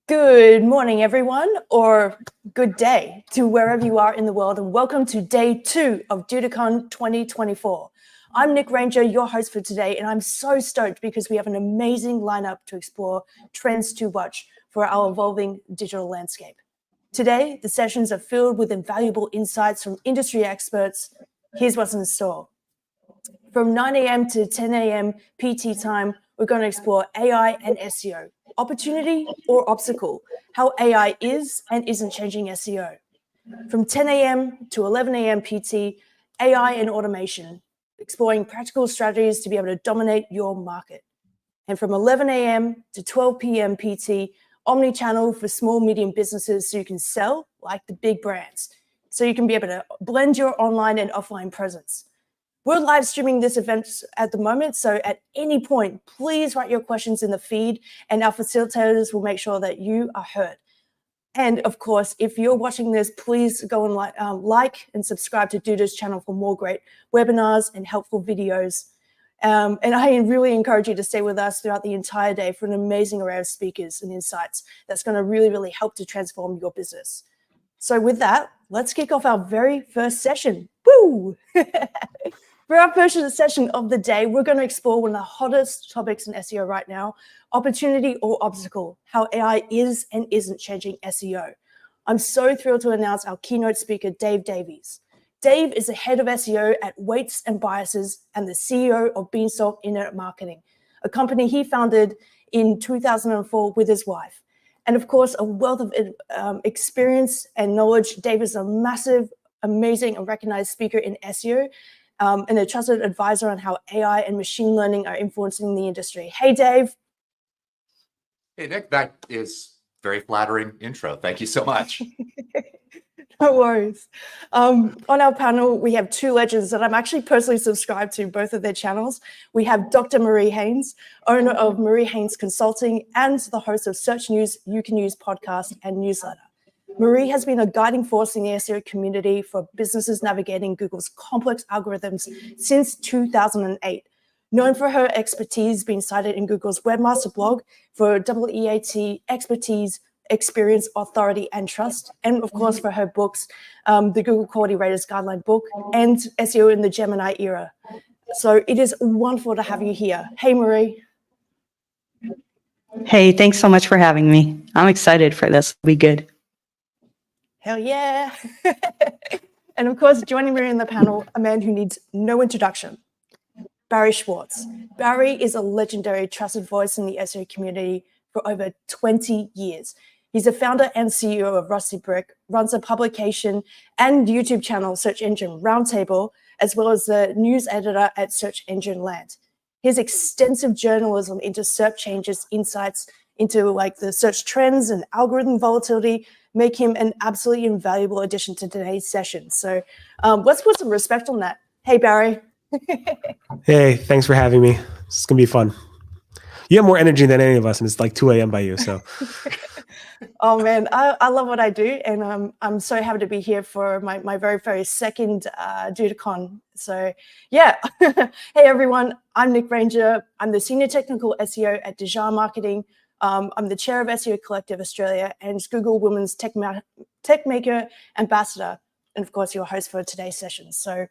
Good morning, everyone, or good day to wherever you are in the world, and welcome to day 2 of DudaCon 2024. I'm Nick Ranger, your host for today, and I'm so stoked because we have an amazing lineup to explore trends to watch for our evolving digital landscape. Today, the sessions are filled with invaluable insights from industry experts. Here's what's in store. From 9 a.m. to 10 a.m. PT time, we're going to explore AI and SEO. Opportunity or obstacle, how AI is and isn't changing SEO. From 10 a.m. to 11 a.m. PT, AI and automation, exploring practical strategies to be able to dominate your market. And from 11 a.m. to 12 p.m. PT, Omnichannel for small, medium businesses so you can sell like the big brands. So you can be able to blend your online and offline presence. We're live streaming this event at the moment, so at any point, please write your questions in the feed and our facilitators will make sure that you are heard. And of course, if you're watching this, please go and like and subscribe to Duda's channel for more great webinars and helpful videos. And I really encourage you to stay with us throughout the entire day for an amazing array of speakers and insights that's going to really help to transform your business. So with that, let's kick off our very first session. Woo! For our first session of the day, we're going to explore one of the hottest topics in SEO right now, opportunity or obstacle, how AI is and isn't changing SEO. I'm so thrilled to announce our keynote speaker, Dave Davies. Dave is the head of SEO at Weights and Biases and the CEO of Beanstalk Internet Marketing, a company he founded in 2004 with his wife. And of course, a wealth of experience and knowledge. Dave is a massive, amazing, and recognized speaker in SEO. And a trusted advisor on how AI and machine learning are influencing the industry. Hey, Dave. Hey, Nick, that is very flattering intro. Thank you so much. No worries. On our panel, we have two legends that I'm actually personally subscribed to both of their channels. We have Dr. Marie Haynes, owner of Marie Haynes Consulting and the host of Search News You Can Use podcast and newsletter. Marie has been a guiding force in the SEO community for businesses navigating Google's complex algorithms since 2008. Known for her expertise being cited in Google's Webmaster blog for EEAT expertise, experience, authority, and trust, and of course for her books, the Google Quality Raters Guideline book and SEO in the Gemini era. So it is wonderful to have you here. Hey, Marie. Hey, thanks so much for having me. I'm excited for this. It'll be good. Hell yeah. And of course, joining me in the panel, a man who needs no introduction, Barry Schwartz. Barry is a legendary trusted voice in the SEO community for over 20 years. He's the founder and CEO of Rusty Brick, runs a publication and YouTube channel, Search Engine Roundtable, as well as the news editor at Search Engine Land. His extensive journalism into search changes, insights into like the search trends and algorithm volatility make him an absolutely invaluable addition to today's session. So let's put some respect on that. Hey, Barry. Hey, thanks for having me. It's going to be fun. You have more energy than any of us, and it's like 2 a.m. by you. So, oh, man, I love what I do. And I'm so happy to be here for my very second DudaCon. So, yeah. Hey, everyone. I'm Nick Ranger. I'm the Senior Technical SEO at Dijon Marketing. I'm the chair of SEO Collective Australia and Google Women's Tech Maker Ambassador, and of course, your host for today's session. So,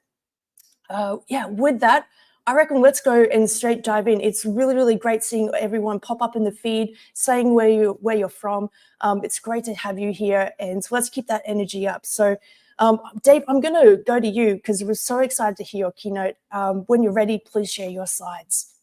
yeah, with that, I reckon let's go and straight dive in. It's really great seeing everyone pop up in the feed, saying where you're from. It's great to have you here, and let's keep that energy up. So, Dave, I'm going to go to you because we're so excited to hear your keynote. When you're ready, please share your slides.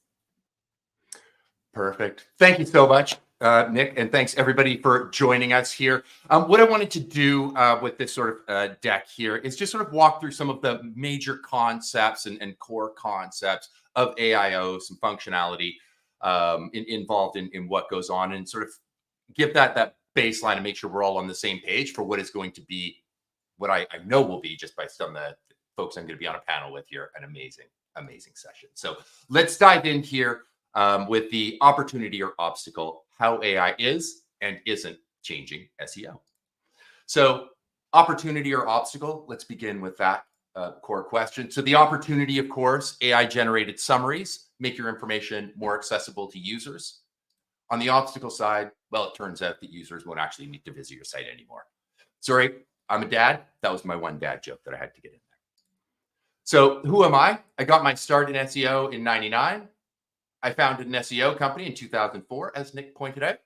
Perfect. Thank you so much, Nick, and thanks everybody for joining us here. What I wanted to do with this sort of deck here is just sort of walk through some of the major concepts and core concepts of AIO, some functionality involved in what goes on, and sort of give that baseline and make sure we're all on the same page for what is going to be, what I know will be, just by some of the folks I'm going to be on a panel with here, an amazing session. So let's dive in here. With the opportunity or obstacle, how AI is and isn't changing SEO. So opportunity or obstacle, let's begin with that core question. So the opportunity, of course, AI generated summaries, make your information more accessible to users. On the obstacle side, well, it turns out that users won't actually need to visit your site anymore. Sorry, I'm a dad. That was my one dad joke that I had to get in there. So who am I? I got my start in SEO in '99. I founded an SEO company in 2004, as Nick pointed out.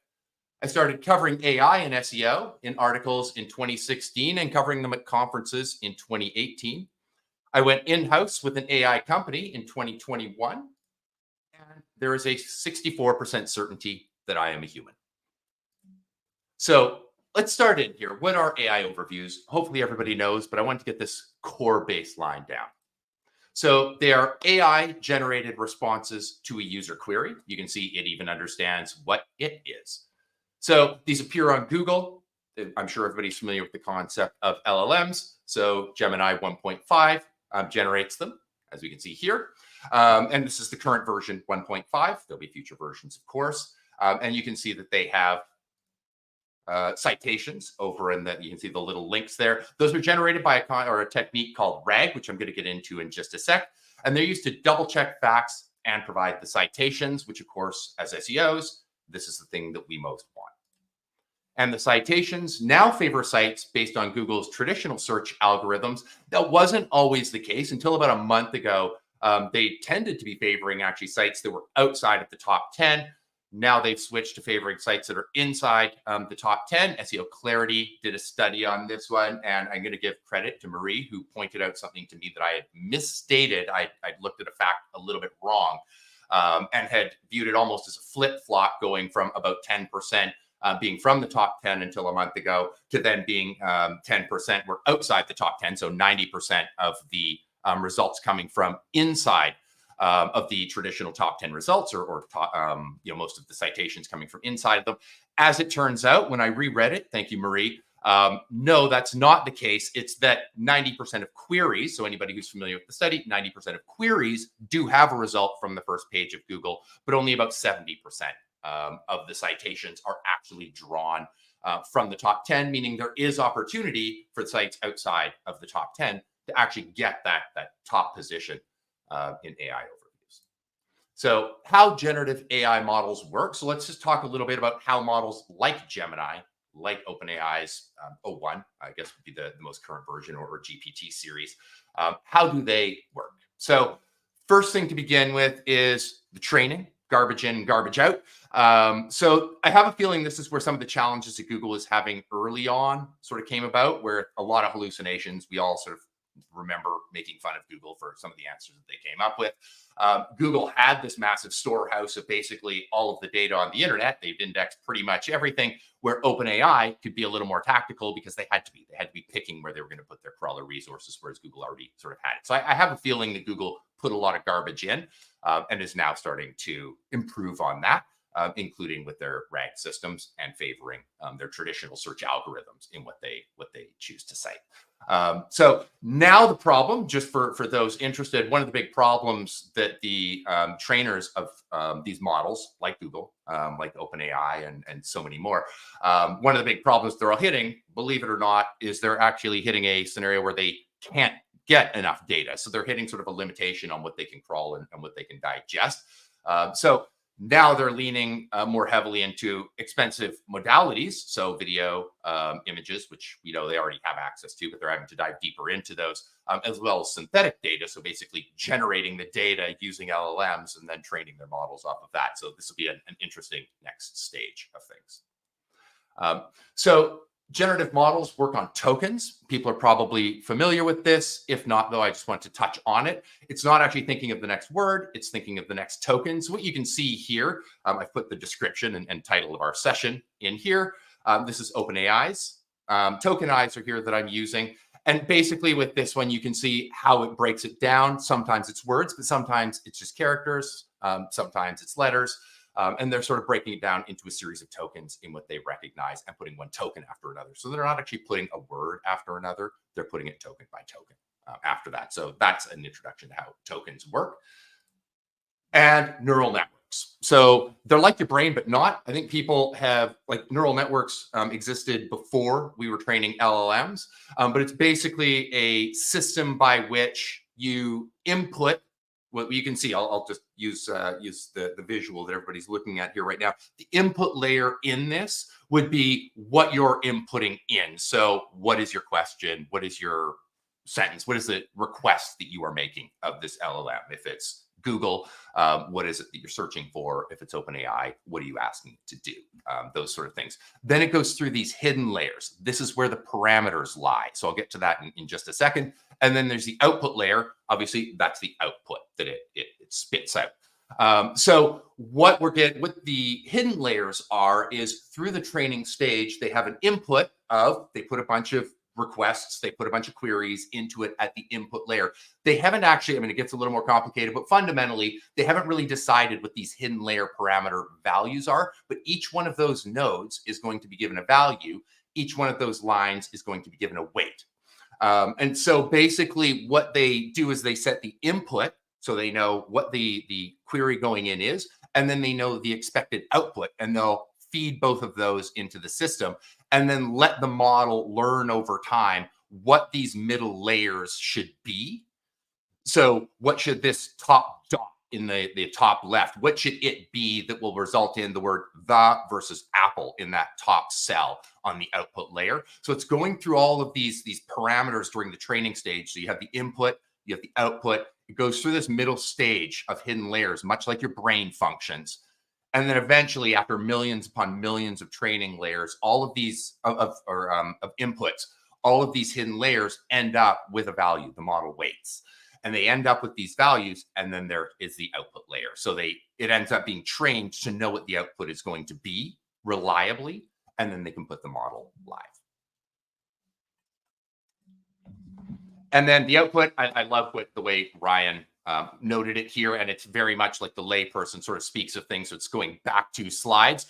I started covering AI and SEO in articles in 2016 and covering them at conferences in 2018. I went in-house with an AI company in 2021. And there is a 64% certainty that I am a human. So let's start in here. What are AI overviews? Hopefully everybody knows, but I want to get this core baseline down. So they are AI generated responses to a user query. You can see it even understands what it is. So these appear on Google. I'm sure everybody's familiar with the concept of LLMs. So Gemini 1.5 generates them, as we can see here. And this is the current version 1.5. There'll be future versions, of course. And you can see that they have citations over in that. You can see the little links there. Those are generated by a technique called RAG, which I'm going to get into in just a sec. And they're used to double check facts and provide the citations, which of course, as SEOs, this is the thing that we most want. And the citations now favor sites based on Google's traditional search algorithms. That wasn't always the case until about a month ago. They tended to be favoring actually sites that were outside of the top 10. Now they've switched to favoring sites that are inside the top 10. SEO Clarity did a study on this one, and I'm going to give credit to Marie, who pointed out something to me that I had misstated. I'd looked at a fact a little bit wrong and had viewed it almost as a flip-flop, going from about 10% being from the top 10 until a month ago to then being 10% were outside the top 10. So 90% of the results coming from inside of the traditional top 10 results, or most of the citations coming from inside of them. As it turns out, when I reread it, thank you, Marie, no, that's not the case. It's that 90% of queries, so anybody who's familiar with the study, 90% of queries do have a result from the first page of Google, but only about 70% of the citations are actually drawn from the top 10, meaning there is opportunity for sites outside of the top 10 to actually get that top position in AI overviews. So how generative AI models work. So let's just talk a little bit about how models like Gemini, like OpenAI's O1, I guess would be the most current version, or GPT series. How do they work? So first thing to begin with is the training, garbage in, garbage out. So I have a feeling this is where some of the challenges that Google is having early on sort of came about, where a lot of hallucinations, we all sort of remember making fun of Google for some of the answers that they came up with. Google had this massive storehouse of basically all of the data on the internet. They've indexed pretty much everything, where OpenAI could be a little more tactical because they had to be picking where they were going to put their crawler resources, whereas Google already sort of had it. So I have a feeling that Google put a lot of garbage in and is now starting to improve on that, including with their RAG systems and favoring their traditional search algorithms in what they choose to cite. So now the problem, just for those interested, one of the big problems that the trainers of these models, like Google, like OpenAI, and so many more, one of the big problems they're all hitting, believe it or not, is they're actually hitting a scenario where they can't get enough data. So they're hitting sort of a limitation on what they can crawl and what they can digest. So now they're leaning more heavily into expensive modalities. So video, images, which we know they already have access to, but they're having to dive deeper into those, as well as synthetic data. So basically generating the data using LLMs and then training their models off of that. So this will be an interesting next stage of things. So generative models work on tokens. People are probably familiar with this. If not, though, I just want to touch on it. It's not actually thinking of the next word. It's thinking of the next token. So what you can see here, I've put the description and title of our session in here. This is OpenAI's. Tokenize are here that I'm using. And basically with this one, you can see how it breaks it down. Sometimes it's words, but sometimes it's just characters. Sometimes it's letters. And they're sort of breaking it down into a series of tokens in what they recognize and putting one token after another. So they're not actually putting a word after another. They're putting it token by token after that. So that's an introduction to how tokens work. And neural networks. So they're like your brain, but not. I think people have, like, neural networks existed before we were training LLMs, but it's basically a system by which you input what you can see, I'll just use the visual that everybody's looking at here right now. The input layer in this would be what you're inputting in. So what is your question? What is your sentence? What is the request that you are making of this LLM? If it's Google, what is it that you're searching for? If it's OpenAI, what are you asking it to do? Those sort of things. Then it goes through these hidden layers. This is where the parameters lie. So I'll get to that in just a second. And then there's the output layer. Obviously, that's the output that it spits out. So what the hidden layers is through the training stage, they have an input they put a bunch of requests, they put a bunch of queries into it at the input layer. They haven't actually, it gets a little more complicated, but fundamentally, they haven't really decided what these hidden layer parameter values are, but each one of those nodes is going to be given a value. Each one of those lines is going to be given a weight. And so basically what they do is they set the input, so they know what the query going in is, and then they know the expected output, and they'll feed both of those into the system, and then let the model learn over time what these middle layers should be. So what should this top dot in the top left, what should it be that will result in the word the versus Apple in that top cell on the output layer? So it's going through all of these parameters during the training stage. So you have the input, you have the output. It goes through this middle stage of hidden layers, much like your brain functions. And then eventually, after millions upon millions of training layers, all of these of inputs, all of these hidden layers end up with a value, the model weights. And they end up with these values, and then there is the output layer. So it ends up being trained to know what the output is going to be reliably, and then they can put the model live. And then the output, I love the way Ryan noted it here, and it's very much like the layperson sort of speaks of things. So it's going back to slides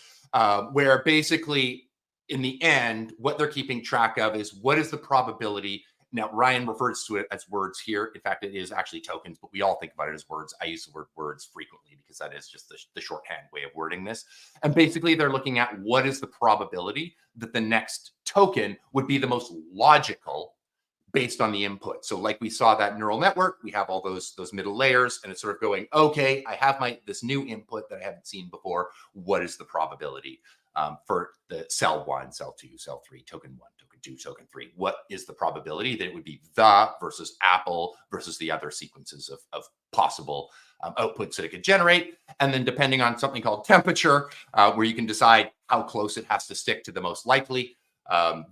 where basically in the end, what they're keeping track of is what is the probability. Now, Ryan refers to it as words here. In fact, it is actually tokens, but we all think about it as words. I use the word words frequently because that is just the shorthand way of wording this. And basically, they're looking at what is the probability that the next token would be the most logical based on the input. So like we saw that neural network, we have all those middle layers, and it's sort of going, okay, I have this new input that I haven't seen before. What is the probability for the cell 1, cell 2, cell 3, token 1, token 2, token 3? What is the probability that it would be the versus Apple versus the other sequences of possible outputs that it could generate? And then depending on something called temperature, where you can decide how close it has to stick to the most likely,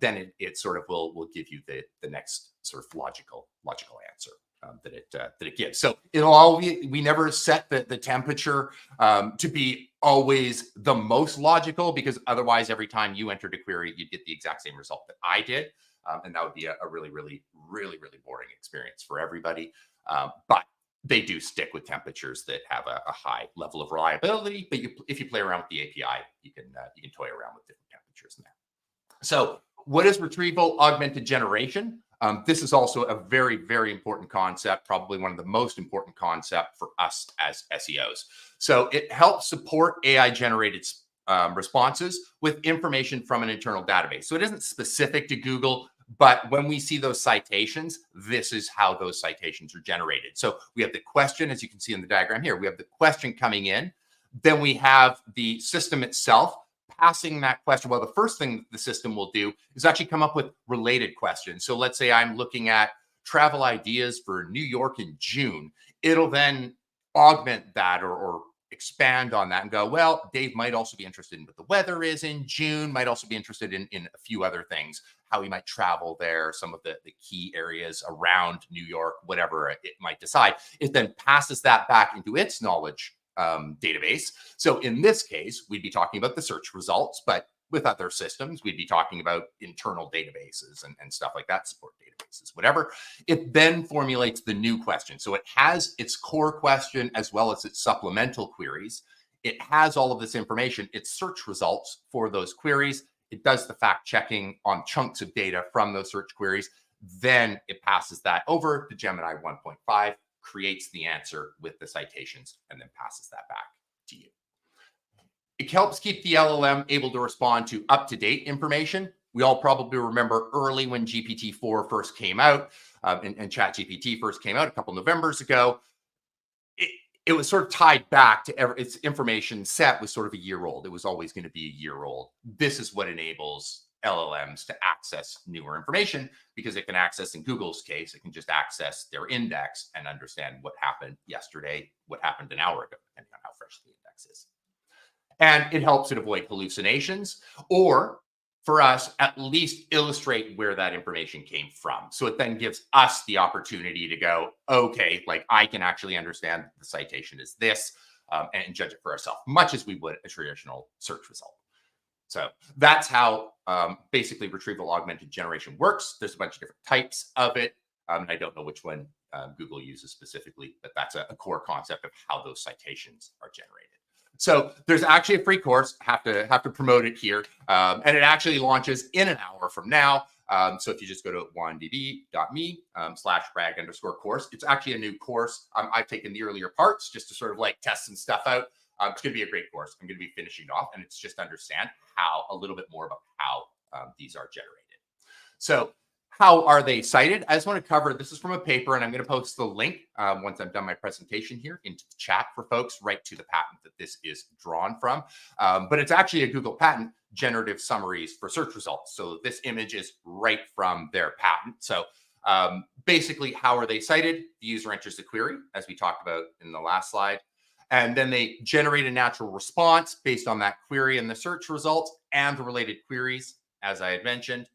then it sort of will give you the next sort of logical answer that it gives. So we never set the temperature to be always the most logical, because otherwise every time you entered a query, you'd get the exact same result that I did, and that would be a really boring experience for everybody. But they do stick with temperatures that have a high level of reliability. But if you play around with the API, you can toy around with different temperatures in there. So what is retrieval augmented generation? This is also a very important concept, probably one of the most important concepts for us as SEOs. So it helps support AI-generated responses with information from an internal database. So it isn't specific to Google, but when we see those citations, this is how those citations are generated. So we have the question, as you can see in the diagram here, we have the question coming in. Then we have the system itself passing that question. Well, the first thing the system will do is actually come up with related questions. So let's say I'm looking at travel ideas for New York in June. It'll then augment that or expand on that and go, well, Dave might also be interested in what the weather is in June, might also be interested in a few other things, how he might travel there, some of the key areas around New York, whatever it might decide. It then passes that back into its knowledge database. So in this case, we'd be talking about the search results, but with other systems, we'd be talking about internal databases and stuff like that, support databases, whatever. It then formulates the new question. So it has its core question as well as its supplemental queries. It has all of this information, its search results for those queries. It does the fact checking on chunks of data from those search queries. Then it passes that over to Gemini 1.5, creates the answer with the citations, and then passes that back to you. It helps keep the LLM able to respond to up-to-date information. We all probably remember early when GPT-4 first came out and ChatGPT first came out a couple Novembers ago. it was sort of tied back to its information set was sort of a year old. It was always going to be a year old. This is what enables LLMs to access newer information, because it can access, in Google's case, it can just access their index and understand what happened yesterday, what happened an hour ago, depending on how fresh the index is. And it helps it avoid hallucinations, or for us, at least illustrate where that information came from. So it then gives us the opportunity to go, okay, like I can actually understand the citation is this, and judge it for ourselves, much as we would a traditional search result. So that's how basically retrieval augmented generation works. There's a bunch of different types of it. I don't know which one Google uses specifically, but that's a core concept of how those citations are generated. So there's actually a free course. Have to promote it here, and it actually launches in an hour from now. So if you just go to wandb.me/brag_course, it's actually a new course. I've taken the earlier parts just to sort of like test some stuff out. It's going to be a great course. I'm going to be finishing off, and it's just understand a little bit more about how these are generated. So how are they cited? I just want to cover, this is from a paper, and I'm going to post the link once I'm done my presentation here into the chat for folks, right to the patent that this is drawn from. But it's actually a Google patent, generative summaries for search results. So this image is right from their patent. So basically, how are they cited? The user enters the query, as we talked about in the last slide. And then they generate a natural response based on that query and the search results and the related queries, as I had mentioned.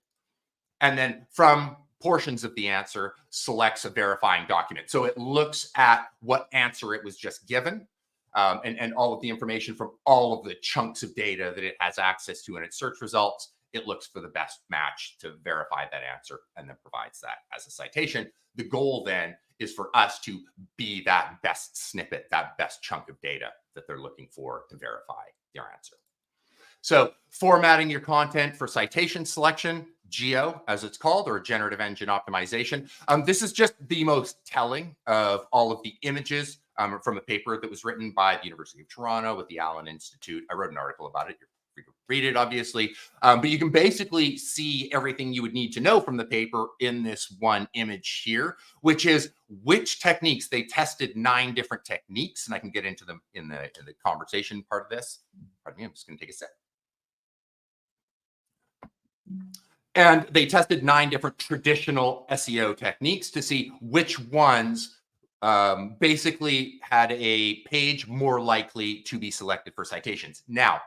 And then from portions of the answer, selects a verifying document. So it looks at what answer it was just given, and all of the information from all of the chunks of data that it has access to in its search results. It looks for the best match to verify that answer and then provides that as a citation. The goal then is for us to be that best snippet, that best chunk of data that they're looking for to verify their answer. So formatting your content for citation selection, GEO, as it's called, or generative engine optimization. This is just the most telling of all of the images from a paper that was written by the University of Toronto with the Allen Institute. I wrote an article about it. You're free to read it, obviously. But you can basically see everything you would need to know from the paper in this one image here, which is which techniques. They tested 9 different techniques, and I can get into them in the conversation part of this. Pardon me, I'm just going to take a sec. And they tested 9 different traditional SEO techniques to see which ones basically had a page more likely to be selected for citations. Now,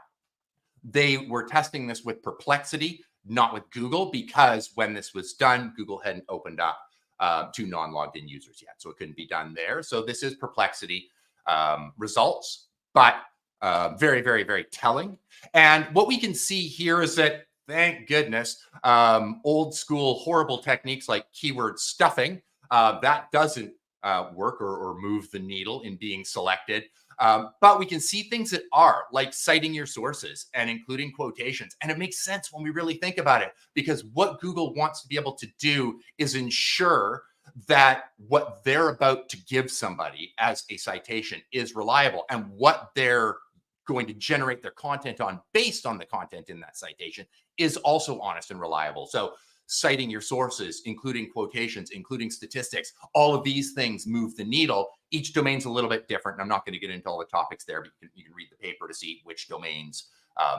they were testing this with Perplexity, not with Google, because when this was done, Google hadn't opened up to non-logged in users yet. So it couldn't be done there. So this is Perplexity results, but very, very, very telling. And what we can see here is that, thank goodness, old school horrible techniques like keyword stuffing, that doesn't work or move the needle in being selected. But we can see things that are, like citing your sources and including quotations. And it makes sense when we really think about it, because what Google wants to be able to do is ensure that what they're about to give somebody as a citation is reliable, and what they're going to generate their content on based on the content in that citation is also honest and reliable. So citing your sources, including quotations, including statistics, all of these things move the needle. Each domain's a little bit different, and I'm not going to get into all the topics there, but you can read the paper to see which domains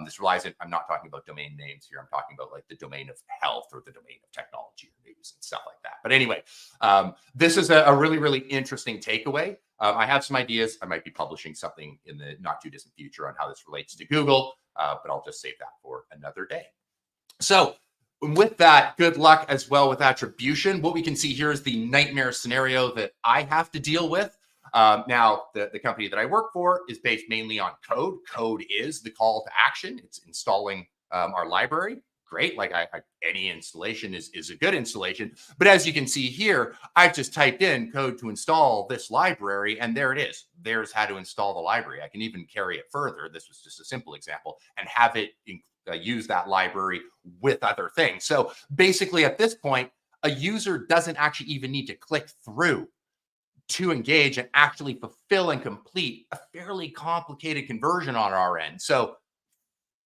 this relies on. I'm not talking about domain names here. I'm talking about like the domain of health or the domain of technology or news and stuff like that. But anyway, this is a really, really interesting takeaway. I have some ideas. I might be publishing something in the not too distant future on how this relates to Google, but I'll just save that for another day. So with that, good luck as well with attribution. What we can see here is the nightmare scenario that I have to deal with. Now, the company that I work for is based mainly on code. Code is the call to action. It's installing our library. Great, like any installation is a good installation. But as you can see here, I've just typed in code to install this library, and there it is. There's how to install the library. I can even carry it further. This was just a simple example, and have it use that library with other things. So basically at this point, a user doesn't actually even need to click through to engage and actually fulfill and complete a fairly complicated conversion on our end. So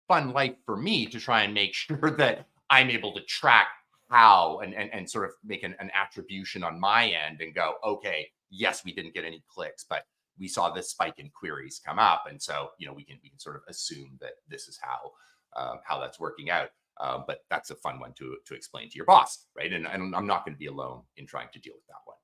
fun life for me to try and make sure that I'm able to track how and sort of make an attribution on my end and go, okay, yes, we didn't get any clicks, but we saw this spike in queries come up. And so, we can sort of assume that this is how that's working out. But that's a fun one to explain to your boss, right? And I'm not going to be alone in trying to deal with that one.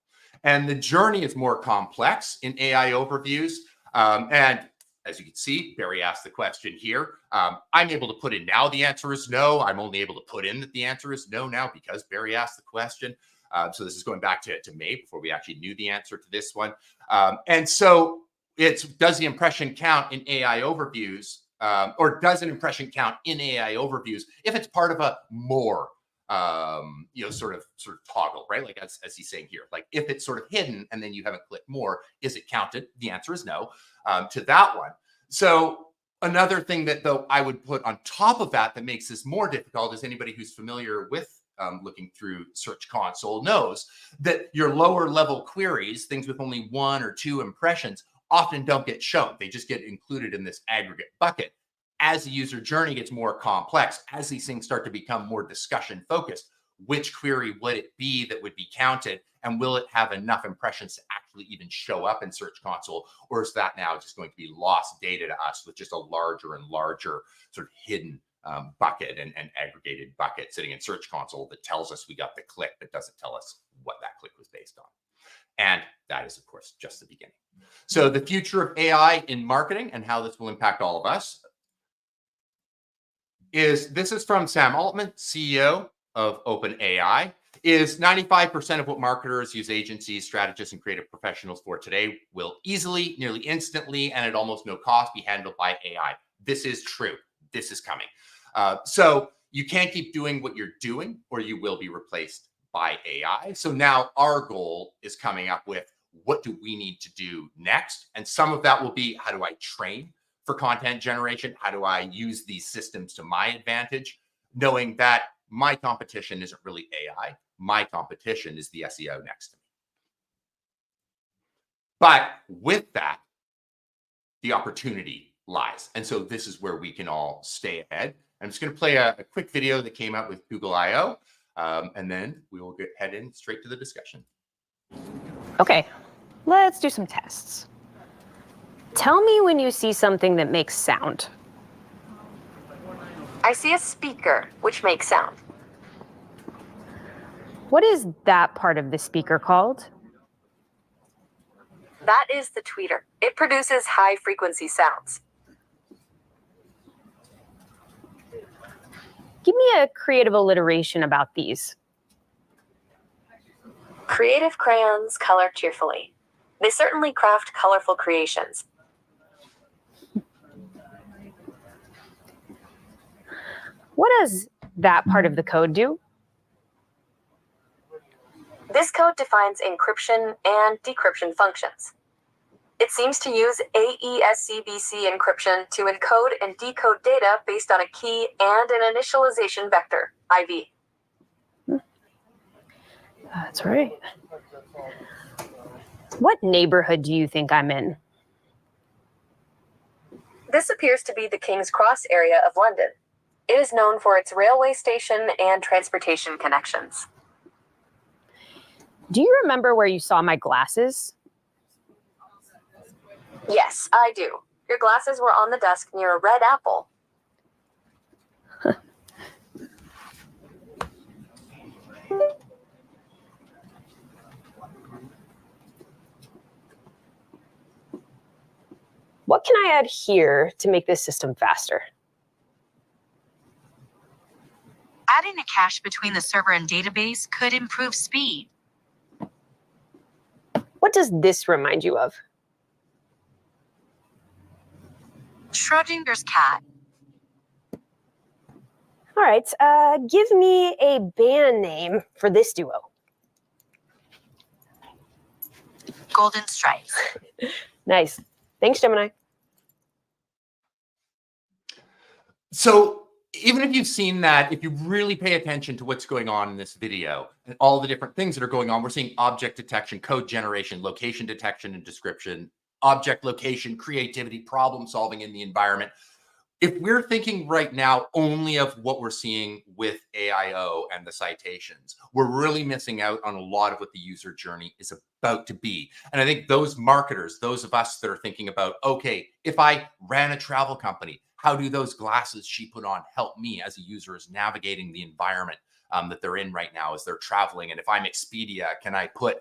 And the journey is more complex in AI overviews. And as you can see, Barry asked the question here. I'm able to put in now the answer is no. I'm only able to put in that the answer is no now because Barry asked the question. So this is going back to May before we actually knew the answer to this one. And so does the impression count in AI overviews, or does an impression count in AI overviews if it's part of a more, sort of toggle, right? Like as he's saying here, like if it's sort of hidden and then you haven't clicked more, is it counted? The answer is no to that one. So another thing that though I would put on top of that makes this more difficult is anybody who's familiar with looking through Search Console knows that your lower level queries, things with only 1 or 2 impressions, often don't get shown. They just get included in this aggregate bucket. As the user journey gets more complex, as these things start to become more discussion focused, which query would it be that would be counted? And will it have enough impressions to actually even show up in Search Console? Or is that now just going to be lost data to us with just a larger and larger sort of hidden bucket and aggregated bucket sitting in Search Console that tells us we got the click, but doesn't tell us what that click was based on? And that is, of course, just the beginning. So the future of AI in marketing and how this will impact all of us this is from Sam Altman, CEO of OpenAI, is 95% of what marketers use agencies, strategists, and creative professionals for today will easily, nearly instantly, and at almost no cost be handled by AI. This is true. This is coming. So you can't keep doing what you're doing or you will be replaced by AI. So now our goal is coming up with what do we need to do next? And some of that will be, how do I train for content generation? How do I use these systems to my advantage? Knowing that my competition isn't really AI. My competition is the SEO next to me. But with that, the opportunity lies. And so this is where we can all stay ahead. I'm just going to play a quick video that came out with Google I/O, and then we will head in straight to the discussion. Okay, let's do some tests. Tell me when you see something that makes sound. I see a speaker, which makes sound. What is that part of the speaker called? That is the tweeter. It produces high-frequency sounds. Give me a creative alliteration about these. Creative crayons color cheerfully. They certainly craft colorful creations. What does that part of the code do? This code defines encryption and decryption functions. It seems to use AES-CBC encryption to encode and decode data based on a key and an initialization vector, IV. That's right. What neighborhood do you think I'm in? This appears to be the King's Cross area of London. It is known for its railway station and transportation connections. Do you remember where you saw my glasses? Yes, I do. Your glasses were on the desk near a red apple. What can I add here to make this system faster? Adding a cache between the server and database could improve speed. What does this remind you of? Schrodinger's cat. All right, give me a band name for this duo. Golden Stripes. Nice. Thanks, Gemini. So even if you've seen that, if you really pay attention to what's going on in this video and all the different things that are going on, we're seeing object detection, code generation, location detection and description, object location, creativity, problem solving in the environment. if we're thinking right now only of what we're seeing with AIO and the citations, we're really missing out on a lot of what the user journey is about to be. And I think those marketers, those of us that are thinking about, okay, if I ran a travel company, how do those glasses she put on help me as a user is navigating the environment that they're in right now as they're traveling? And if I'm Expedia, can I put,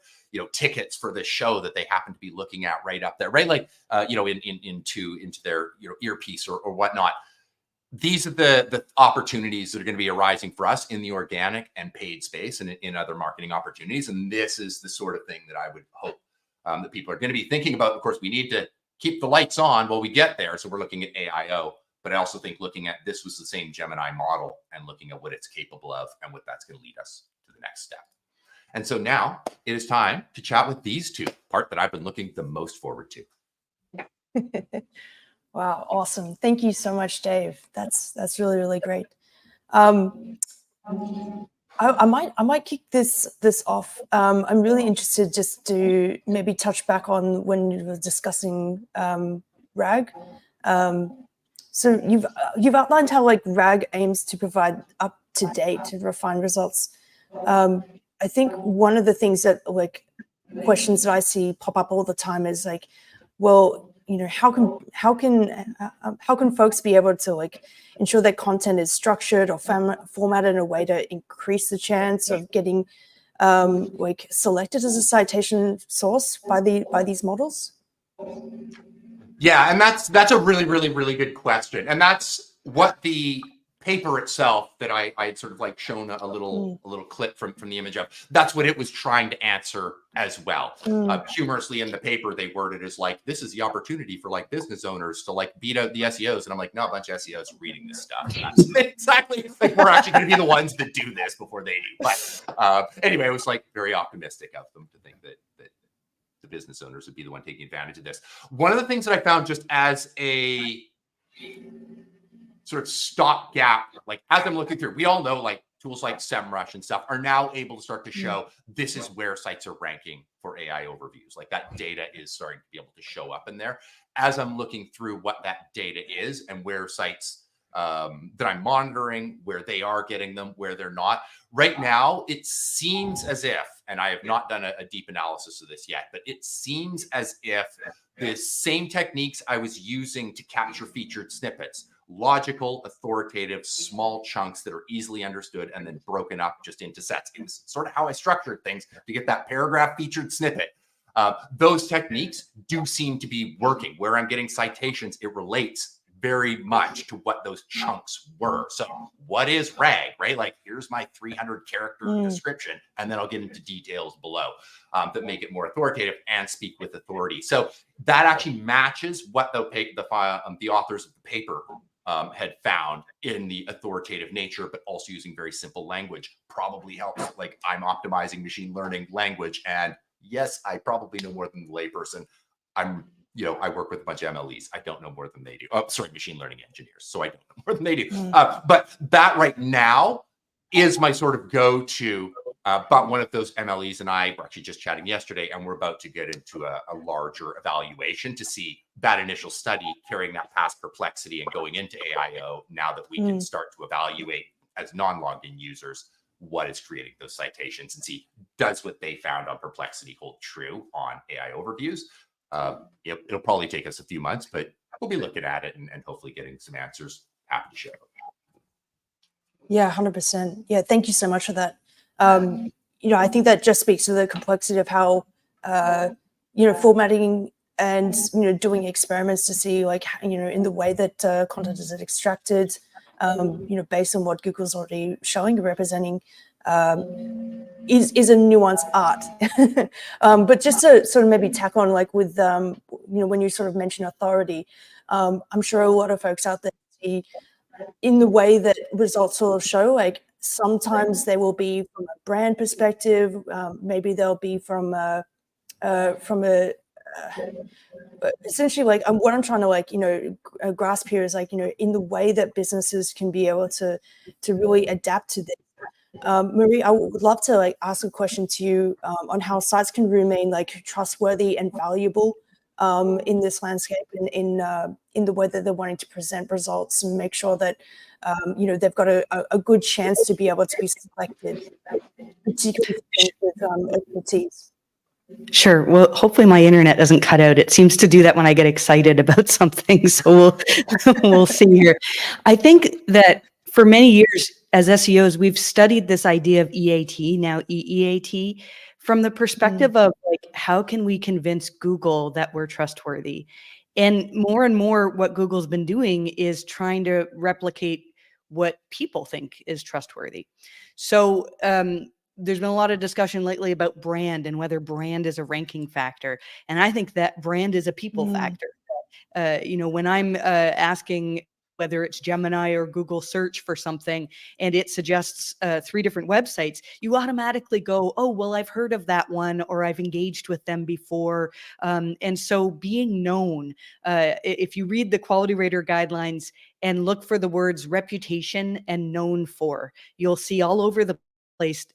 tickets for this show that they happen to be looking at right up there, right? Like, into their, earpiece or whatnot. These are the opportunities that are going to be arising for us in the organic and paid space and in other marketing opportunities. And this is the sort of thing that I would hope that people are going to be thinking about. Of course, we need to keep the lights on while we get there. So we're looking at AIO, but I also think looking at this was the same Gemini model and looking at what it's capable of and what that's going to lead us to the next step. And so now it is time to chat with these two, part that I've been looking the most forward to. Wow, awesome. Thank you so much, Dave. That's really, really great. I might kick this off. I'm really interested just to maybe touch back on when you were discussing RAG. So you've outlined how like RAG aims to provide up-to-date and refined results. I think one of the things that like questions that I see pop up all the time is like, well, how can folks be able to like ensure that content is structured or formatted in a way to increase the chance of getting like selected as a citation source by these models? Yeah, and that's a really, really, really good question. And that's what the paper itself that I had sort of like shown a little clip from the image of, that's what it was trying to answer as well. Humorously in the paper, they worded as like, this is the opportunity for like business owners to like beat out the SEOs. And I'm like, no, a bunch of SEOs are reading this stuff. And that's exactly like, we're actually going to be the ones that do this before they do. But anyway, it was like very optimistic of them to think that the business owners would be the one taking advantage of this. One of the things that I found just as a sort of stopgap, like as I'm looking through, we all know like tools like SEMrush and stuff are now able to start to show this is where sites are ranking for AI overviews. Like that data is starting to be able to show up in there. As I'm looking through what that data is and where sites that I'm monitoring, where they are getting them, where they're not. Right now, it seems as if, and I have not done a deep analysis of this yet, but it seems as if the same techniques I was using to capture featured snippets, logical, authoritative, small chunks that are easily understood and then broken up just into sets. It was sort of how I structured things to get that paragraph featured snippet. Those techniques do seem to be working. Where I'm getting citations, it relates very much to what those chunks were. So what is RAG, right? Like here's my 300 character description, and then I'll get into details below that make it more authoritative and speak with authority. So that actually matches what the authors of the paper had found in the authoritative nature, but also using very simple language probably helps. Like I'm optimizing machine learning language, and yes, I probably know more than the layperson. I work with a bunch of MLEs. I don't know more than they do. Oh, sorry, machine learning engineers. So I don't know more than they do. But that right now is my sort of go-to. But one of those MLEs and I were actually just chatting yesterday, and we're about to get into a larger evaluation to see that initial study carrying that past perplexity and going into AIO now that we can start to evaluate as non-logged in users what is creating those citations and see does what they found on perplexity hold true on AI overviews. It'll probably take us a few months, but we'll be looking at it and hopefully getting some answers. Happy to share. Yeah, 100%. Yeah, thank you so much for that. I think that just speaks to the complexity of how, formatting and, doing experiments to see like, in the way that content is extracted, based on what Google's already showing and representing, is a nuanced art. But just to sort of maybe tack on like with, when you sort of mention authority, I'm sure a lot of folks out there see in the way that results sort of show, like sometimes they will be from a brand perspective, maybe they'll be from essentially like what I'm trying to like, grasp here is like, in the way that businesses can be able to really adapt to this. Marie, I would love to ask a question to you on how sites can remain trustworthy and valuable in this landscape, in the way that they're wanting to present results and make sure that they've got a good chance to be able to be selected, particularly with expertise. Sure. Well, hopefully my internet doesn't cut out. It seems to do that when I get excited about something. So we'll see here. I think that for many years as SEOs, we've studied this idea of EAT, now EEAT, from the perspective of like, how can we convince Google that we're trustworthy? And more, what Google's been doing is trying to replicate what people think is trustworthy. So there's been a lot of discussion lately about brand and whether brand is a ranking factor. And I think that brand is a people factor. When I'm asking whether it's Gemini or Google search for something and it suggests 3 different websites, you automatically go, oh, well, I've heard of that one or I've engaged with them before. And so being known, if you read the quality rater guidelines and look for the words reputation and known for, you'll see all over the place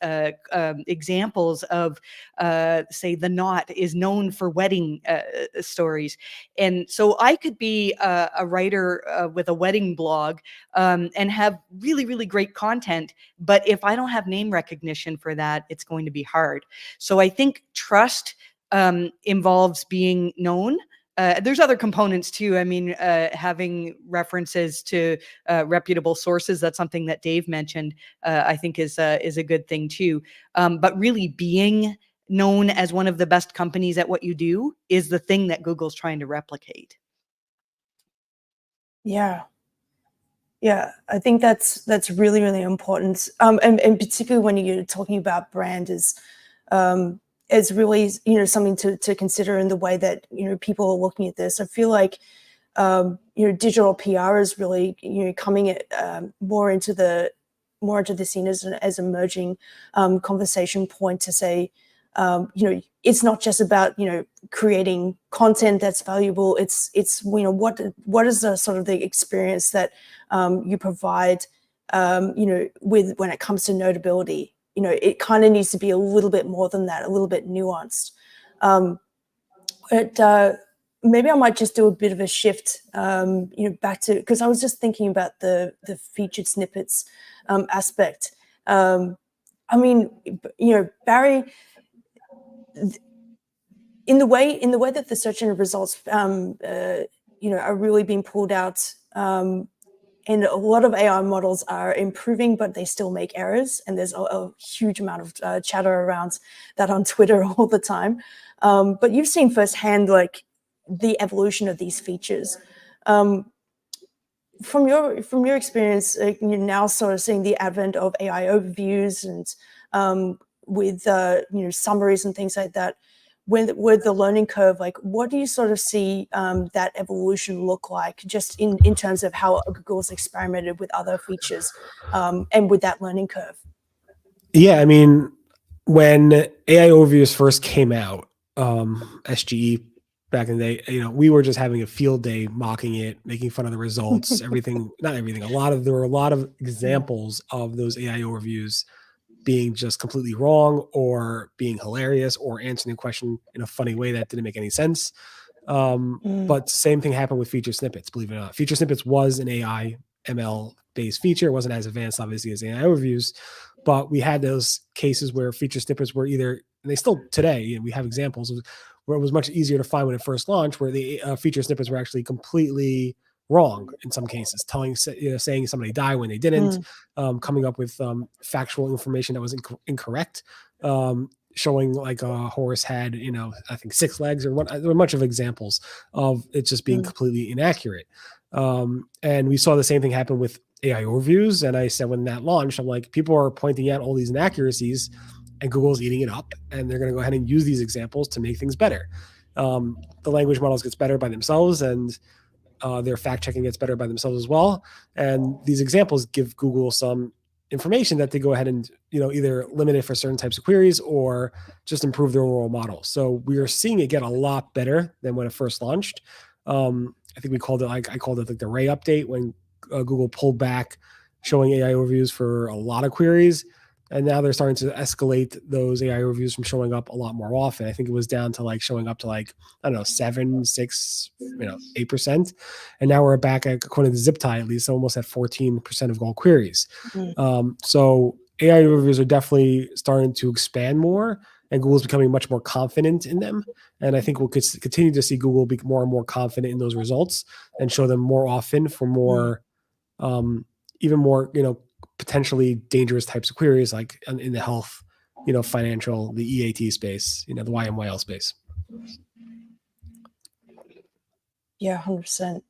examples of say The Knot is known for wedding stories. And so I could be a writer with a wedding blog and have really, really great content, but if I don't have name recognition for that, it's going to be hard. So I think trust involves being known. There's other components too. I mean, having references to reputable sources, that's something that Dave mentioned, I think is a good thing too. But really being known as one of the best companies at what you do is the thing that Google's trying to replicate. Yeah. Yeah, I think that's really, really important. And particularly when you're talking about brand is really, something to consider in the way that, people are looking at this. I feel like, digital PR is really, coming at more into the scene as emerging conversation point to say, it's not just about, creating content that's valuable. It's what is the sort of the experience that you provide, with when it comes to notability. It kind of needs to be a little bit more than that, a little bit nuanced. But maybe I might just do a bit of a shift, back to, because I was just thinking about the featured snippets aspect. I mean, Barry, in the way that the search engine results, are really being pulled out. And a lot of AI models are improving, but they still make errors. And there's a huge amount of chatter around that on Twitter all the time. But you've seen firsthand, like, the evolution of these features. From your experience, you're now sort of seeing the advent of AI overviews and with summaries and things like that. With the learning curve, like, what do you sort of see that evolution look like, just in terms of how Google's experimented with other features and with that learning curve? Yeah, I mean, when AI overviews first came out, SGE back in the day, we were just having a field day mocking it, making fun of the results, everything, not everything. There were a lot of examples of those AI overviews being just completely wrong or being hilarious or answering a question in a funny way that didn't make any sense. But same thing happened with feature snippets, believe it or not. Feature snippets was an AI ML based feature. It wasn't as advanced, obviously, as AI overviews, but we had those cases where feature snippets were either, and they still today, we have examples of where it was much easier to find when it first launched, where the feature snippets were actually completely wrong in some cases, saying somebody died when they didn't, coming up with factual information that was incorrect, showing like a horse had, I think 6 legs or what. There were much of examples of it just being completely inaccurate. And we saw the same thing happen with AI overviews. And I said, when that launched, I'm like, people are pointing out all these inaccuracies and Google's eating it up. And they're going to go ahead and use these examples to make things better. The language models gets better by themselves, and their fact checking gets better by themselves as well. And these examples give Google some information that they go ahead and, either limit it for certain types of queries or just improve their overall model. So we are seeing it get a lot better than when it first launched. I think I called it like the Ray update, when Google pulled back showing AI overviews for a lot of queries. And now they're starting to escalate those AI reviews from showing up a lot more often. I think it was down to like showing up to like, I don't know, 7, 6, 8%. And now we're back at, according to ZipTie, at least almost at 14% of all queries. So AI reviews are definitely starting to expand more, and Google's becoming much more confident in them. And I think we'll continue to see Google be more and more confident in those results and show them more often for more, even more, potentially dangerous types of queries, like in the health, financial, the EAT space, the YMYL space. Yeah, 100%.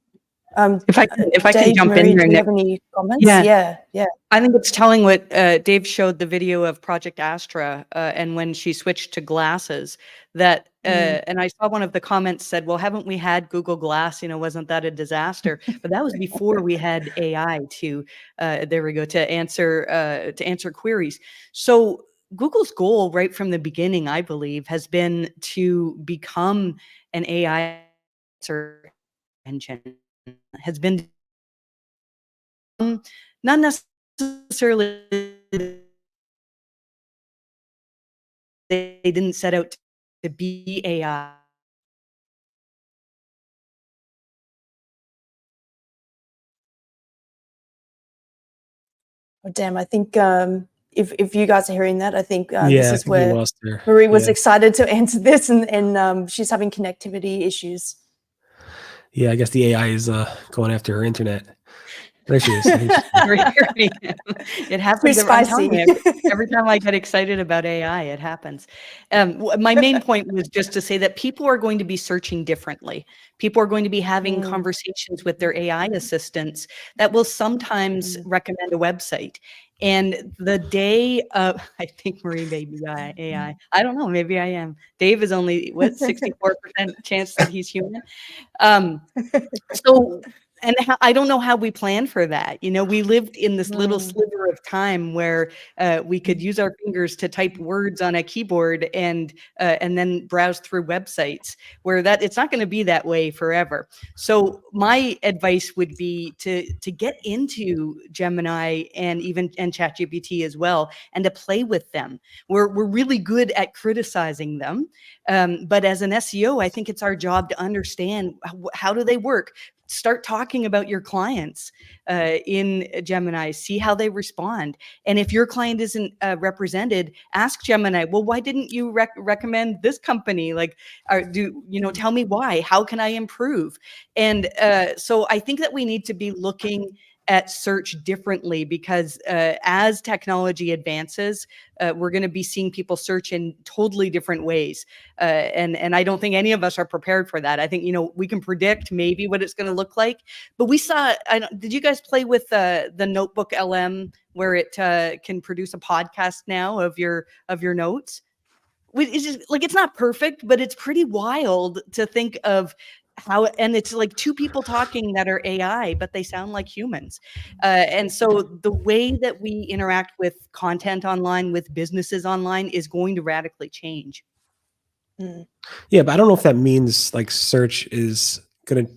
If I can Dave, jump Marie, in there, do you Nick. have any comments? Yeah. Yeah. I think it's telling what Dave showed the video of Project Astra, and when she switched to glasses, that and I saw one of the comments said, well, haven't we had Google Glass? Wasn't that a disaster? But that was before we had AI to there we go, to answer queries. So Google's goal right from the beginning, I believe, has been to become an AI search engine, has been not necessarily they didn't set out to be AI. Oh, damn, I think if you guys are hearing that, I think this Yeah, I is think we where lost her. Marie was Yeah. excited to answer this, and she's having connectivity issues. Yeah, I guess the AI is going after her internet. There she is. I think It happens. Too I'm telling spicy. you, every time I get excited about AI, it happens. My main point was just to say that people are going to be searching differently. People are going to be having conversations with their AI assistants that will sometimes recommend a website. And the day of, I think Marie may be AI. I don't know. Maybe I am. Dave is only, 64% chance that he's human. So, and I don't know how we planned for that. We lived in this little sliver of time where we could use our fingers to type words on a keyboard and then browse through websites. Where it's not going to be that way forever. So my advice would be to get into Gemini and ChatGPT as well, and to play with them. We're really good at criticizing them, but as an SEO, I think it's our job to understand how do they work. Start talking about your clients in Gemini, see how they respond. And if your client isn't represented, ask Gemini, well, why didn't you recommend this company? Like, tell me why, how can I improve? And so I think that we need to be looking at search differently, because as technology advances, we're going to be seeing people search in totally different ways. And I don't think any of us are prepared for that. I think, we can predict maybe what it's going to look like, but we saw, did you guys play with the Notebook LM, where it can produce a podcast now of your notes? It's just like, it's not perfect, but it's pretty wild to think of how, and it's like two people talking that are AI, but they sound like humans. And so the way that we interact with content online, with businesses online, is going to radically change. Yeah, but I don't know if that means like search is going to,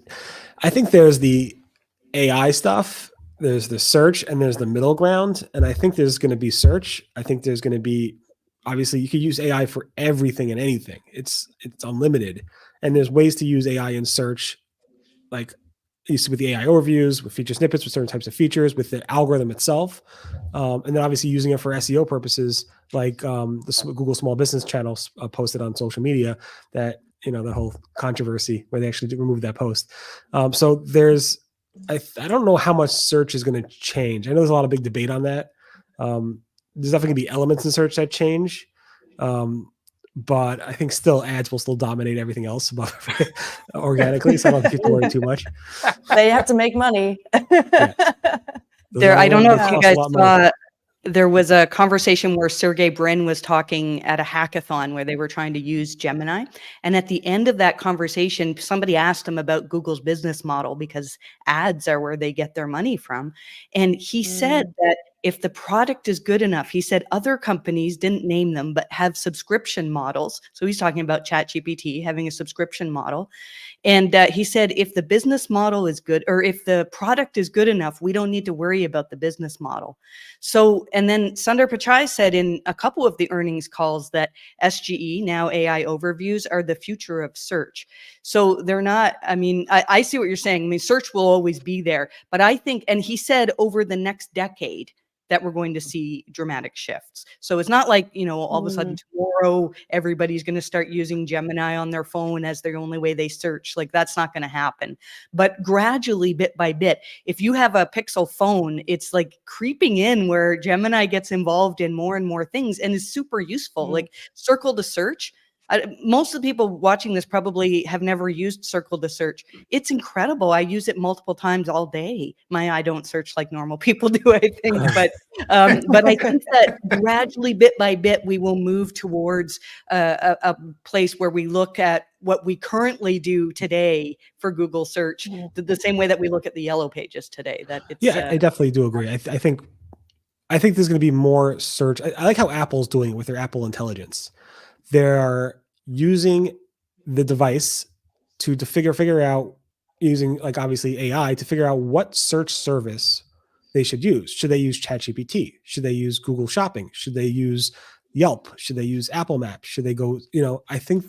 I think there's the AI stuff, there's the search, and there's the middle ground. And I think there's going to be search. I think there's going to be, obviously you could use AI for everything and anything. It's unlimited. And there's ways to use AI in search, like with the AI overviews, with feature snippets, with certain types of features, with the algorithm itself. And then obviously using it for SEO purposes, like the Google Small Business channel posted on social media that, the whole controversy where they actually removed that post. So there's, I don't know how much search is going to change. I know there's a lot of big debate on that. There's definitely going to be elements in search that change. But I think still ads will still dominate everything else organically. So I don't think you have to worry too much. They have to make money. Yeah. I don't know if you guys saw, there was a conversation where Sergey Brin was talking at a hackathon where they were trying to use Gemini. And at the end of that conversation, somebody asked him about Google's business model, because ads are where they get their money from. And he said that if the product is good enough, he said other companies, didn't name them, but have subscription models. So he's talking about ChatGPT having a subscription model. And he said, if the business model is good, or if the product is good enough, we don't need to worry about the business model. So, and then Sundar Pichai said in a couple of the earnings calls that SGE, now AI overviews, are the future of search. So they're not, I mean, I see what you're saying. I mean, search will always be there, but I think, and he said over the next decade, that we're going to see dramatic shifts. So it's not like, you know, all of a sudden tomorrow, everybody's going to start using Gemini on their phone as the only way they search. Like, that's not going to happen. But gradually, bit by bit, if you have a Pixel phone, it's like creeping in where Gemini gets involved in more and more things and is super useful. Like circle to search. Most of the people watching this probably have never used Circle to Search. It's incredible. I use it multiple times all day. I don't search like normal people do, I think, but I think that gradually, bit by bit, we will move towards a place where we look at what we currently do today for Google search, the same way that we look at the yellow pages today. That it's, I definitely do agree. I think there's going to be more search. I like how Apple's doing it with their Apple Intelligence. They're using the device to figure out, using like obviously AI to figure out what search service they should use. Should they use ChatGPT? Should they use Google Shopping? Should they use Yelp? Should they use Apple Maps? Should they go, you know, I think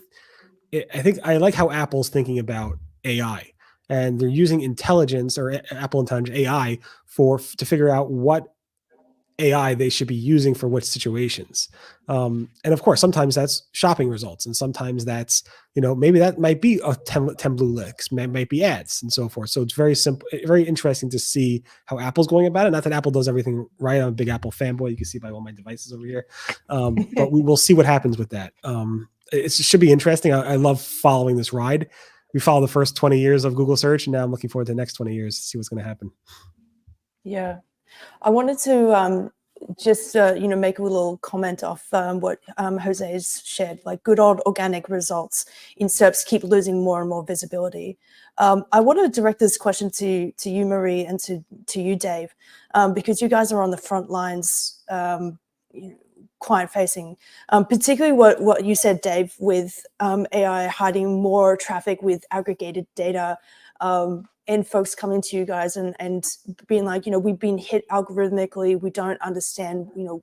I like how Apple's thinking about AI, and they're using intelligence, or Apple Intelligence AI, to figure out what AI they should be using for which situations. And of course, sometimes that's shopping results, and sometimes that's, you know, maybe that might be a 10 blue licks, might be ads and so forth. So it's very simple, very interesting to see how Apple's going about it. Not that Apple does everything right. I'm a big Apple fanboy. You can see by all my devices over here. But we will see what happens with that. It should be interesting. I love following this ride. We follow the first 20 years of Google search, and now I'm looking forward to the next 20 years to see what's going to happen. Yeah. I wanted to just make a little comment off what Jose's shared. Like, good old organic results in SERPs keep losing more and more visibility. I want to direct this question to you, Marie, and to you, Dave, because you guys are on the front lines, client facing, particularly what you said, Dave, with AI hiding more traffic with aggregated data. And folks coming to you guys and being like, you know, we've been hit algorithmically. We don't understand, you know,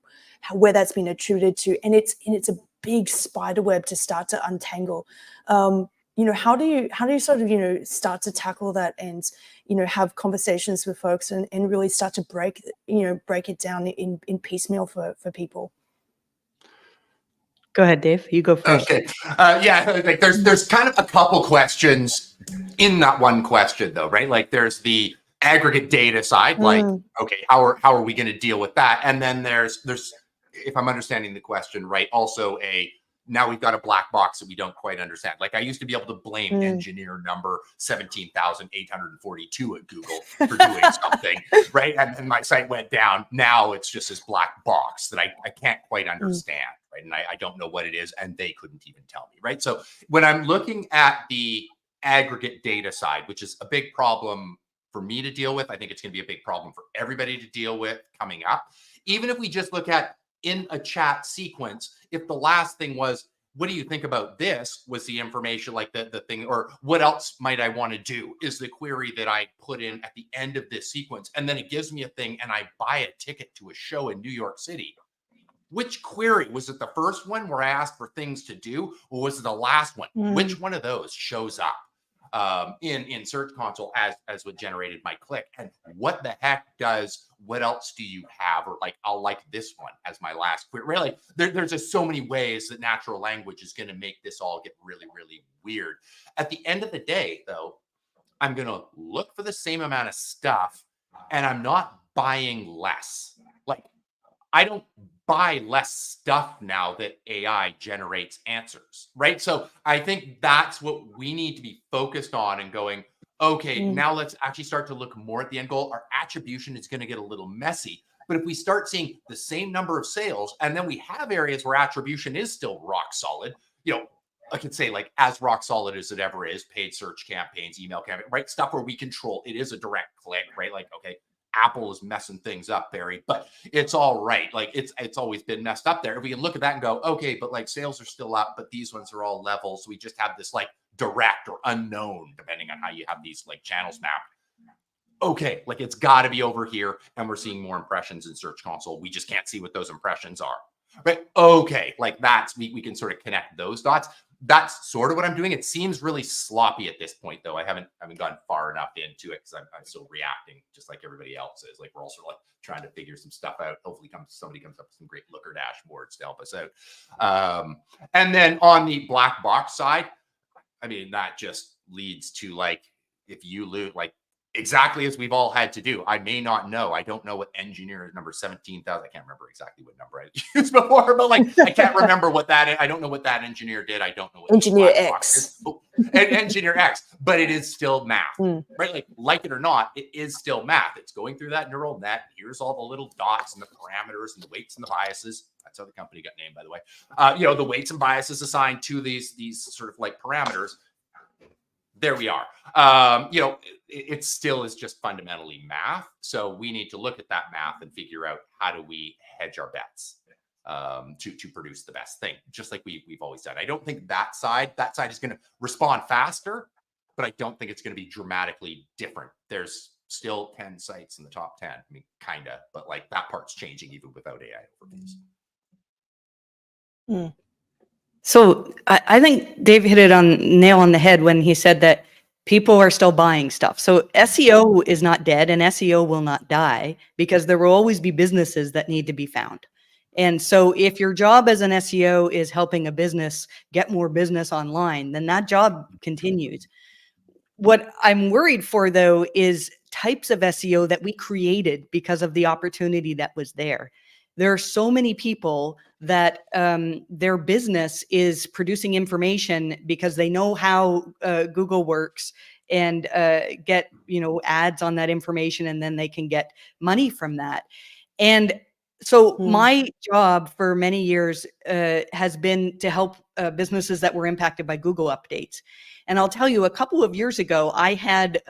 where that's been attributed to, and it's a big spider web to start to untangle. You know, how do you sort of, you know, start to tackle that and, you know, have conversations with folks and really start to break it down in piecemeal for people? Go ahead, Dave. You go first. Okay. Yeah, like there's kind of a couple questions in that one question, though, right? Like, there's the aggregate data side, like, okay, how are we going to deal with that? And then there's, if I'm understanding the question right, also now we've got a black box that we don't quite understand. Like, I used to be able to blame engineer number 17,842 at Google for doing something, right? And my site went down. Now it's just this black box that I can't quite understand, right? And I don't know what it is, and they couldn't even tell me, right? So when I'm looking at the aggregate data side, which is a big problem for me to deal with, I think it's going to be a big problem for everybody to deal with coming up. Even if we just look at in a chat sequence, if the last thing was, what do you think about this, was the information, like the thing, or what else might I want to do, is the query that I put in at the end of this sequence. And then it gives me a thing and I buy a ticket to a show in New York City. Which query? Was it the first one where I asked for things to do, or was it the last one? Which one of those shows up in Search Console as what generated my click? And what the heck what else do you have? Or like, I'll like this one as my last query. Really, there's just so many ways that natural language is going to make this all get really, really weird. At the end of the day, though, I'm going to look for the same amount of stuff, and I'm not buying less. Like, I don't buy less stuff now that AI generates answers, right? So I think that's what we need to be focused on and going, okay, now let's actually start to look more at the end goal. Our attribution is going to get a little messy, but if we start seeing the same number of sales, and then we have areas where attribution is still rock solid, you know, I could say like as rock solid as it ever is, paid search campaigns, email campaigns, right? Stuff where we control, it is a direct click, right? Like, okay, Apple is messing things up, Barry, but it's all right. Like, it's always been messed up there. If we can look at that and go, okay, but like sales are still up, but these ones are all level. So we just have this like direct or unknown, depending on how you have these like channels mapped. Okay, like it's got to be over here, and we're seeing more impressions in Search Console. We just can't see what those impressions are. Right? Okay, like that's we can sort of connect those dots. That's sort of what I'm doing. It seems really sloppy at this point, though. I haven't gone far enough into it because I'm still reacting just like everybody else is. Like we're also like trying to figure some stuff out. Hopefully, somebody comes up with some great looker dashboards to help us out. And then on the black box side, I mean that just leads to like if you lose like. Exactly as we've all had to do. I may not know. I don't know what engineer number 17,000. I can't remember exactly what number I used before, but like I can't remember what that. I don't know what that engineer did. I don't know what Engineer X. Engineer X, but it is still math, right? Like it or not, it is still math. It's going through that neural net. Here's all the little dots and the parameters and the weights and the biases. That's how the company got named, by the way. The weights and biases assigned to these sort of like parameters. There we are. It still is just fundamentally math. So we need to look at that math and figure out how do we hedge our bets to produce the best thing, just like we've always done. I don't think that side is going to respond faster, but I don't think it's going to be dramatically different. There's still 10 sites in the top 10. I mean, kind of, but like that part's changing even without AI overviews. So I think Dave hit it nail on the head when he said that people are still buying stuff. So SEO is not dead and SEO will not die because there will always be businesses that need to be found. And so if your job as an SEO is helping a business get more business online, then that job continues. What I'm worried for, though, is types of SEO that we created because of the opportunity that was there. There are so many people that their business is producing information because they know how Google works and get ads on that information, and then they can get money from that. And so my job for many years has been to help businesses that were impacted by Google updates. And I'll tell you, a couple of years ago, I had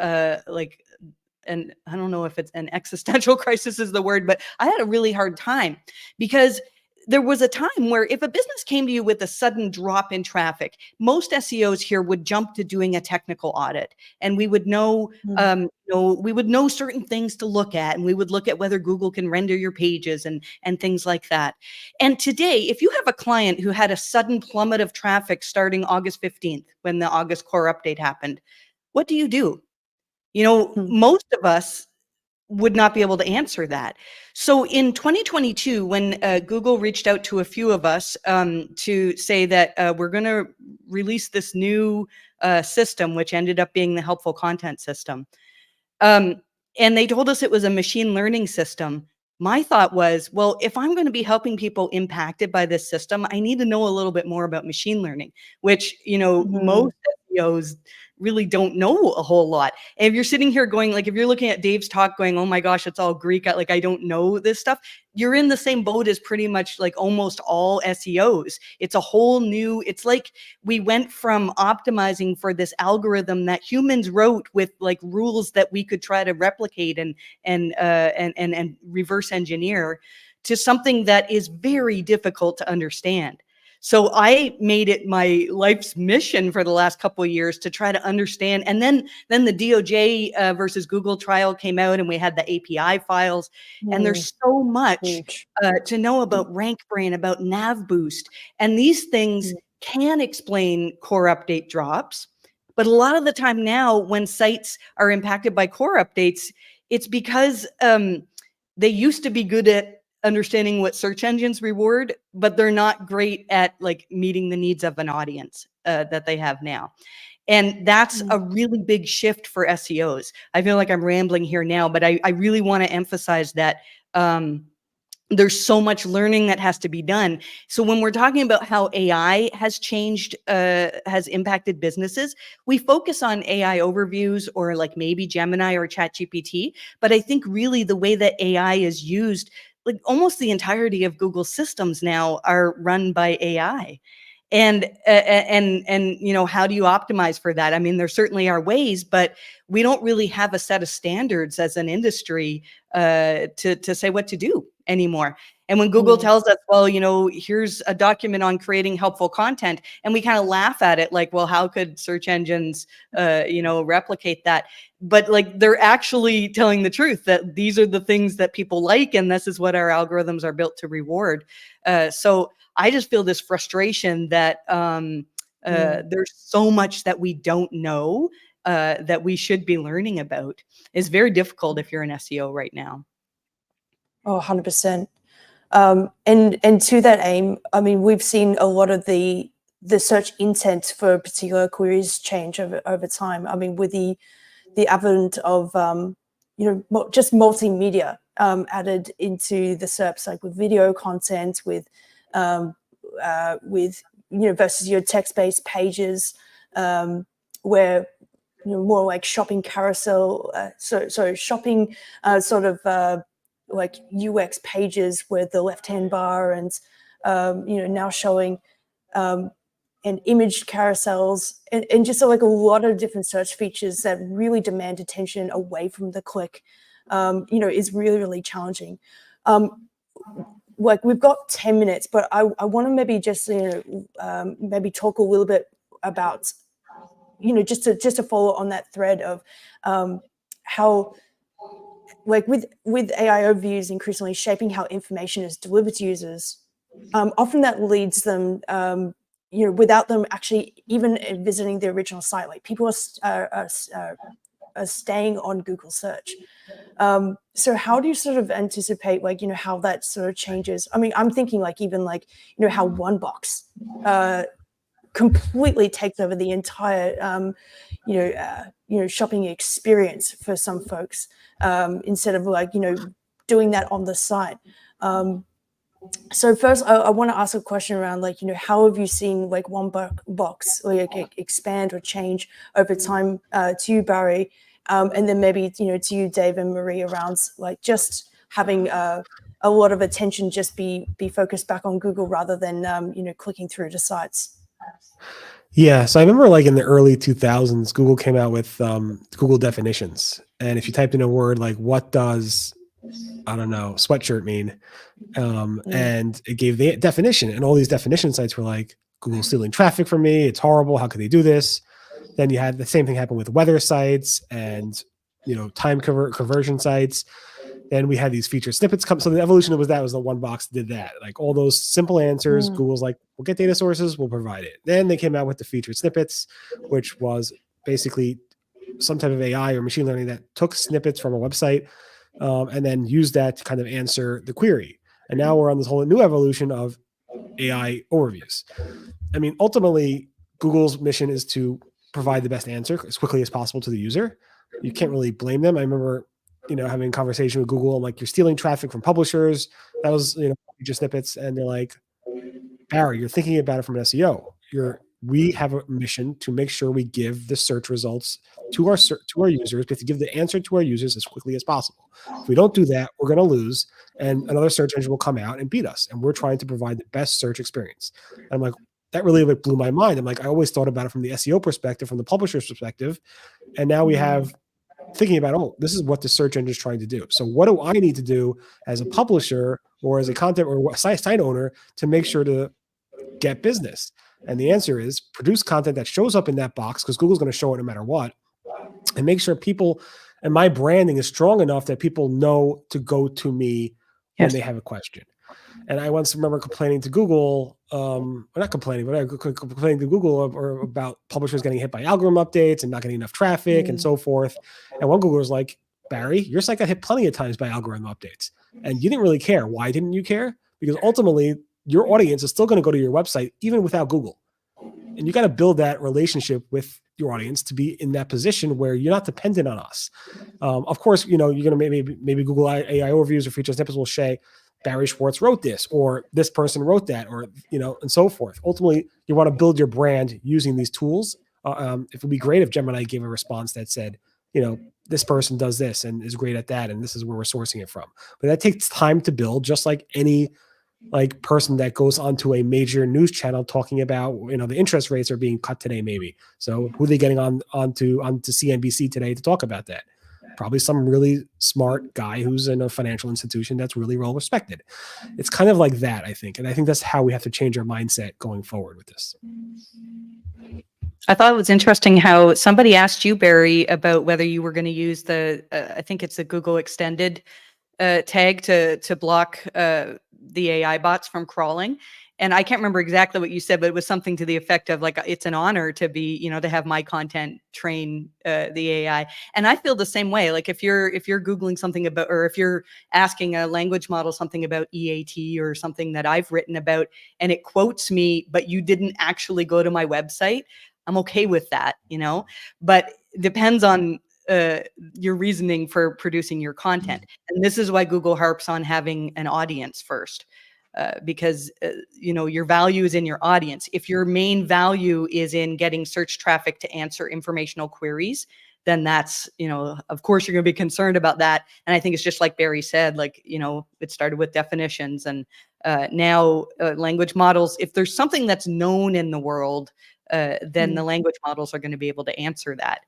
and I don't know if it's an existential crisis is the word, but I had a really hard time because there was a time where if a business came to you with a sudden drop in traffic, most SEOs here would jump to doing a technical audit, and we would know, we would know certain things to look at, and we would look at whether Google can render your pages and things like that. And today, if you have a client who had a sudden plummet of traffic starting August 15th, when the August core update happened, what do you do? Most of us would not be able to answer that. So in 2022, when Google reached out to a few of us to say that we're going to release this new system, which ended up being the helpful content system, and they told us it was a machine learning system, my thought was, well, if I'm going to be helping people impacted by this system, I need to know a little bit more about machine learning, which, most SEOs really don't know a whole lot. And if you're sitting here going, like, if you're looking at Dave's talk going, oh my gosh, it's all Greek, I don't know this stuff, you're in the same boat as pretty much like almost all SEOs. It's a whole new, it's like we went from optimizing for this algorithm that humans wrote with like rules that we could try to replicate and reverse engineer to something that is very difficult to understand. So I made it my life's mission for the last couple of years to try to understand. And then the DOJ versus Google trial came out, and we had the API files. And there's so much to know about RankBrain, about NavBoost. And these things can explain core update drops. But a lot of the time now, when sites are impacted by core updates, it's because they used to be good at understanding what search engines reward, but they're not great at like meeting the needs of an audience that they have now. And that's a really big shift for SEOs. I feel like I'm rambling here now, but I really want to emphasize that there's so much learning that has to be done. So when we're talking about how AI has changed, has impacted businesses, we focus on AI overviews or like maybe Gemini or ChatGPT. But I think really the way that AI is used, like almost the entirety of Google systems now are run by AI. And how do you optimize for that? I mean, there certainly are ways, but we don't really have a set of standards as an industry to say what to do. anymore. And when Google tells us, well, here's a document on creating helpful content, and we kind of laugh at it like, well, how could search engines, replicate that? But like, they're actually telling the truth that these are the things that people like, and this is what our algorithms are built to reward. So I just feel this frustration that there's so much that we don't know that we should be learning about. It's very difficult if you're an SEO right now. Oh, 100%. And to that aim, I mean, we've seen a lot of the search intent for particular queries change over time. I mean, with the advent of just multimedia added into the SERPs, like with video content, with versus your text-based pages, where more like shopping carousel, so shopping sort of like UX pages with the left-hand bar, and now showing and image carousels, and just like a lot of different search features that really demand attention away from the click, is really, really challenging. Like, we've got 10 minutes, but I want to maybe just maybe talk a little bit about just to follow on that thread of how, like, with AI overviews increasingly shaping how information is delivered to users, often that leads them, without them actually even visiting the original site. Like, people are staying on Google search. So how do you sort of anticipate, like, how that sort of changes? I mean, I'm thinking like, even like, how one box completely takes over the entire, shopping experience for some folks, instead of like, doing that on the site. So first, I want to ask a question around, like, how have you seen like one box like expand or change over time, to you, Barry, and then maybe to you, Dave and Marie, around like just having a lot of attention just be focused back on Google rather than clicking through to sites. Yeah, so I remember like in the early 2000s, Google came out with Google definitions, and if you typed in a word like, what does, I don't know, sweatshirt mean? And it gave the definition, and all these definition sites were like, Google's stealing traffic from me. It's horrible. How could they do this? Then you had the same thing happen with weather sites and, time conversion sites. Then we had these featured snippets come. So the evolution was the one box did that. Like, all those simple answers, Google's like, we'll get data sources, we'll provide it. Then they came out with the featured snippets, which was basically some type of AI or machine learning that took snippets from a website, and then used that to kind of answer the query. And now we're on this whole new evolution of AI overviews. I mean, ultimately, Google's mission is to provide the best answer as quickly as possible to the user. You can't really blame them. I remember, having a conversation with Google. I'm like, you're stealing traffic from publishers. That was, feature snippets. And they're like, Barry, you're thinking about it from an SEO. We have a mission to make sure we give the search results to our users. We have to give the answer to our users as quickly as possible. If we don't do that, we're going to lose, and another search engine will come out and beat us. And we're trying to provide the best search experience. And I'm like, that really like blew my mind. I'm like, I always thought about it from the SEO perspective, from the publisher's perspective, and now we have thinking about, oh, this is what the search engine is trying to do. So what do I need to do as a publisher or as a content or site owner to make sure to get business? And the answer is produce content that shows up in that box, because Google's going to show it no matter what, and make sure people, and my branding is strong enough that people know to go to me when they have a question. And I once remember complaining to Google, not complaining, but I complaining to Google or about publishers getting hit by algorithm updates and not getting enough traffic and so forth. And one Googler was like, Barry, your site got hit plenty of times by algorithm updates, and you didn't really care. Why didn't you care? Because ultimately, your audience is still going to go to your website even without Google. And you got to build that relationship with your audience to be in that position where you're not dependent on us. Of course, you're going to maybe Google AI overviews or feature snippets will say, Barry Schwartz wrote this, or this person wrote that, or, and so forth. Ultimately, you want to build your brand using these tools. It would be great if Gemini gave a response that said, this person does this and is great at that, and this is where we're sourcing it from. But that takes time to build, just like any person that goes onto a major news channel talking about, the interest rates are being cut today, maybe. So who are they getting onto CNBC today to talk about that? probably some really smart guy who's in a financial institution that's really well respected. It's kind of like that, I think. And I think that's how we have to change our mindset going forward with this. I thought it was interesting how somebody asked you, Barry, about whether you were going to use the, I think it's the Google extended tag to block the AI bots from crawling. And I can't remember exactly what you said, but it was something to the effect of like, it's an honor to be, to have my content train the AI. And I feel the same way. Like if you're Googling something about, or if you're asking a language model something about EAT or something that I've written about, and it quotes me, but you didn't actually go to my website, I'm okay with that, but it depends on your reasoning for producing your content. And this is why Google harps on having an audience first. Because your value is in your audience. If your main value is in getting search traffic to answer informational queries, then that's, of course you're going to be concerned about that. And I think it's just like Barry said, like, it started with definitions, and now language models, if there's something that's known in the world, then the language models are going to be able to answer that.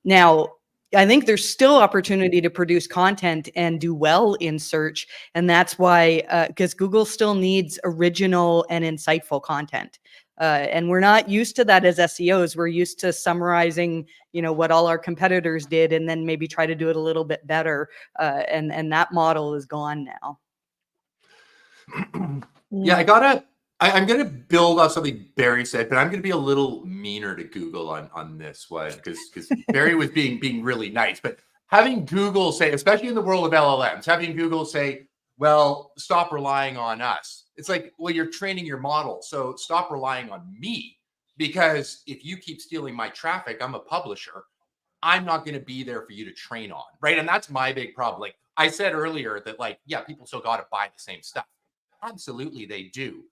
Now, I think there's still opportunity to produce content and do well in search. And that's why, because Google still needs original and insightful content. And we're not used to that as SEOs. We're used to summarizing, what all our competitors did and then maybe try to do it a little bit better. And that model is gone now. Yeah, I'm going to build off something Barry said, but I'm going to be a little meaner to Google on this one because Barry was being really nice. But having Google say, especially in the world of LLMs, having Google say, well, stop relying on us. It's like, well, you're training your model, so stop relying on me, because if you keep stealing my traffic, I'm a publisher. I'm not going to be there for you to train on, right? And that's my big problem. Like I said earlier that, like, yeah, people still got to buy the same stuff. Absolutely, they do.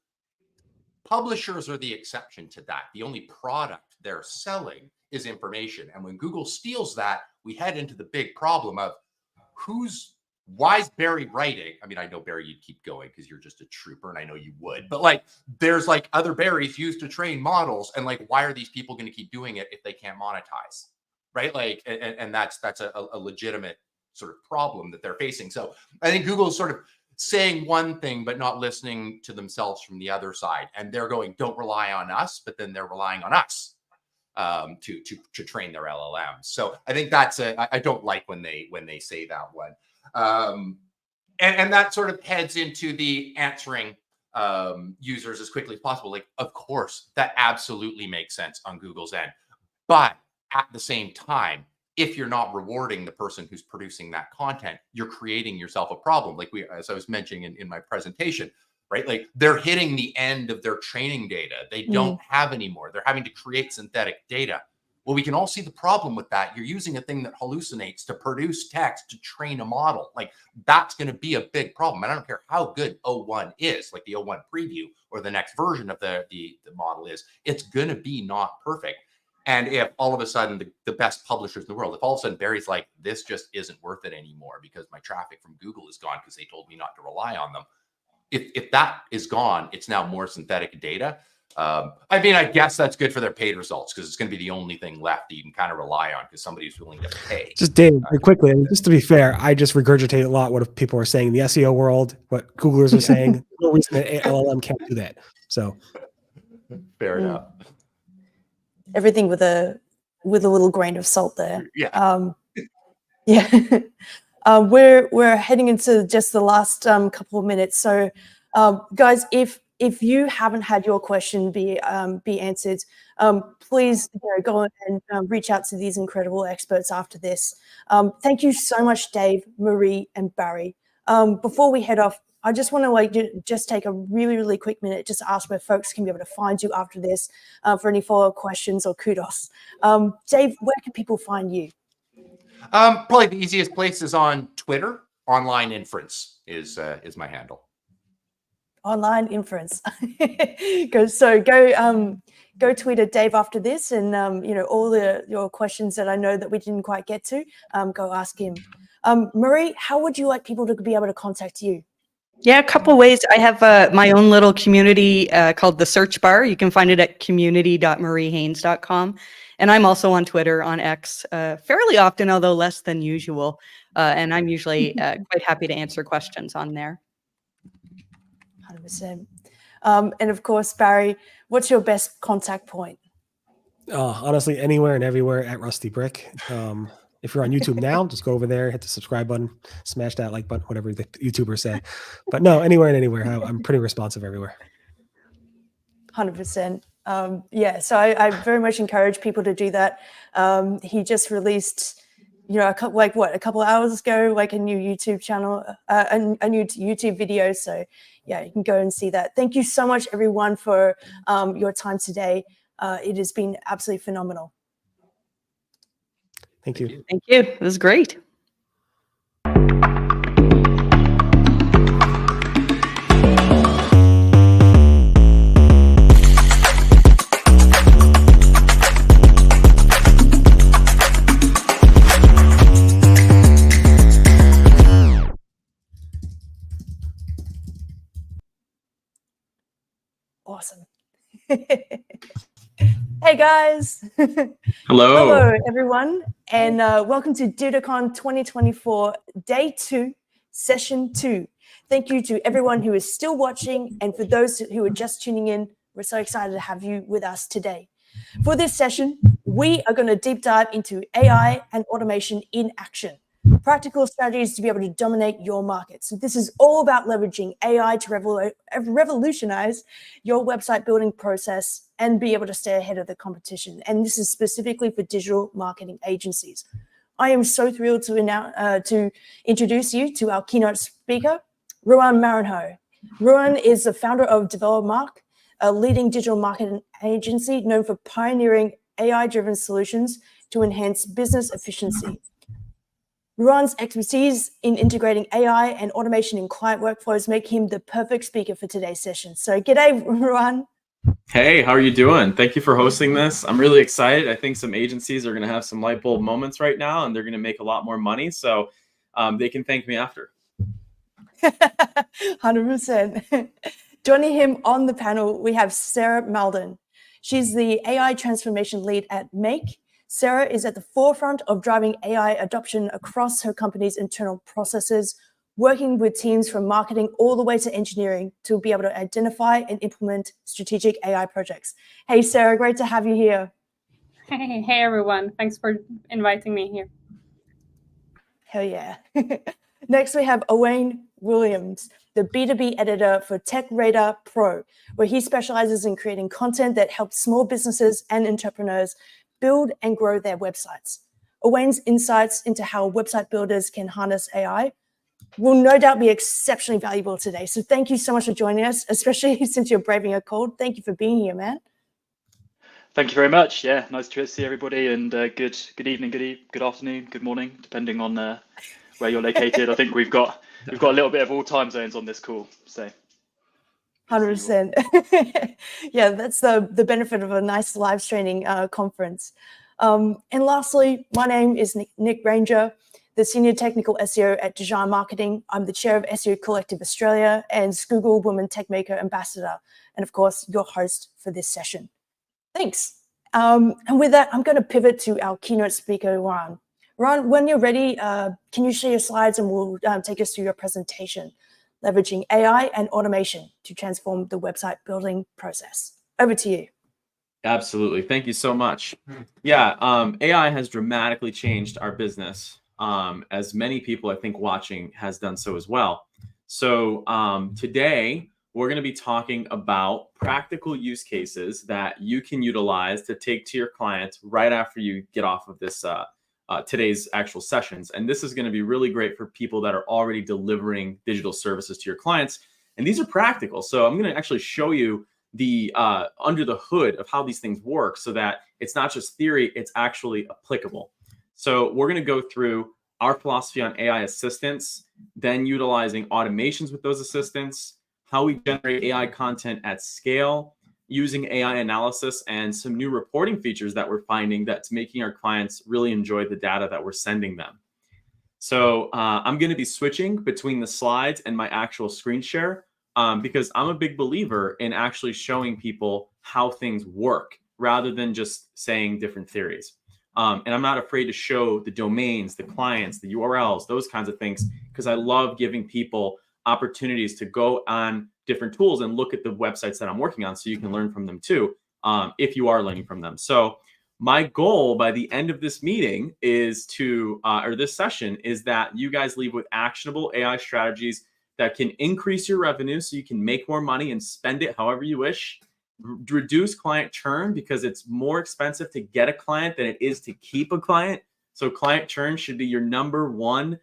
Publishers are the exception to that. The only product they're selling is information. And when Google steals that, we head into the big problem of why is Barry writing? I mean, I know, Barry, you'd keep going because you're just a trooper, and I know you would. But like, there's like other Barrys used to train models, and like, why are these people going to keep doing it if they can't monetize, right? Like, and that's a legitimate sort of problem that they're facing. So I think Google is sort of saying one thing but not listening to themselves from the other side, and they're going, don't rely on us, but then they're relying on us to train their LLMs. So I think I don't like when they say that one, and that sort of heads into the answering users as quickly as possible. Like, of course, that absolutely makes sense on Google's end, but at the same time, if you're not rewarding the person who's producing that content, you're creating yourself a problem. Like as I was mentioning in my presentation, right? Like they're hitting the end of their training data. They don't have any more. They're having to create synthetic data. Well, we can all see the problem with that. You're using a thing that hallucinates to produce text to train a model. Like that's going to be a big problem. And I don't care how good O1 is, like the O1 preview or the next version of the model is, it's going to be not perfect. And if all of a sudden the best publishers in the world, if all of a sudden Barry's like, this just isn't worth it anymore because my traffic from Google is gone because they told me not to rely on them. If that is gone, it's now more synthetic data. I mean, I guess that's good for their paid results because it's going to be the only thing left that you can kind of rely on because somebody's willing to pay. Just Dave, quickly, just to be fair, I just regurgitate a lot what people are saying in the SEO world, what Googlers are saying. No reason that LLM can't do that. So fair enough. Everything with a little grain of salt there. Yeah. Yeah. We're heading into just the last couple of minutes. So, guys, if you haven't had your question be answered, please go and reach out to these incredible experts after this. Thank you so much, Dave, Marie, and Barry. Before we head off, I just want to just take a really, really quick minute just to ask where folks can be able to find you after this for any follow-up questions or kudos. Dave, where can people find you? Probably the easiest place is on Twitter. Online Inference is my handle. Online Inference. Go tweet at Dave after this, and all your questions that I know that we didn't quite get to, go ask him. Marie, how would you like people to be able to contact you? Yeah, a couple ways. I have my own little community called The Search Bar. You can find it at community.mariehaynes.com. And I'm also on Twitter, on X, fairly often, although less than usual. And I'm usually quite happy to answer questions on there. 100%. And of course, Barry, what's your best contact point? Honestly, anywhere and everywhere at Rusty Brick. If you're on YouTube now, just go over there, hit the subscribe button, smash that like button, whatever the YouTubers say. But no, anywhere and anywhere. I'm pretty responsive everywhere. 100%. Yeah, so I very much encourage people to do that. He just released, a couple of hours ago, like a new YouTube channel, a new YouTube video. So yeah, you can go and see that. Thank you so much, everyone, for your time today. It has been absolutely phenomenal. Thank you. Thank you. It was great. Awesome. Hey guys. Hello. Hello everyone, and welcome to DudaCon 2024 Day 2, Session 2. Thank you to everyone who is still watching, and for those who are just tuning in, we're so excited to have you with us today. For this session, we are going to deep dive into AI and automation in action. Practical strategies to be able to dominate your market. So this is all about leveraging AI to revolutionize your website building process and be able to stay ahead of the competition. And this is specifically for digital marketing agencies. I am so thrilled to introduce you to our keynote speaker, Ruan Marinho. Ruan is the founder of DevelopMark, a leading digital marketing agency known for pioneering AI-driven solutions to enhance business efficiency. Ruan's expertise in integrating AI and automation in client workflows make him the perfect speaker for today's session. So g'day, Ruan. Hey, how are you doing? Thank you for hosting this. I'm really excited. I think some agencies are going to have some light bulb moments right now, and they're going to make a lot more money. So they can thank me after. 100%. Joining him on the panel, we have Sarah Malden. She's the AI transformation lead at Make. Sarah is at the forefront of driving AI adoption across her company's internal processes, working with teams from marketing all the way to engineering to be able to identify and implement strategic AI projects. Hey, Sarah, great to have you here. Hey everyone. Thanks for inviting me here. Hell yeah. Next, we have Owain Williams, the B2B editor for Tech Radar Pro, where he specializes in creating content that helps small businesses and entrepreneurs build and grow their websites. Owain's insights into how website builders can harness AI will no doubt be exceptionally valuable today. So thank you so much for joining us, especially since you're braving a cold. Thank you for being here, man. Thank you very much. Yeah, nice to see everybody, and good evening, good afternoon, good morning, depending on where you're located. I think we've got a little bit of all time zones on this call. So 100%. Yeah, that's the benefit of a nice live streaming conference. And lastly, my name is Nick Ranger, the Senior Technical SEO at Design Marketing. I'm the chair of SEO Collective Australia and Google Women Techmaker Ambassador, and of course, your host for this session. Thanks. And with that, I'm going to pivot to our keynote speaker, Ruan. Ruan, when you're ready, can you share your slides and we'll take us through your presentation, leveraging AI and automation to transform the website building process. Over to you. Absolutely. Thank you so much. Yeah, AI has dramatically changed our business, as many people I think watching has done so as well. So today, we're going to be talking about practical use cases that you can utilize to take to your clients right after you get off of this today's actual sessions. And this is going to be really great for people that are already delivering digital services to your clients. And these are practical. So I'm going to actually show you the under the hood of how these things work so that it's not just theory, it's actually applicable. So we're going to go through our philosophy on AI assistants, then utilizing automations with those assistants, how we generate AI content at scale, using AI analysis, and some new reporting features that we're finding that's making our clients really enjoy the data that we're sending them. So I'm going to be switching between the slides and my actual screen share because I'm a big believer in actually showing people how things work rather than just saying different theories. And I'm not afraid to show the domains, the clients, the URLs, those kinds of things, because I love giving people opportunities to go on different tools and look at the websites that I'm working on so you can learn from them too, if you are learning from them. So my goal by the end of this meeting is to, or this session, is that you guys leave with actionable AI strategies that can increase your revenue so you can make more money and spend it however you wish, reduce client churn because it's more expensive to get a client than it is to keep a client. So client churn should be your number one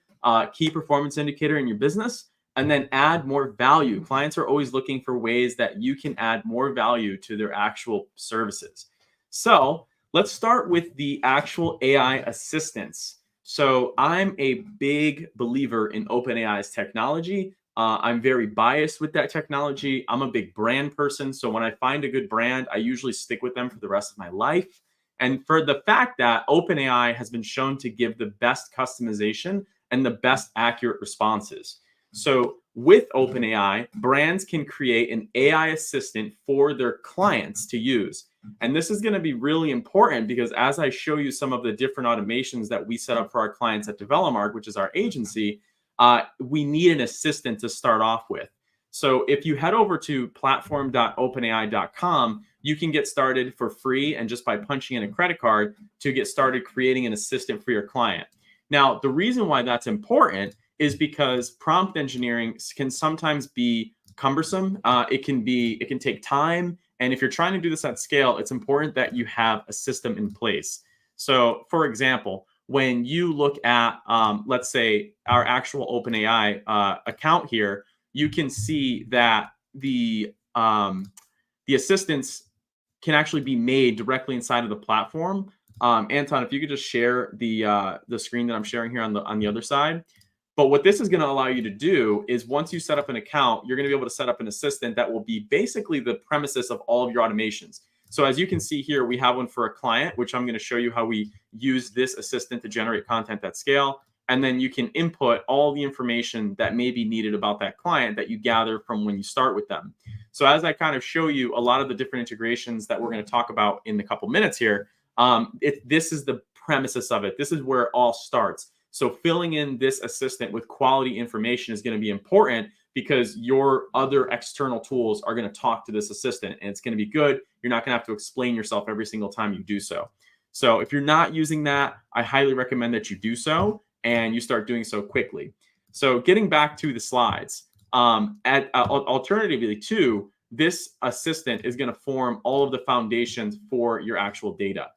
key performance indicator in your business. And then add more value. Clients are always looking for ways that you can add more value to their actual services. So let's start with the actual AI assistants. So I'm a big believer in OpenAI's technology. I'm very biased with that technology. I'm a big brand person. So when I find a good brand, I usually stick with them for the rest of my life. And for the fact that OpenAI has been shown to give the best customization and the best accurate responses. So with OpenAI, brands can create an AI assistant for their clients to use. And this is going to be really important because as I show you some of the different automations that we set up for our clients at DevelopMark, which is our agency, we need an assistant to start off with. So if you head over to platform.openai.com, you can get started for free and just by punching in a credit card to get started creating an assistant for your client. Now, the reason why that's important is because prompt engineering can sometimes be cumbersome. It can take time. And if you're trying to do this at scale, it's important that you have a system in place. So for example, when you look at, let's say our actual OpenAI account here, you can see that the assistants can actually be made directly inside of the platform. Anton, if you could just share the screen that I'm sharing here on the other side. But what this is going to allow you to do is once you set up an account, you're going to be able to set up an assistant that will be basically the premises of all of your automations. So as you can see here, we have one for a client, which I'm going to show you how we use this assistant to generate content at scale. And then you can input all the information that may be needed about that client that you gather from when you start with them. So as I kind of show you a lot of the different integrations that we're going to talk about in a couple minutes here, this is the premises of it. This is where it all starts. So filling in this assistant with quality information is going to be important because your other external tools are going to talk to this assistant and it's going to be good. You're not going to have to explain yourself every single time you do so. So if you're not using that, I highly recommend that you do so and you start doing so quickly. So getting back to the slides, alternatively too, this assistant is going to form all of the foundations for your actual data.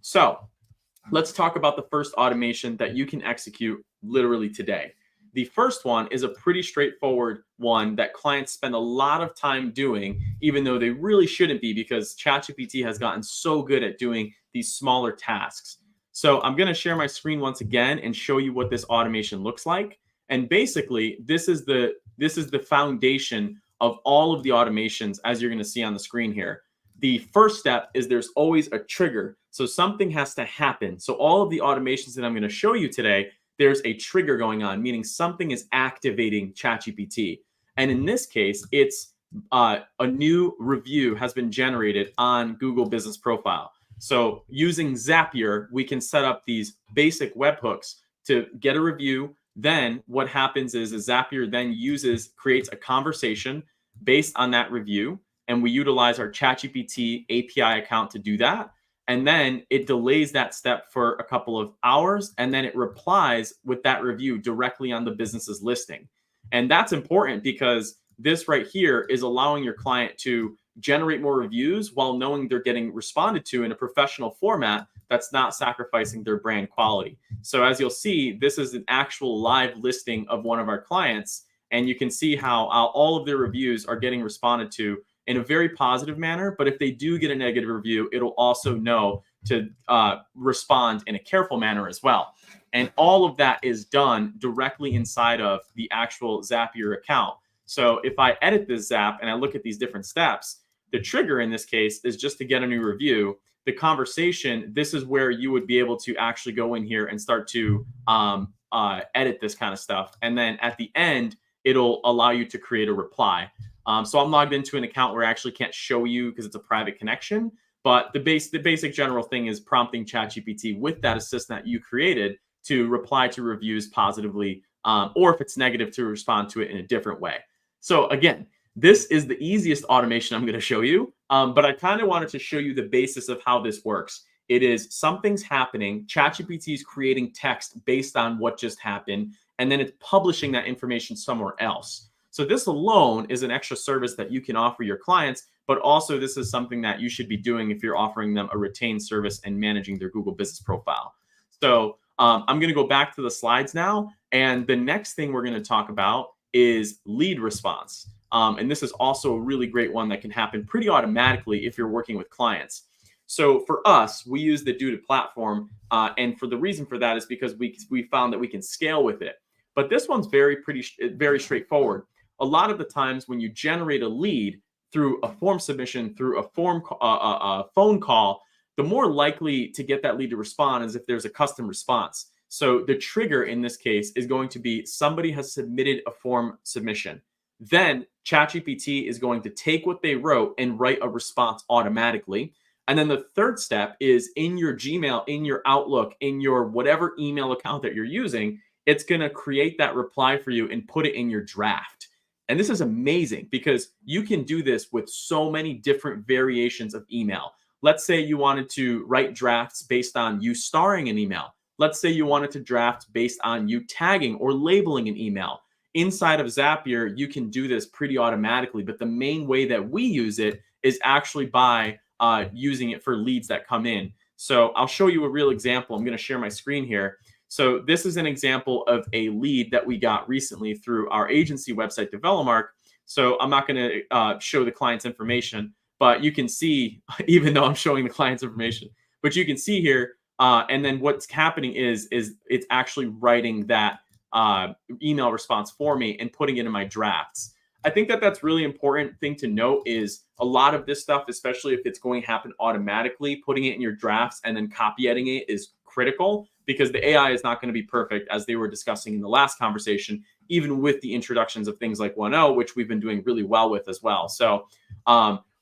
So let's talk about the first automation that you can execute literally today. The first one is a pretty straightforward one that clients spend a lot of time doing, even though they really shouldn't be because ChatGPT has gotten so good at doing these smaller tasks. So I'm going to share my screen once again and show you what this automation looks like. And basically, this is the foundation of all of the automations as you're going to see on the screen here. The first step is there's always a trigger. So something has to happen. So all of the automations that I'm going to show you today, there's a trigger going on, meaning something is activating ChatGPT. And in this case, it's a new review has been generated on Google Business Profile. So using Zapier, we can set up these basic webhooks to get a review. Then what happens is Zapier then creates a conversation based on that review. And we utilize our ChatGPT API account to do that. And then it delays that step for a couple of hours. And then it replies with that review directly on the business's listing. And that's important because this right here is allowing your client to generate more reviews while knowing they're getting responded to in a professional format that's not sacrificing their brand quality. So as you'll see, this is an actual live listing of one of our clients. And you can see how all of their reviews are getting responded to in a very positive manner. But if they do get a negative review, it'll also know to respond in a careful manner as well. And all of that is done directly inside of the actual Zapier account. So if I edit this Zap and I look at these different steps, the trigger in this case is just to get a new review. The conversation, this is where you would be able to actually go in here and start to edit this kind of stuff. And then at the end, it'll allow you to create a reply. So I'm logged into an account where I actually can't show you because it's a private connection. But the basic general thing is prompting ChatGPT with that assistant that you created to reply to reviews positively, or if it's negative, to respond to it in a different way. So again, this is the easiest automation I'm going to show you, but I kind of wanted to show you the basis of how this works. It is something's happening, ChatGPT is creating text based on what just happened, and then it's publishing that information somewhere else. So this alone is an extra service that you can offer your clients, but also this is something that you should be doing if you're offering them a retained service and managing their Google business profile. So I'm going to go back to the slides now. And the next thing we're going to talk about is lead response. And this is also a really great one that can happen pretty automatically if you're working with clients. So for us, we use the Duda platform. And for the reason for that is because we found that we can scale with it. But this one's very straightforward. A lot of the times when you generate a lead through a form submission, through a phone call, the more likely to get that lead to respond is if there's a custom response. So the trigger in this case is going to be somebody has submitted a form submission. Then ChatGPT is going to take what they wrote and write a response automatically. And then the third step is in your Gmail, in your Outlook, in your whatever email account that you're using, it's going to create that reply for you and put it in your draft. And this is amazing because you can do this with so many different variations of email. Let's say you wanted to write drafts based on you starring an email. Let's say you wanted to draft based on you tagging or labeling an email. Inside of Zapier, you can do this pretty automatically, but the main way that we use it is actually by using it for leads that come in. So I'll show you a real example. I'm going to share my screen here. So this is an example of a lead that we got recently through our agency website, DevelopMark. So I'm not going to show the client's information, but you can see, even though I'm showing the client's information, but you can see here, and then what's happening is it's actually writing that email response for me and putting it in my drafts. I think that that's really important thing to note is a lot of this stuff, especially if it's going to happen automatically, putting it in your drafts and then copy editing it is critical because the AI is not going to be perfect, as they were discussing in the last conversation, even with the introductions of things like 1.0, which we've been doing really well with as well. So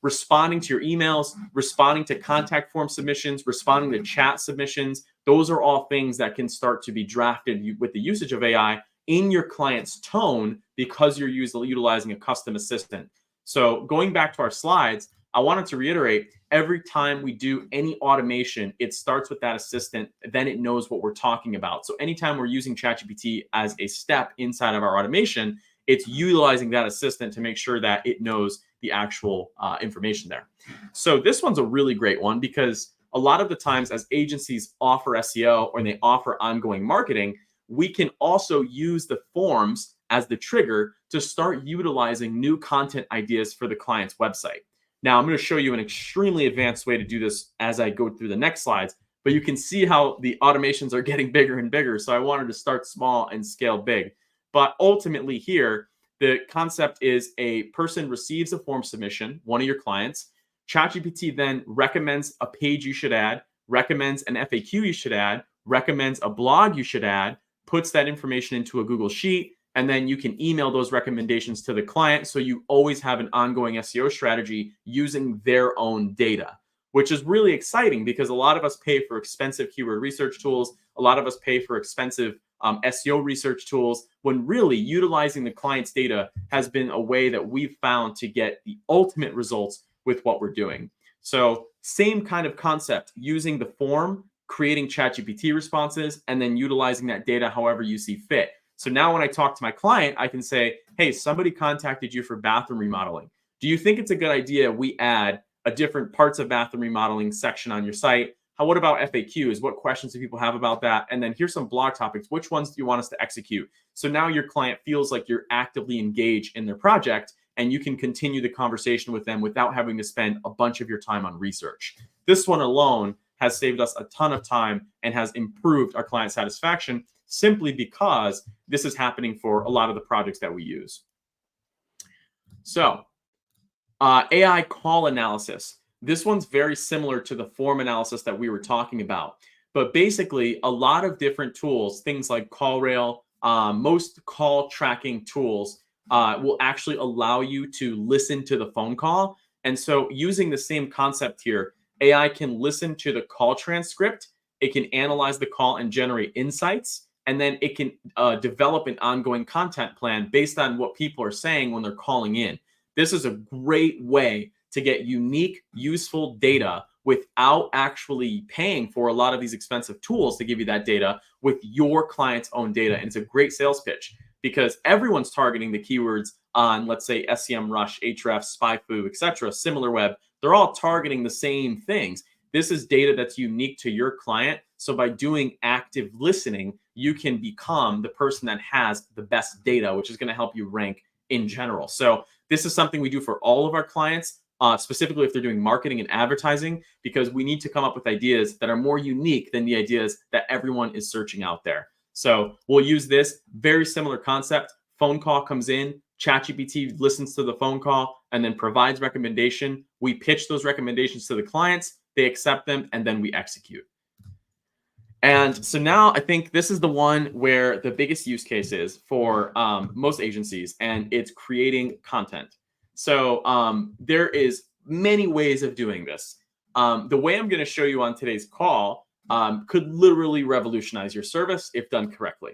responding to your emails, responding to contact form submissions, responding to chat submissions, those are all things that can start to be drafted with the usage of AI in your client's tone because you're utilizing a custom assistant. So going back to our slides, I wanted to reiterate, every time we do any automation, it starts with that assistant, then it knows what we're talking about. So anytime we're using ChatGPT as a step inside of our automation, it's utilizing that assistant to make sure that it knows the actual information there. So this one's a really great one because a lot of the times as agencies offer SEO or they offer ongoing marketing, we can also use the forms as the trigger to start utilizing new content ideas for the client's website. Now, I'm going to show you an extremely advanced way to do this as I go through the next slides, but you can see how the automations are getting bigger and bigger. So I wanted to start small and scale big. But ultimately here, the concept is a person receives a form submission, one of your clients. ChatGPT then recommends a page you should add, recommends an FAQ you should add, recommends a blog you should add, puts that information into a Google Sheet, and then you can email those recommendations to the client. So you always have an ongoing SEO strategy using their own data, which is really exciting because a lot of us pay for expensive keyword research tools. A lot of us pay for expensive SEO research tools, when really utilizing the client's data has been a way that we've found to get the ultimate results with what we're doing. So same kind of concept, using the form, creating ChatGPT responses, and then utilizing that data however you see fit. So now when I talk to my client, I can say, hey, somebody contacted you for bathroom remodeling. Do you think it's a good idea we add a different parts of bathroom remodeling section on your site? What about FAQs? What questions do people have about that? And then here's some blog topics. Which ones do you want us to execute? So now your client feels like you're actively engaged in their project and you can continue the conversation with them without having to spend a bunch of your time on research. This one alone has saved us a ton of time and has improved our client satisfaction simply because this is happening for a lot of the projects that we use. So AI call analysis. This one's very similar to the form analysis that we were talking about. But basically, a lot of different tools, things like CallRail, most call tracking tools will actually allow you to listen to the phone call. And so using the same concept here, AI can listen to the call transcript. It can analyze the call and generate insights. And then it can develop an ongoing content plan based on what people are saying when they're calling in. This is a great way to get unique, useful data without actually paying for a lot of these expensive tools to give you that data with your client's own data. And it's a great sales pitch because everyone's targeting the keywords on, let's say, SEMrush, Ahrefs, SpyFu, etc., SimilarWeb. They're all targeting the same things. This is data that's unique to your client. So by doing active listening, you can become the person that has the best data, which is going to help you rank in general. So this is something we do for all of our clients, specifically if they're doing marketing and advertising, because we need to come up with ideas that are more unique than the ideas that everyone is searching out there. So we'll use this very similar concept. Phone call comes in, ChatGPT listens to the phone call and then provides recommendation. We pitch those recommendations to the clients, they accept them, and then we execute. And so now I think this is the one where the biggest use case is for most agencies, and it's creating content. So there is many ways of doing this. The way I'm going to show you on today's call could literally revolutionize your service if done correctly.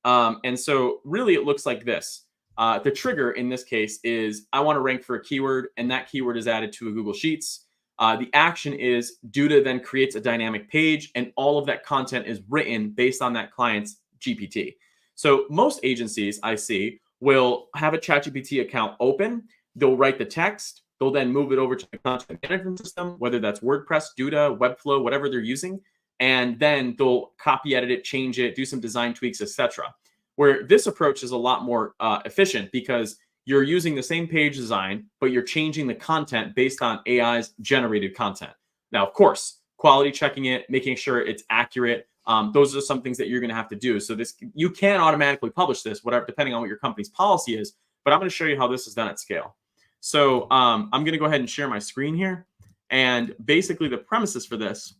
And so really it looks like this. The trigger in this case is I want to rank for a keyword, and that keyword is added to a Google Sheets. The action is Duda then creates a dynamic page, and all of that content is written based on that client's GPT. So most agencies I see will have a ChatGPT account open. They'll write the text. They'll then move it over to the content management system, whether that's WordPress, Duda, Webflow, whatever they're using. And then they'll copy edit it, change it, do some design tweaks, etc. Where this approach is a lot more efficient because you're using the same page design, but you're changing the content based on AI's generated content. Now, of course, quality checking it, making sure it's accurate. Those are some things that you're going to have to do. So this, you can automatically publish this, whatever, depending on what your company's policy is. But I'm going to show you how this is done at scale. So I'm going to go ahead and share my screen here. And basically the premises for this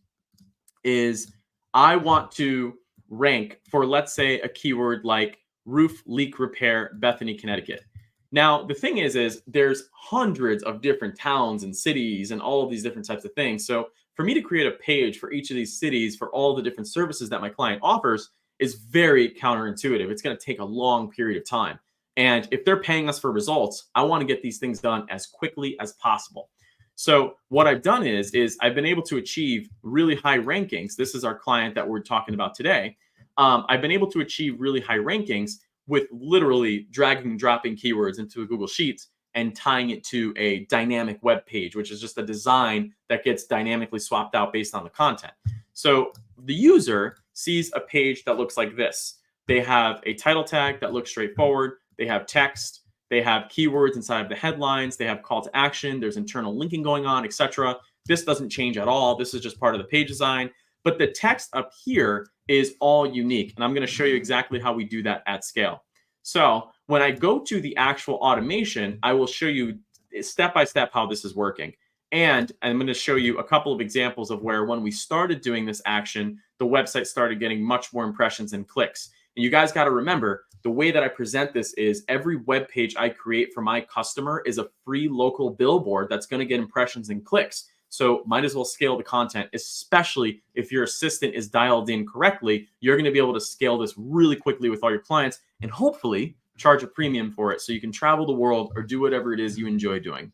is I want to rank for, let's say, a keyword like roof leak repair, Bethany, Connecticut. Now, the thing is there's hundreds of different towns and cities and all of these different types of things. So for me to create a page for each of these cities for all the different services that my client offers is very counterintuitive. It's going to take a long period of time. And if they're paying us for results, I want to get these things done as quickly as possible. So what I've done is I've been able to achieve really high rankings. This is our client that we're talking about today. I've been able to achieve really high rankings with literally dragging and dropping keywords into a Google Sheets and tying it to a dynamic web page, which is just a design that gets dynamically swapped out based on the content. So the user sees a page that looks like this. They have a title tag that looks straightforward. They have text. They have keywords inside of the headlines. They have call to action. There's internal linking going on, etc. This doesn't change at all. This is just part of the page design. But the text up here is all unique. And I'm going to show you exactly how we do that at scale. So when I go to the actual automation, I will show you step by step how this is working. And I'm going to show you a couple of examples of where when we started doing this action, the website started getting much more impressions and clicks. And you guys got to remember, the way that I present this is every web page I create for my customer is a free local billboard that's going to get impressions and clicks. So might as well scale the content, especially if your assistant is dialed in correctly. You're going to be able to scale this really quickly with all your clients and hopefully charge a premium for it so you can travel the world or do whatever it is you enjoy doing.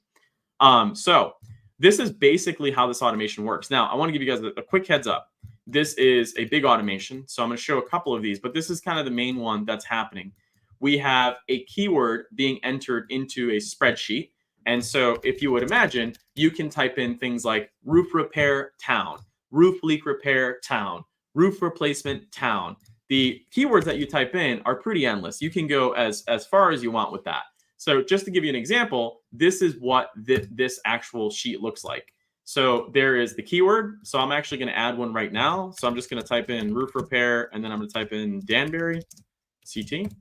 So this is basically how this automation works. Now, I want to give you guys a quick heads up. This is a big automation. So I'm going to show a couple of these, but this is kind of the main one that's happening. We have a keyword being entered into a spreadsheet. And so if you would imagine, you can type in things like roof repair town, roof leak repair town, roof replacement town. The keywords that you type in are pretty endless. You can go as far as you want with that. So just to give you an example, this is what this actual sheet looks like. So there is the keyword. So I'm actually going to add one right now. So I'm just going to type in roof repair, and then I'm going to type in Danbury, CT.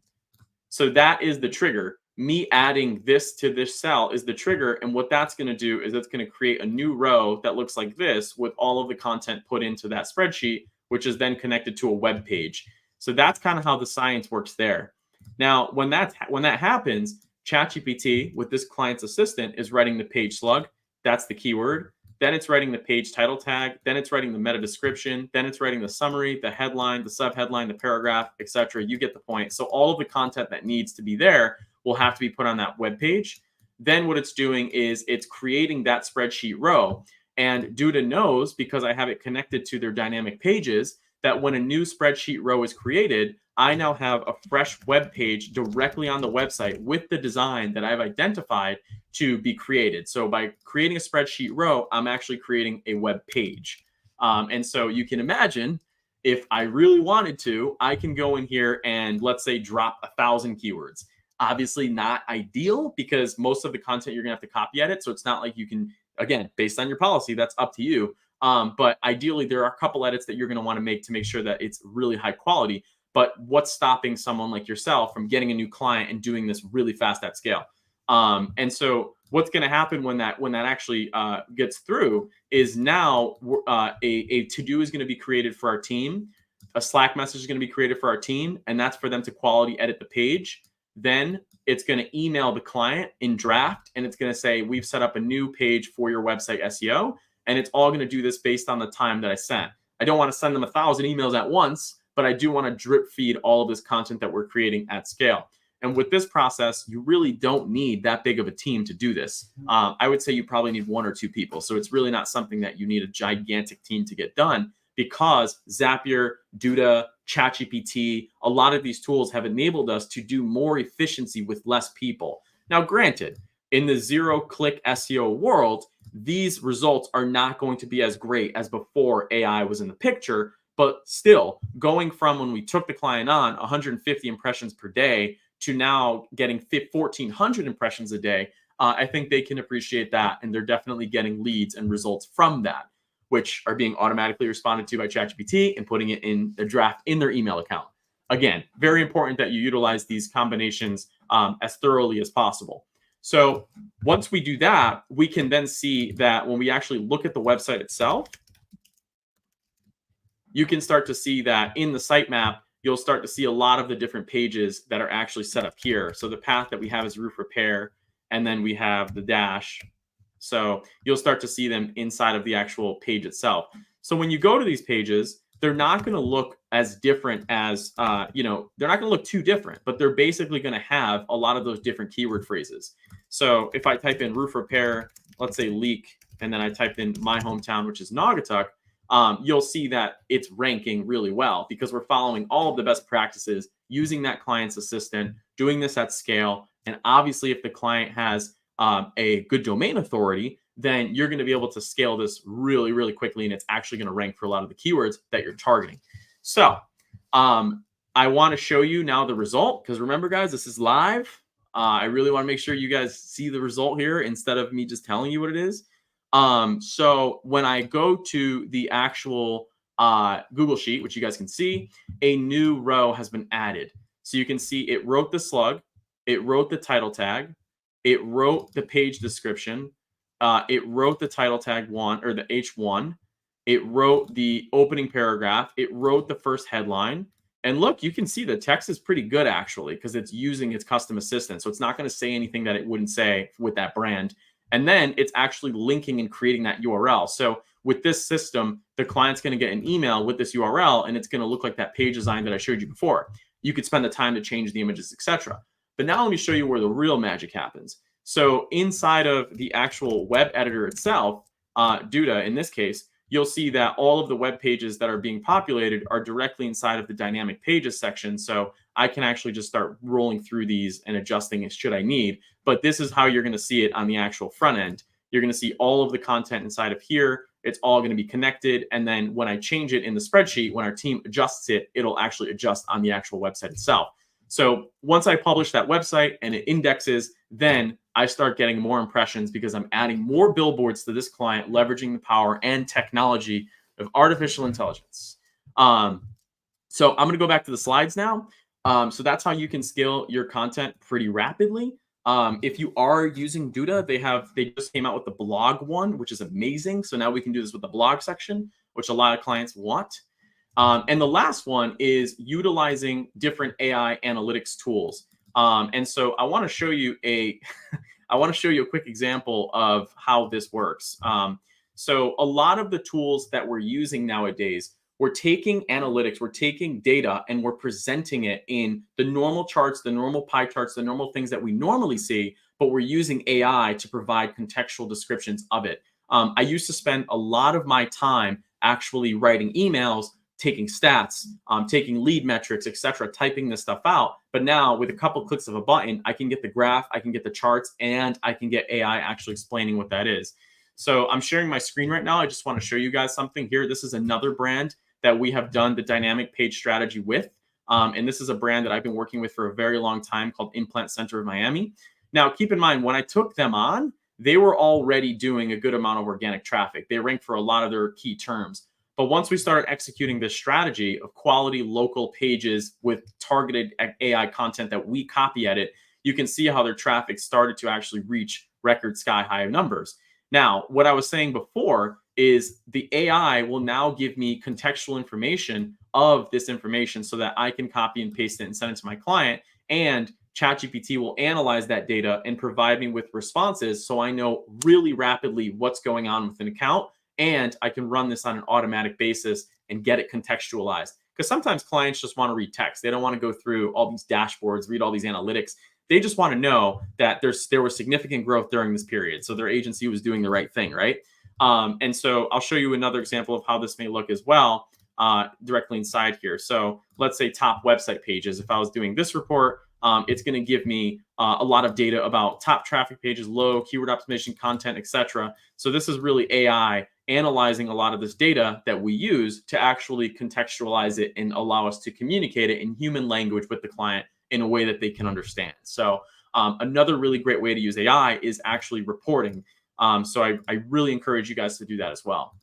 So that is the trigger. Me adding this to this cell is the trigger. And what that's going to do is it's going to create a new row that looks like this with all of the content put into that spreadsheet, which is then connected to a web page. So that's kind of how the science works there. Now, when that happens, ChatGPT with this client's assistant is writing the page slug. That's the keyword. then it's writing the page title tag, then it's writing the meta description, then it's writing the summary, the headline, the subheadline, the paragraph, etc. You get the point. So all of the content that needs to be there will have to be put on that web page. Then what it's doing is it's creating that spreadsheet row. And Duda knows, because I have it connected to their dynamic pages, that when a new spreadsheet row is created, I now have a fresh web page directly on the website with the design that I've identified to be created. So by creating a spreadsheet row, I'm actually creating a web page. And so you can imagine, if I really wanted to, I can go in here and, let's say, drop 1,000 keywords. Obviously not ideal, because most of the content you're gonna have to copy edit. So it's not like you can, again, based on your policy, that's up to you. But ideally, there are a couple edits that you're going to want to make sure that it's really high quality. But what's stopping someone like yourself from getting a new client and doing this really fast at scale? And so what's going to happen when that actually gets through is now a to-do is going to be created for our team. A Slack message is going to be created for our team, and that's for them to quality edit the page. Then it's going to email the client in draft, and it's going to say, we've set up a new page for your website SEO. And it's all going to do this based on the time that I sent. I don't want to send them 1,000 emails at once, but I do want to drip feed all of this content that we're creating at scale. And with this process, you really don't need that big of a team to do this. I would say you probably need 1 or 2 people. So it's really not something that you need a gigantic team to get done, because Zapier, Duda, ChatGPT, a lot of these tools have enabled us to do more efficiency with less people. Now, granted, in the zero-click SEO world, these results are not going to be as great as before AI was in the picture, but still, going from when we took the client on 150 impressions per day to now getting 1,400 impressions a day, I think they can appreciate that, and they're definitely getting leads and results from that, which are being automatically responded to by ChatGPT and putting it in the draft in their email account. Again, very important that you utilize these combinations as thoroughly as possible. So once we do that, we can then see that when we actually look at the website itself, you can start to see that in the sitemap, you'll start to see a lot of the different pages that are actually set up here. So the path that we have is roof repair, and then we have the dash. So you'll start to see them inside of the actual page itself. So when you go to these pages, they're not going to look as different as, they're not going to look too different, but they're basically going to have a lot of those different keyword phrases. So if I type in roof repair, let's say leak, and then I type in my hometown, which is Naugatuck, you'll see that it's ranking really well, because we're following all of the best practices, using that client's assistant, doing this at scale. And obviously, if the client has a good domain authority, then you're going to be able to scale this really, really quickly, and it's actually going to rank for a lot of the keywords that you're targeting. So I want to show you now the result, because remember, guys, this is live. I really want to make sure you guys see the result here instead of me just telling you what it is. So when I go to the actual Google Sheet, which you guys can see, a new row has been added. So you can see it wrote the slug, it wrote the title tag, it wrote the page description, it wrote the title tag 1 or the H1, it wrote the opening paragraph, it wrote the first headline. And look, you can see the text is pretty good, actually, because it's using its custom assistant. So it's not going to say anything that it wouldn't say with that brand. And then it's actually linking and creating that URL. So with this system, the client's going to get an email with this URL, and it's going to look like that page design that I showed you before. You could spend the time to change the images, etc. But now let me show you where the real magic happens. So inside of the actual web editor itself, Duda in this case, you'll see that all of the web pages that are being populated are directly inside of the dynamic pages section. So I can actually just start rolling through these and adjusting it should I need. But this is how you're going to see it on the actual front end. You're going to see all of the content inside of here. It's all going to be connected. And then when I change it in the spreadsheet, when our team adjusts it, it'll actually adjust on the actual website itself. So once I publish that website and it indexes, then I start getting more impressions because I'm adding more billboards to this client, leveraging the power and technology of artificial intelligence. So I'm going to go back to the slides now. So that's how you can scale your content pretty rapidly. If you are using Duda, they just came out with the blog one, which is amazing. So now we can do this with the blog section, which a lot of clients want. And the last one is utilizing different AI analytics tools. And so I want to show you a quick example of how this works. So a lot of the tools that we're using nowadays, we're taking analytics, we're taking data, and we're presenting it in the normal charts, the normal pie charts, the normal things that we normally see, but we're using AI to provide contextual descriptions of it. I used to spend a lot of my time actually writing emails, taking stats, taking lead metrics, etc., typing this stuff out. But now with a couple clicks of a button, I can get the graph, I can get the charts, and I can get AI actually explaining what that is. So I'm sharing my screen right now. I just want to show you guys something here. This is another brand that we have done the dynamic page strategy with. And this is a brand that I've been working with for a very long time called Implant Center of Miami. Now, keep in mind, when I took them on, they were already doing a good amount of organic traffic. They ranked for a lot of their key terms. But once we started executing this strategy of quality local pages with targeted AI content that we copy edit, you can see how their traffic started to actually reach record sky high numbers. Now, what I was saying before is the AI will now give me contextual information of this information so that I can copy and paste it and send it to my client. And ChatGPT will analyze that data and provide me with responses so I know really rapidly what's going on with an account. And I can run this on an automatic basis and get it contextualized. Because sometimes clients just want to read text. They don't want to go through all these dashboards, read all these analytics. They just want to know that there was significant growth during this period. So their agency was doing the right thing, right? And so I'll show you another example of how this may look as well directly inside here. So let's say top website pages. If I was doing this report, it's going to give me a lot of data about top traffic pages, low keyword optimization content, etc. So this is really AI analyzing a lot of this data that we use to actually contextualize it and allow us to communicate it in human language with the client in a way that they can understand. So another really great way to use AI is actually reporting. So I really encourage you guys to do that as well.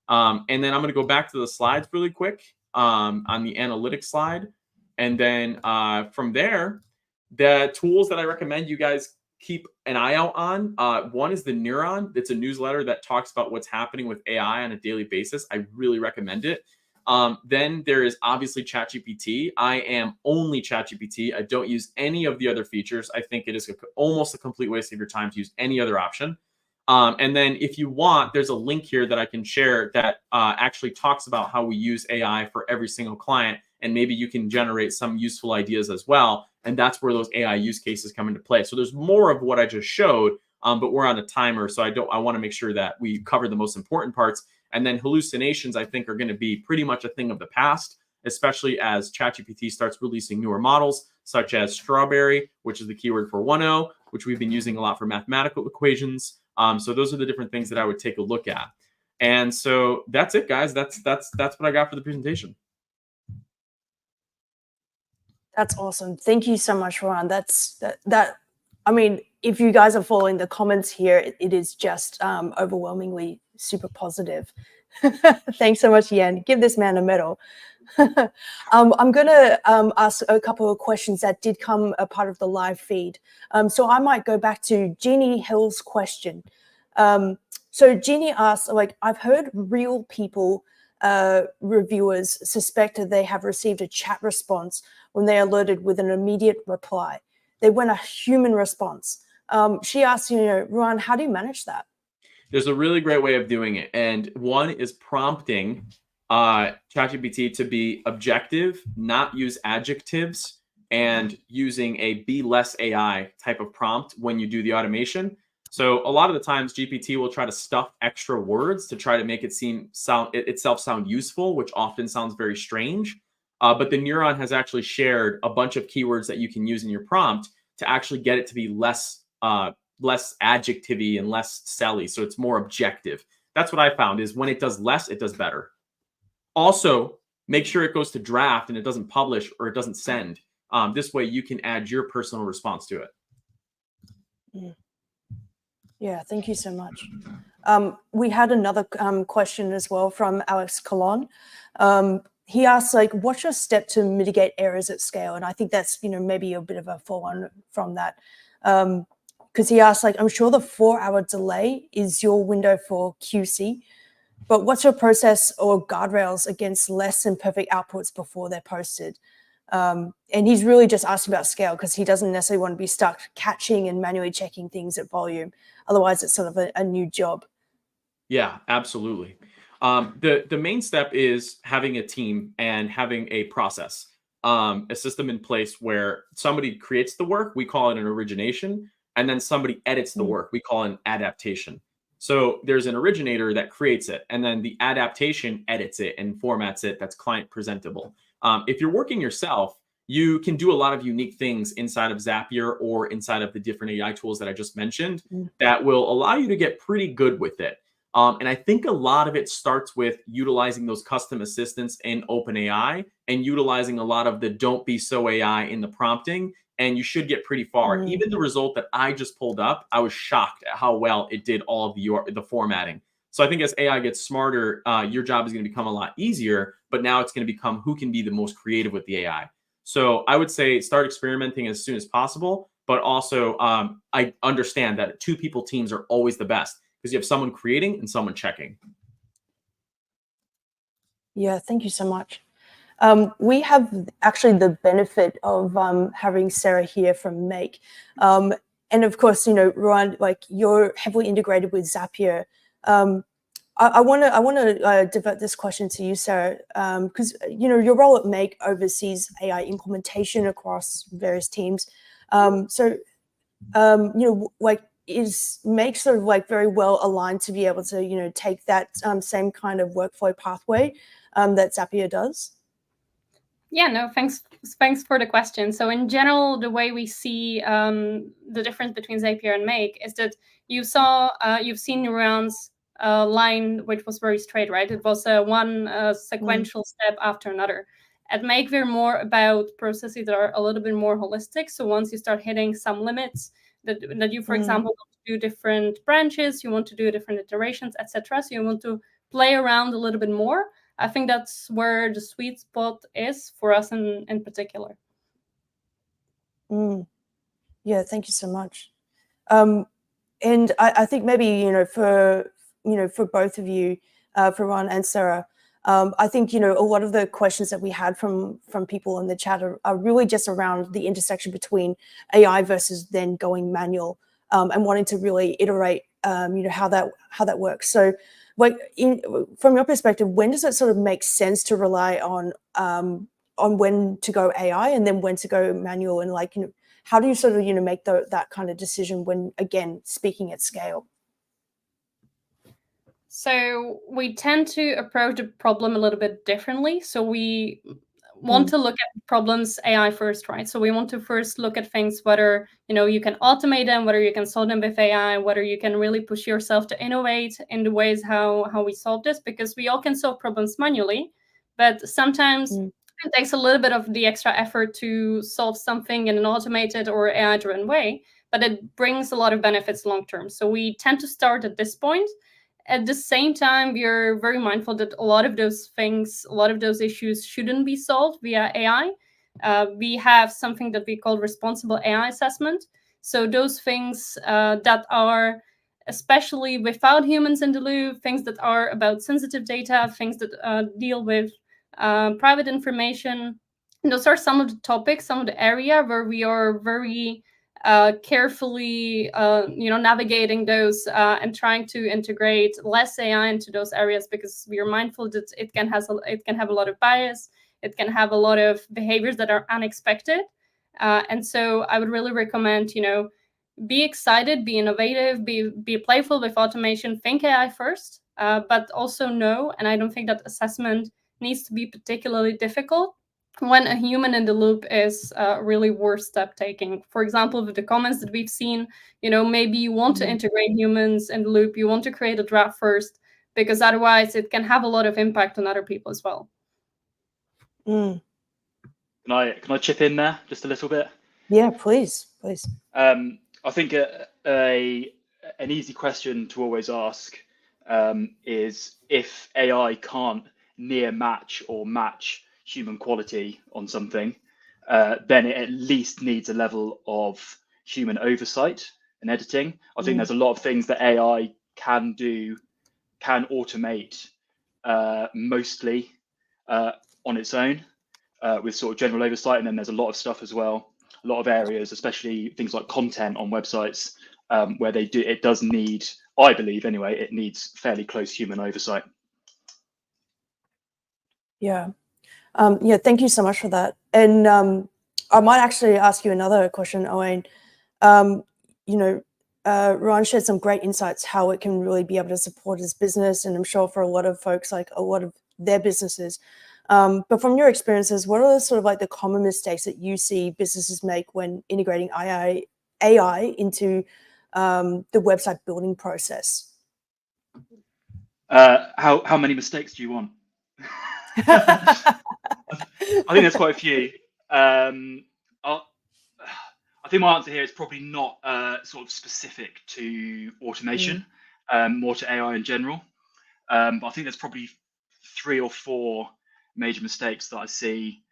And then I'm going to go back to the slides really quick on the analytics slide. And then from there, the tools that I recommend you guys keep an eye out on. One is the Neuron. It's a newsletter that talks about what's happening with AI on a daily basis. I really recommend it. Then there is obviously ChatGPT. I am only ChatGPT. I don't use any of the other features. I think it is almost a complete waste of your time to use any other option. And then if you want, there's a link here that I can share that actually talks about how we use AI for every single client. And maybe you can generate some useful ideas as well. And that's where those AI use cases come into play. So there's more of what I just showed, but we're on a timer. So I want to make sure that we cover the most important parts. And then hallucinations, I think, are going to be pretty much a thing of the past, especially as ChatGPT starts releasing newer models, such as Strawberry, which is the keyword for 1.0, which we've been using a lot for mathematical equations. So those are the different things that I would take a look at. And so that's it, guys. That's what I got for the presentation. That's awesome. Thank you so much, Ron. I mean, if you guys are following the comments here, it is just overwhelmingly super positive. Thanks so much, Yan. Give this man a medal. I'm going to ask a couple of questions that did come a part of the live feed. So I might go back to Jeannie Hill's question. So Jeannie asked, like, I've heard real people, reviewers suspect that they have received a chat response when they alerted with an immediate reply. They want a human response. She asked, Ron, how do you manage that? There's a really great way of doing it. And one is prompting ChatGPT to be objective, not use adjectives, and using a be less AI type of prompt when you do the automation. So a lot of the times GPT will try to stuff extra words to try to make it sound useful, which often sounds very strange. But the Neuron has actually shared a bunch of keywords that you can use in your prompt to actually get it to be less adjective-y and less selly. So it's more objective. That's what I found is when it does less, it does better. Also, make sure it goes to draft and it doesn't publish or it doesn't send. This way you can add your personal response to it. Yeah, thank you so much. We had another question as well from Alex Colon. He asked, like, what's your step to mitigate errors at scale? And I think that's, maybe a bit of a follow-on from that. Because he asked, like, I'm sure the 4-hour delay is your window for QC, but what's your process or guardrails against less than perfect outputs before they're posted? And he's really just asking about scale because he doesn't necessarily want to be stuck catching and manually checking things at volume. Otherwise, it's sort of a new job. Yeah, absolutely. The main step is having a team and having a process, a system in place where somebody creates the work, we call it an origination, and then somebody edits the Mm. work, we call it an adaptation. So there's an originator that creates it, and then the adaptation edits it and formats it that's client presentable. If you're working yourself, you can do a lot of unique things inside of Zapier or inside of the different AI tools that I just mentioned Mm. that will allow you to get pretty good with it. And I think a lot of it starts with utilizing those custom assistants in OpenAI and utilizing a lot of the don't be so AI in the prompting. And you should get pretty far. Mm. Even the result that I just pulled up, I was shocked at how well it did all of the formatting. So I think as AI gets smarter, your job is going to become a lot easier. But now it's going to become who can be the most creative with the AI. So I would say start experimenting as soon as possible. But also, I understand that 2-people teams are always the best, because you have someone creating and someone checking. Yeah, thank you so much. We have actually the benefit of having Sarah here from Make. And of course, Rowan, like you're heavily integrated with Zapier. I want to divert this question to you, Sarah, because your role at Make oversees AI implementation across various teams. Like is Make sort of like very well aligned to be able to take that same kind of workflow pathway that Zapier does? Yeah, no, thanks for the question. So in general, the way we see the difference between Zapier and Make is that you've seen Nuran's line, which was very straight, right? It was one sequential step after another. At Make, we're more about processes that are a little bit more holistic. So once you start hitting some limits, that you, for example, want to do different branches, you want to do different iterations, etc. So you want to play around a little bit more. I think that's where the sweet spot is for us in particular. Yeah, thank you so much. And I think maybe for both of you, for Ron and Sarah, I think a lot of the questions that we had from people in the chat are really just around the intersection between AI versus then going manual, and wanting to really iterate how that works. So like from your perspective, when does it sort of make sense to rely on when to go AI and then when to go manual, and like how do you sort of make that kind of decision when, again, speaking at scale? So we tend to approach the problem a little bit differently. So we want to look at problems AI first, right? So we want to first look at things whether you can automate them, whether you can solve them with AI, whether you can really push yourself to innovate in the ways how we solve this, because we all can solve problems manually, but sometimes it takes a little bit of the extra effort to solve something in an automated or AI-driven way, but it brings a lot of benefits long term. So we tend to start at this point. At the same time, we're very mindful that a lot of those things, a lot of those issues shouldn't be solved via AI. We have something that we call responsible AI assessment. So those things that are, especially without humans in the loop, things that are about sensitive data, things that deal with private information, those are some of the topics, some of the area where we are very carefully navigating those and trying to integrate less AI into those areas, because we are mindful that it can have a lot of bias, it can have a lot of behaviors that are unexpected, and so I would really recommend be excited, be innovative, be playful with automation, think AI first, but also know, and I don't think that assessment needs to be particularly difficult when a human in the loop is really worth step taking. For example, with the comments that we've seen, maybe you want to integrate humans in the loop, you want to create a draft first, because otherwise it can have a lot of impact on other people as well. Can I chip in there just a little bit? Yeah, please. I think an easy question to always ask is, if AI can't near match or match human quality on something, then it at least needs a level of human oversight and editing. I think there's a lot of things that AI can automate mostly on its own with sort of general oversight, and then there's a lot of stuff as well, a lot of areas, especially things like content on websites, where it does need, I believe anyway, it needs fairly close human oversight. Yeah. Yeah, thank you so much for that. And I might actually ask you another question, Owain. You know, Ron shared some great insights how it can really be able to support his business, and I'm sure for a lot of folks, like a lot of their businesses. But from your experiences, what are sort of like the common mistakes that you see businesses make when integrating AI into the website building process? How many mistakes do you want? I think there's quite a few. I think my answer here is probably not sort of specific to automation, more to AI in general. But I think there's probably 3 or 4 major mistakes that I see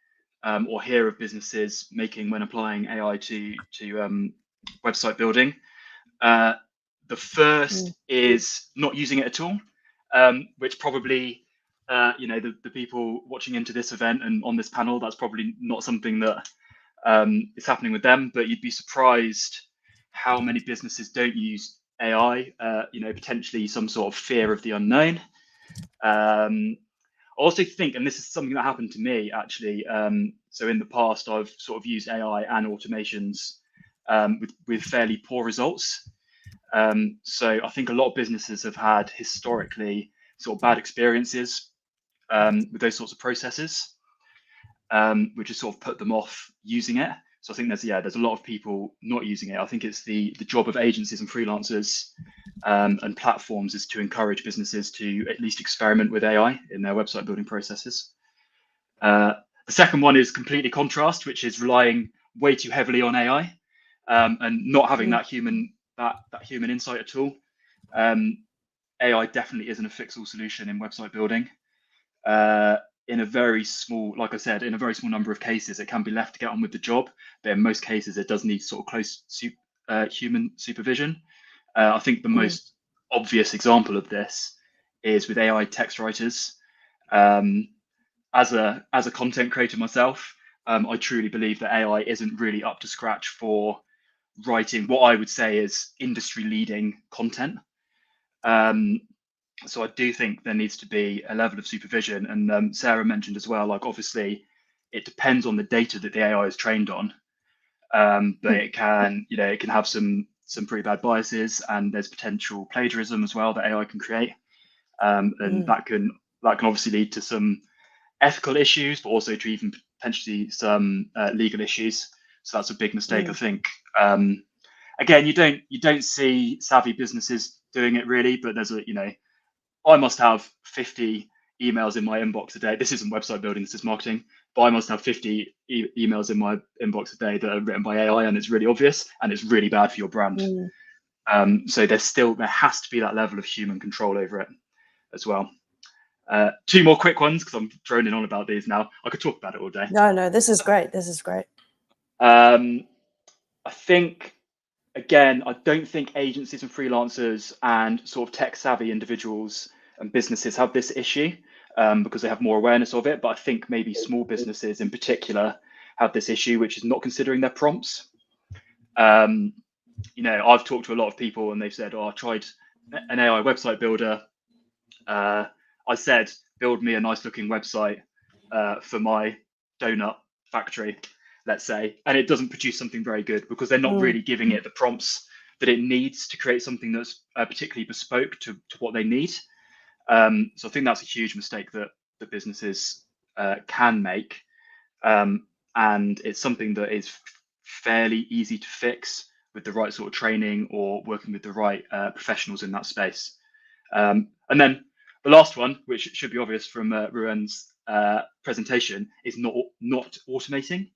or hear of businesses making when applying AI to website building. The first is not using it at all, which probably, the people watching into this event and on this panel, that's probably not something that is happening with them, but you'd be surprised how many businesses don't use AI, potentially some sort of fear of the unknown. I also think, and this is something that happened to me actually, so in the past I've sort of used AI and automations with fairly poor results. So I think a lot of businesses have had historically sort of bad experiences with those sorts of processes, which has sort of put them off using it. So I think there's a lot of people not using it. I think it's the job of agencies and freelancers and platforms is to encourage businesses to at least experiment with AI in their website building processes. The second one is completely contrast, which is relying way too heavily on AI and not having that human insight at all. AI definitely isn't a fix-all solution in website building. In a very small, like I said, in a very small number of cases, it can be left to get on with the job, but in most cases, it does need sort of close human supervision. I think the most obvious example of this is with AI text writers. As a content creator myself, I truly believe that AI isn't really up to scratch for writing what I would say is industry-leading content. So I do think there needs to be a level of supervision, and Sarah mentioned as well, like obviously it depends on the data that the AI is trained on, but it can have some pretty bad biases, and there's potential plagiarism as well that AI can create, and that can obviously lead to some ethical issues, but also to even potentially some legal issues. So that's a big mistake, I think. Again, you don't see savvy businesses doing it really, but there's I must have 50 emails in my inbox a day. This isn't website building, this is marketing, but I must have 50 emails in my inbox a day that are written by AI, and it's really obvious and it's really bad for your brand. So there has to be that level of human control over it as well. 2 more quick ones because I'm droning on about these now. I could talk about it all day. No, this is great. This is great. I think, again, I don't think agencies and freelancers and sort of tech savvy individuals and businesses have this issue because they have more awareness of it. But I think maybe small businesses in particular have this issue, which is not considering their prompts. I've talked to a lot of people and they've said, I tried an AI website builder. I said, build me a nice looking website for my donut factory, let's say, and it doesn't produce something very good because they're not really giving it the prompts that it needs to create something that's particularly bespoke to what they need. So I think that's a huge mistake that businesses can make. And it's something that is fairly easy to fix with the right sort of training or working with the right professionals in that space. And then the last one, which should be obvious from Ruan's presentation, is not automating.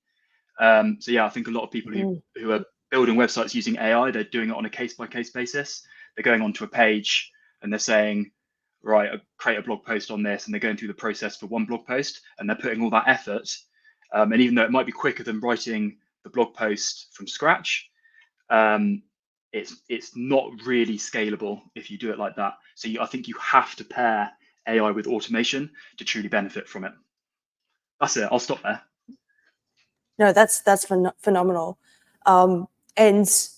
So yeah, I think a lot of people who are building websites using AI, they're doing it on a case-by-case basis. They're going onto a page and they're saying, right, create a blog post on this, and they're going through the process for one blog post, and they're putting all that effort. And even though it might be quicker than writing the blog post from scratch, it's not really scalable if you do it like that. So I think you have to pair AI with automation to truly benefit from it. That's it. I'll stop there. No, that's phenomenal. And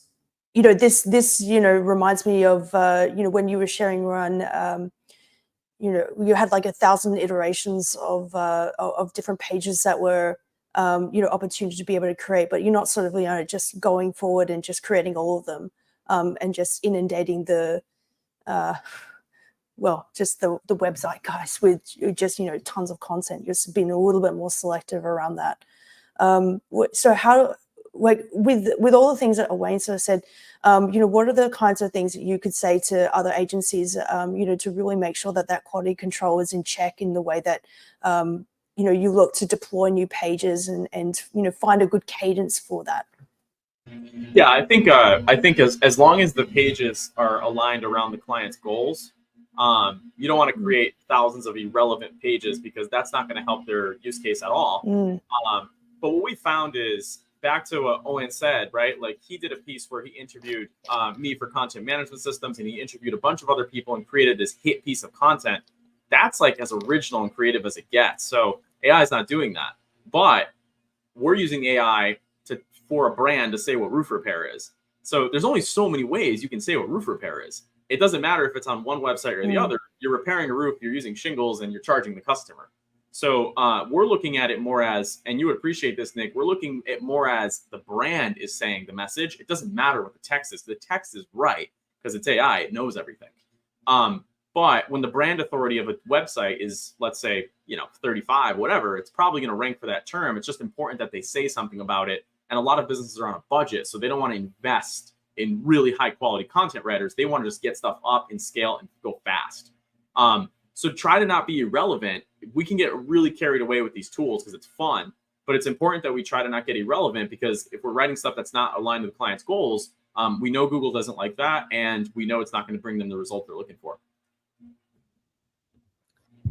you know, this you know, reminds me of you know, when you were sharing, Ruan, you know, you had like 1,000 iterations of different pages that were you know, opportunity to be able to create, but you're not sort of, you know, just going forward and just creating all of them and just inundating the well, just the website guys with just, you know, tons of content. You're just being a little bit more selective around that. So how, like with all the things that Wayne sort of said, you know, what are the kinds of things that you could say to other agencies, you know, to really make sure that that quality control is in check in the way that, you know, you look to deploy new pages and you know, find a good cadence for that? Yeah, I think as long as the pages are aligned around the client's goals, you don't want to create thousands of irrelevant pages because that's not going to help their use case at all. But what we found is, back to what Owen said, right? Like, he did a piece where he interviewed me for content management systems, and he interviewed a bunch of other people and created this hit piece of content. That's like as original and creative as it gets. So AI is not doing that, but we're using AI for a brand to say what roof repair is. So there's only so many ways you can say what roof repair is. It doesn't matter if it's on one website or the other. You're repairing a roof, you're using shingles, and you're charging the customer. So we're looking at it more as, and you would appreciate this, Nick, we're looking at more as the brand is saying the message. It doesn't matter what the text is. The text is right because it's AI. It knows everything. But when the brand authority of a website is, let's say, you know, 35, whatever, it's probably going to rank for that term. It's just important that they say something about it. And a lot of businesses are on a budget, so they don't want to invest in really high quality content writers. They want to just get stuff up and scale and go fast. So try to not be irrelevant. We can get really carried away with these tools because it's fun, but it's important that we try to not get irrelevant, because if we're writing stuff that's not aligned with the client's goals, we know Google doesn't like that, and we know it's not going to bring them the result they're looking for.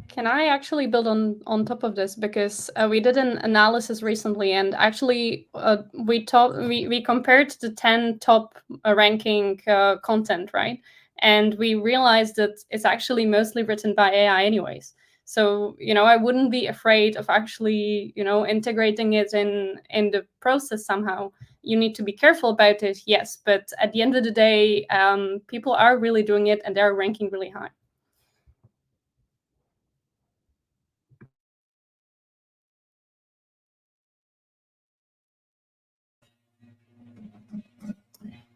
Can I actually build on top of this? Because we did an analysis recently, and actually we compared the 10 top ranking content, right? And we realized that it's actually mostly written by AI anyways. So, you know, I wouldn't be afraid of actually, you know, integrating it in the process somehow. You need to be careful about it, yes, but at the end of the day, people are really doing it and they're ranking really high.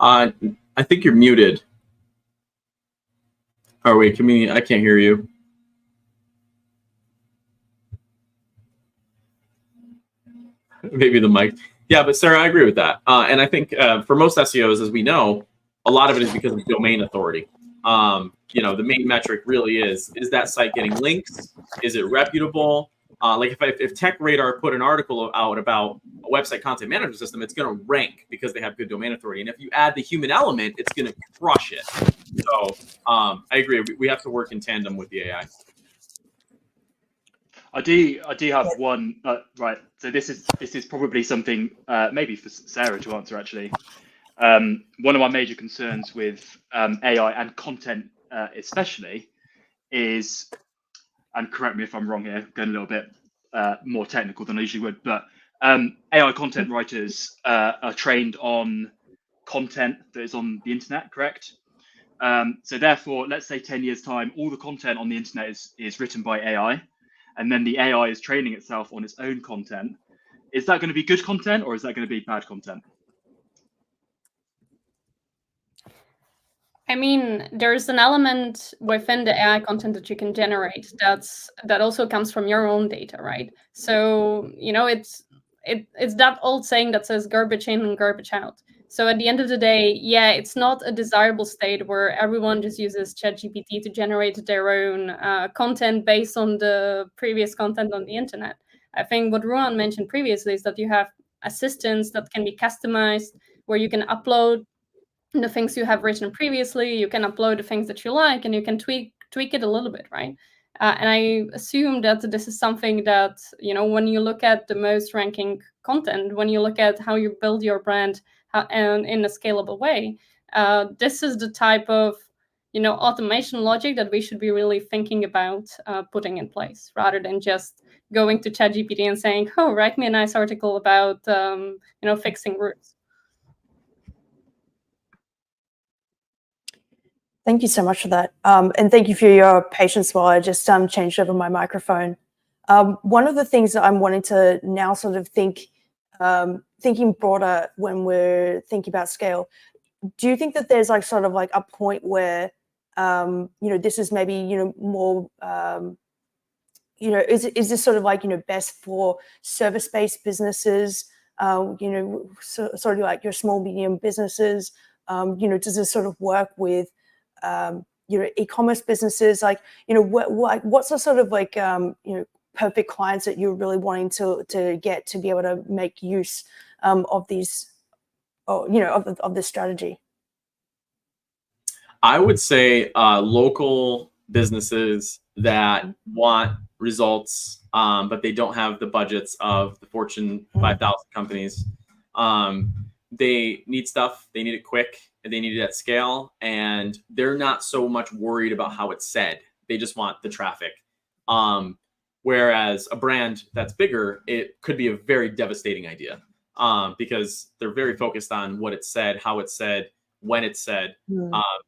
I think you're muted. Oh, wait, I can't hear you. Maybe the mic. Yeah, but Sarah, I agree with that. And I think for most SEOs, as we know, a lot of it is because of domain authority. You know, the main metric really is that site getting links? Is it reputable? Like if Tech Radar put an article out about a website content management system, it's going to rank because they have good domain authority. And if you add the human element, it's going to crush it. So I agree. We have to work in tandem with the AI. I do have one, right. So this is probably something maybe for Sarah to answer, actually. One of my major concerns with AI and content especially is, and correct me if I'm wrong here, going a little bit more technical than I usually would, but AI content writers are trained on content that is on the internet, correct? So therefore, let's say 10 years time, all the content on the internet is written by AI, and then the AI is training itself on its own content. Is that going to be good content, or is that going to be bad content? I mean, there's an element within the AI content that you can generate that also comes from your own data, right? So, you know, it's that old saying that says garbage in and garbage out. So at the end of the day, yeah, it's not a desirable state where everyone just uses ChatGPT to generate their own content based on the previous content on the internet. I think what Ruan mentioned previously is that you have assistants that can be customized, where you can upload the things you have written previously, you can upload the things that you like, and you can tweak it a little bit, right? And I assume that this is something that, you know, when you look at the most ranking content, when you look at how you build your brand and in a scalable way, this is the type of, you know, automation logic that we should be really thinking about putting in place, rather than just going to ChatGPT and saying, "Oh, write me a nice article about, you know, fixing roofs." Thank you so much for that. And thank you for your patience while I just changed over my microphone. One of the things that I'm wanting to now sort of thinking broader when we're thinking about scale, do you think that there's like sort of like a point where, this is maybe, more, is this sort of like, best for service-based businesses, sort of like your small, medium businesses? Does this sort of work with, e-commerce businesses? Like, what's the sort of like, perfect clients that you're really wanting to get to be able to make use of these, or, of this strategy? I would say local businesses that want results, but they don't have the budgets of the Fortune 5,000 companies. They need stuff, they need it quick, and they need it at scale, and they're not so much worried about how it's said. They just want the traffic. Whereas a brand that's bigger, it could be a very devastating idea because they're very focused on what it said, how it's said, when it's said.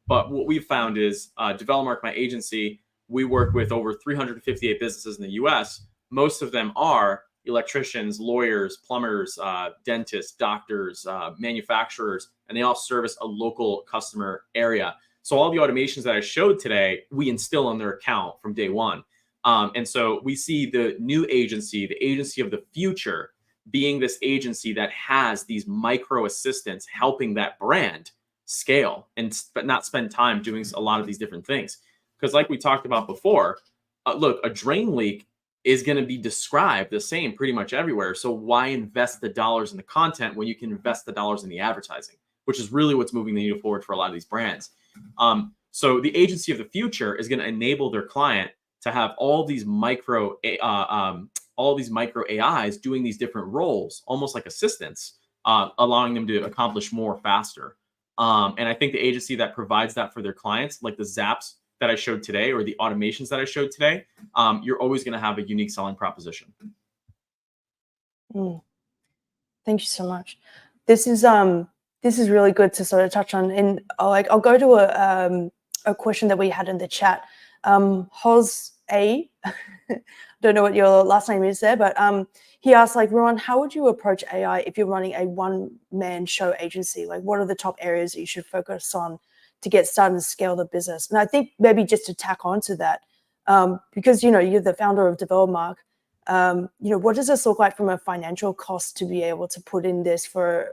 But what we've found is DevelopMark, my agency, we work with over 358 businesses in the US. Most of them are electricians, lawyers, plumbers, dentists, doctors, manufacturers, and they all service a local customer area. So all the automations that I showed today, we instill on their account from day one. And so we see the new agency, the agency of the future, being this agency that has these micro assistants helping that brand scale and not spend time doing a lot of these different things. Because like we talked about before, look, a drain leak is going to be described the same pretty much everywhere. So why invest the dollars in the content when you can invest the dollars in the advertising, which is really what's moving the needle forward for a lot of these brands. So the agency of the future is going to enable their client to have all these micro AIs doing these different roles, almost like assistants, allowing them to accomplish more faster. And I think the agency that provides that for their clients, like the Zaps that I showed today, or the automations that I showed today, you're always going to have a unique selling proposition. Thank you so much. This is really good to sort of touch on, and I'll go to a question that we had in the chat. Hoz A, don't know what your last name is there, but he asked, like, Ron, how would you approach AI if you're running a one-man show agency? Like, what are the top areas that you should focus on to get started and scale the business? And I think maybe just to tack on to that, because, you're the founder of DevelopMark, what does this look like from a financial cost to be able to put in this for,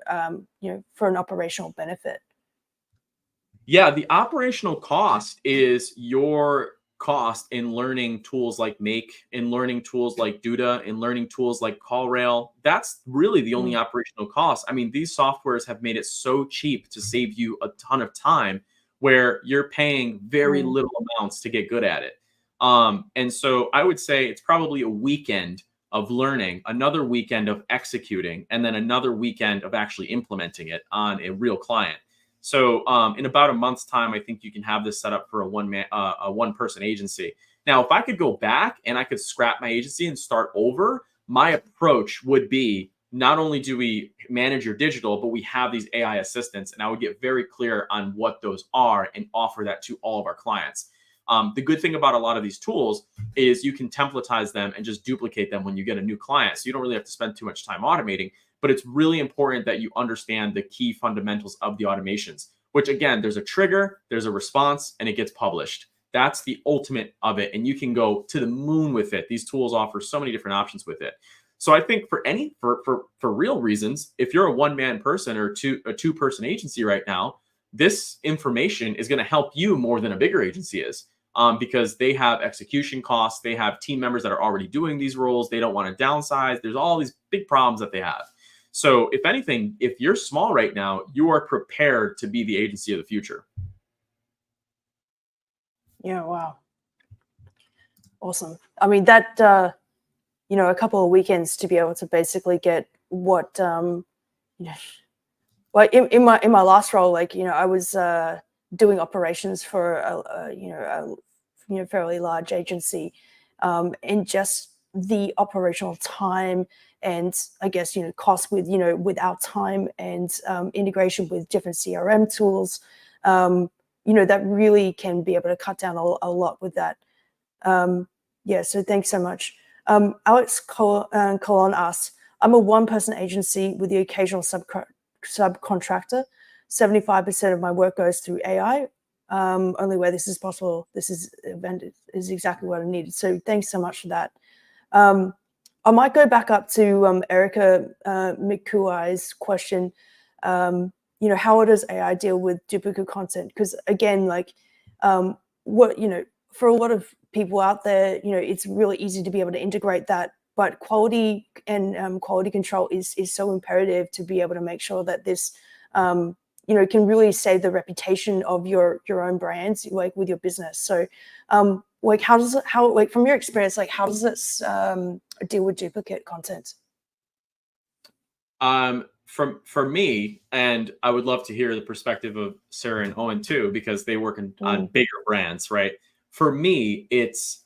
for an operational benefit? Yeah, the operational cost is your cost in learning tools like Make, in learning tools like Duda, in learning tools like CallRail. That's really the only operational cost. I mean, these softwares have made it so cheap to save you a ton of time where you're paying very little amounts to get good at it. And so I would say it's probably a weekend of learning, another weekend of executing, and then another weekend of actually implementing it on a real client. So in about a month's time, I think you can have this set up for a one-person agency. Now, if I could go back and I could scrap my agency and start over, my approach would be, not only do we manage your digital, but we have these AI assistants, and I would get very clear on what those are and offer that to all of our clients. The good thing about a lot of these tools is you can templatize them and just duplicate them when you get a new client. So you don't really have to spend too much time automating. But it's really important that you understand the key fundamentals of the automations, which, again, there's a trigger, there's a response, and it gets published. That's the ultimate of it. And you can go to the moon with it. These tools offer so many different options with it. So I think for real reasons, if you're a one-man person or a two-person agency right now, this information is going to help you more than a bigger agency is. Because they have execution costs, they have team members that are already doing these roles, they don't want to downsize. There's all these big problems that they have. So if anything, if you're small right now, you are prepared to be the agency of the future. Yeah, wow. Awesome. I mean, that, a couple of weekends to be able to basically get what, well, in my last role, I was doing operations for a fairly large agency, and just the operational time and I guess, cost with, with our time and integration with different CRM tools. that really can be able to cut down a lot with that. Yeah, so thanks so much. Alex Colon asks, I'm a one-person agency with the occasional subcontractor. 75% of my work goes through AI. Only where this is possible, this is exactly what I needed. So thanks so much for that. I might go back up to Erica Mikuai's question. How does AI deal with duplicate content? Because again, like for a lot of people out there, it's really easy to be able to integrate that, but quality and quality control is so imperative to be able to make sure that this can really save the reputation of your own brands, like with your business. So from your experience, like how does this deal with duplicate content? For me, and I would love to hear the perspective of Sarah and Owen too, because they work on bigger brands, right? For me, it's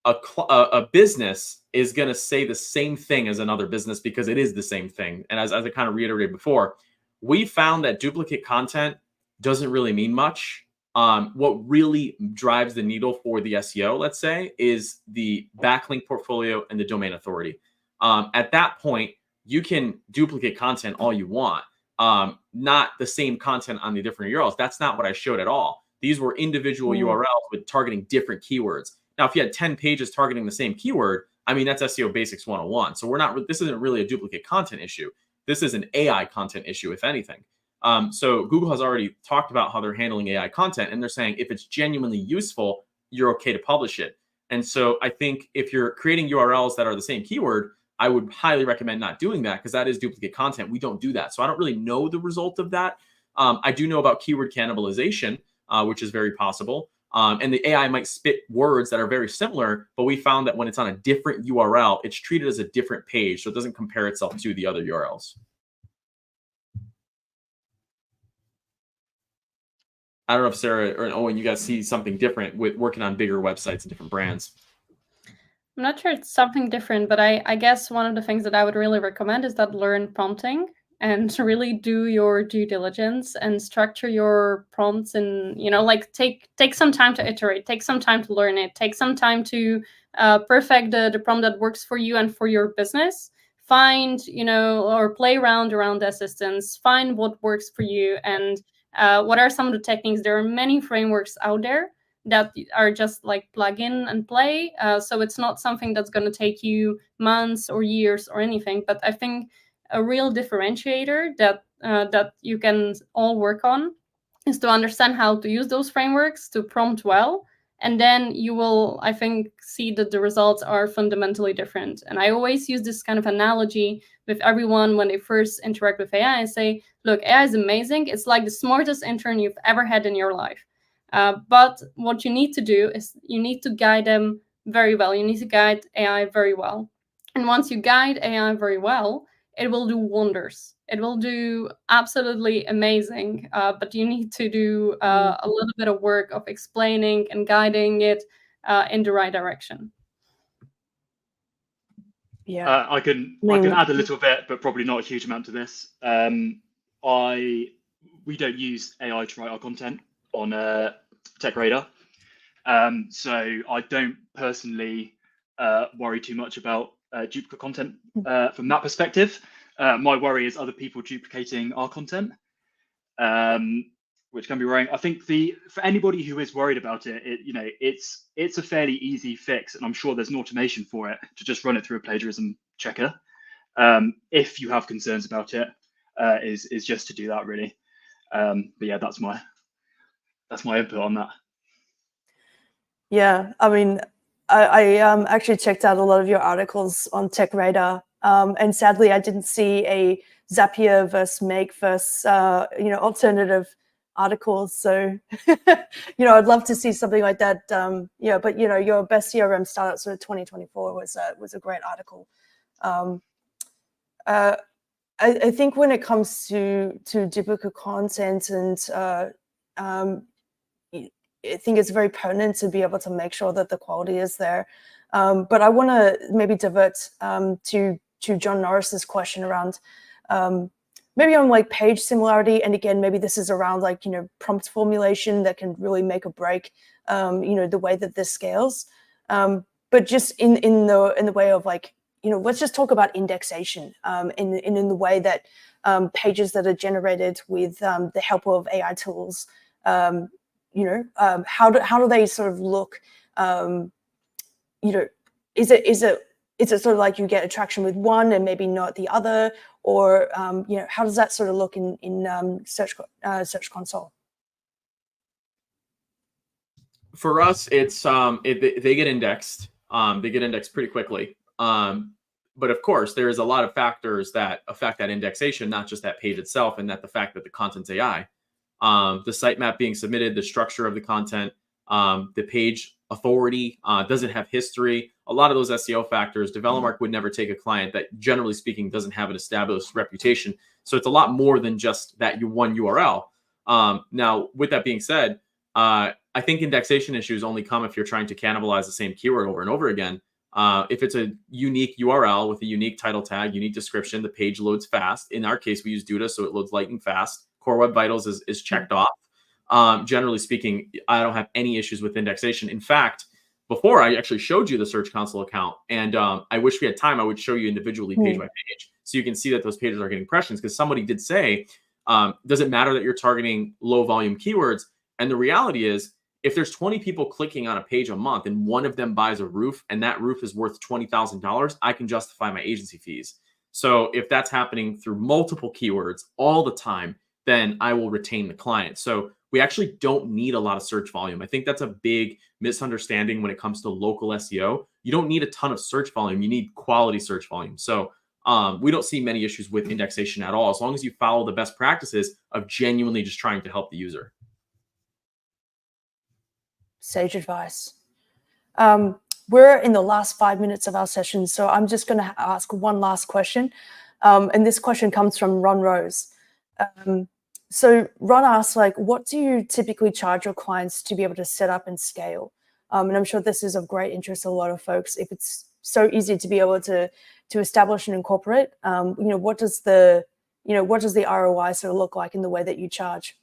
a business is going to say the same thing as another business because it is the same thing. And as I kind of reiterated before, we found that duplicate content doesn't really mean much. What really drives the needle for the SEO, let's say, is the backlink portfolio and the domain authority. At that point, you can duplicate content all you want, not the same content on the different URLs. That's not what I showed at all. These were individual URLs with targeting different keywords. Now, if you had 10 pages targeting the same keyword, I mean, that's SEO Basics 101. So this isn't really a duplicate content issue. This is an AI content issue, if anything. So Google has already talked about how they're handling AI content, and they're saying if it's genuinely useful, you're okay to publish it. And so I think if you're creating URLs that are the same keyword, I would highly recommend not doing that because that is duplicate content. We don't do that. So I don't really know the result of that. I do know about keyword cannibalization, which is very possible. And the AI might spit words that are very similar, but we found that when it's on a different URL, it's treated as a different page. So it doesn't compare itself to the other URLs. I don't know if Sarah or Owen, you guys see something different with working on bigger websites and different brands. I'm not sure it's something different, but I guess one of the things that I would really recommend is that learn prompting and to really do your due diligence and structure your prompts and, like take some time to iterate, take some time to learn it, take some time to perfect the prompt that works for you and for your business. Find, or play around the assistants, find what works for you and what are some of the techniques. There are many frameworks out there that are just like plug in and play. So it's not something that's going to take you months or years or anything. But I think a real differentiator that you can all work on is to understand how to use those frameworks to prompt well. And then you will, I think, see that the results are fundamentally different. And I always use this kind of analogy with everyone when they first interact with AI and say, look, AI is amazing. It's like the smartest intern you've ever had in your life. But what you need to do is you need to guide them very well. You need to guide AI very well. And once you guide AI very well, it will do wonders. It will do absolutely amazing. But you need to do a little bit of work of explaining and guiding it in the right direction. Yeah, I can add a little bit, but probably not a huge amount to this. We don't use AI to write our content on TechRadar. So I don't personally worry too much about duplicate content from that perspective. My worry is other people duplicating our content, which can be worrying. I think for anybody who is worried about it, it's a fairly easy fix, and I'm sure there's an automation for it to just run it through a plagiarism checker. If you have concerns about it, is just to do that really. But yeah, that's my input on that. Yeah, I mean, I actually checked out a lot of your articles on TechRadar, and sadly, I didn't see a Zapier versus Make versus alternative articles. So, I'd love to see something like that. But your best CRM startup sort of 2024 was a great article. I think when it comes to duplicate content and I think it's very pertinent to be able to make sure that the quality is there. But I want to maybe divert to John Norris's question around maybe on like page similarity, and again, maybe this is around like, you know, prompt formulation that can really make or break, you know, the way that this scales. But just in the way of like, you know, let's just talk about indexation in the way that pages that are generated with the help of AI tools, you know, how do they sort of look? You know, is it sort of like you get attraction with one and maybe not the other, or you know, how does that sort of look in Search Console? For us, it's they get indexed. They get indexed pretty quickly. But of course, there's a lot of factors that affect that indexation, not just that page itself, and that the fact that the content's AI. The sitemap being submitted, the structure of the content, the page authority, does it have history? A lot of those SEO factors, Develomark would never take a client that, generally speaking, doesn't have an established reputation. So it's a lot more than just that one URL. Now, with that being said, I think indexation issues only come if you're trying to cannibalize the same keyword over and over again. If it's a unique URL with a unique title tag, unique description, the page loads fast. In our case, we use Duda, so it loads lightning fast. Core Web Vitals is checked off. Generally speaking, I don't have any issues with indexation. In fact, before I actually showed you the Search Console account, and I wish we had time, I would show you individually page by page, so you can see that those pages are getting impressions. Because somebody did say, does it matter that you're targeting low volume keywords? And the reality is, if there's 20 people clicking on a page a month and one of them buys a roof and that roof is worth $20,000, I can justify my agency fees. So if that's happening through multiple keywords all the time, then I will retain the client. So we actually don't need a lot of search volume. I think that's a big misunderstanding when it comes to local SEO. You don't need a ton of search volume. You need quality search volume. So we don't see many issues with indexation at all, as long as you follow the best practices of genuinely just trying to help the user. Sage advice. We're in the last 5 minutes of our session, so I'm just going to ask one last question. And this question comes from Ron Rose. So Ron asks, like, what do you typically charge your clients to be able to set up and scale? And I'm sure this is of great interest to a lot of folks. If it's so easy to be able to establish and incorporate, you know, what does the ROI sort of look like in the way that you charge?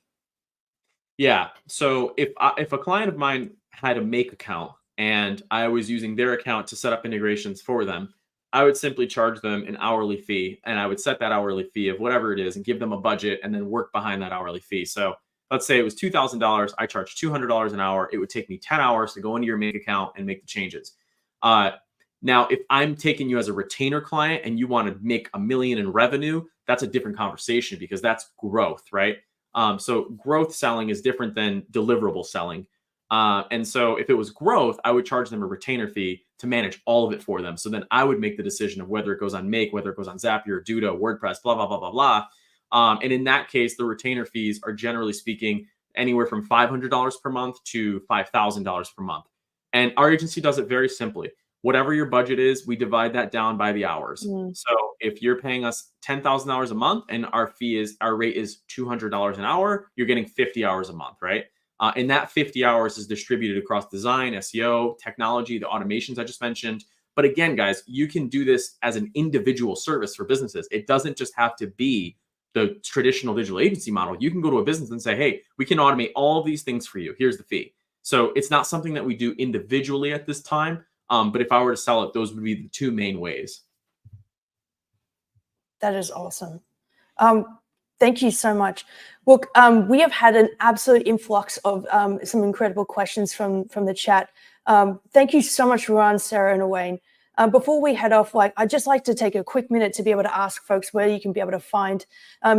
Yeah. So if a client of mine had a Make account and I was using their account to set up integrations for them, I would simply charge them an hourly fee, and I would set that hourly fee of whatever it is and give them a budget and then work behind that hourly fee. So let's say it was $2,000. I charge $200 an hour. It would take me 10 hours to go into your Make account and make the changes. Now, if I'm taking you as a retainer client and you want to make $1 million in revenue, that's a different conversation, because that's growth, right? So growth selling is different than deliverable selling. And so if it was growth, I would charge them a retainer fee to manage all of it for them. So then I would make the decision of whether it goes on Make, whether it goes on Zapier, Duda, WordPress, blah, blah, blah, blah, blah. And in that case, the retainer fees are, generally speaking, anywhere from $500 per month to $5,000 per month. And our agency does it very simply. Whatever your budget is, we divide that down by the hours. So if you're paying us $10,000 a month and our rate is $200 an hour, you're getting 50 hours a month, right? And that 50 hours is distributed across design, SEO, technology, the automations I just mentioned. But again, guys, you can do this as an individual service for businesses. It doesn't just have to be the traditional digital agency model. You can go to a business and say, hey, we can automate all of these things for you. Here's the fee. So it's not something that we do individually at this time. But if I were to sell it, those would be the two main ways. That is awesome. Thank you so much. Look, we have had an absolute influx of some incredible questions from the chat. Thank you so much, Ruan, Sarah, and Wayne. Before we head off, I'd just like to take a quick minute to be able to ask folks where you can be able to find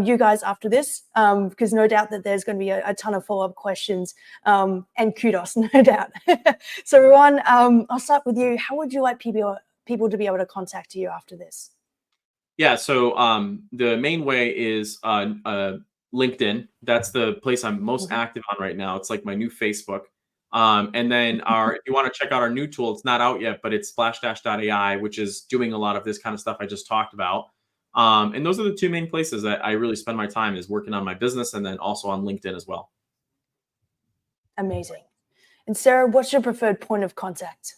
you guys after this, because no doubt that there's going to be a ton of follow-up questions, and kudos, no doubt. So, Ruan, I'll start with you. How would you like people to be able to contact you after this? Yeah, so the main way is LinkedIn. That's the place I'm most active on right now. It's like my new Facebook. And then if you want to check out our new tool, it's not out yet, but it's splashdashAI, which is doing a lot of this kind of stuff I just talked about. And those are the two main places that I really spend my time, is working on my business and then also on LinkedIn as well. Amazing. And Sarah, what's your preferred point of contact?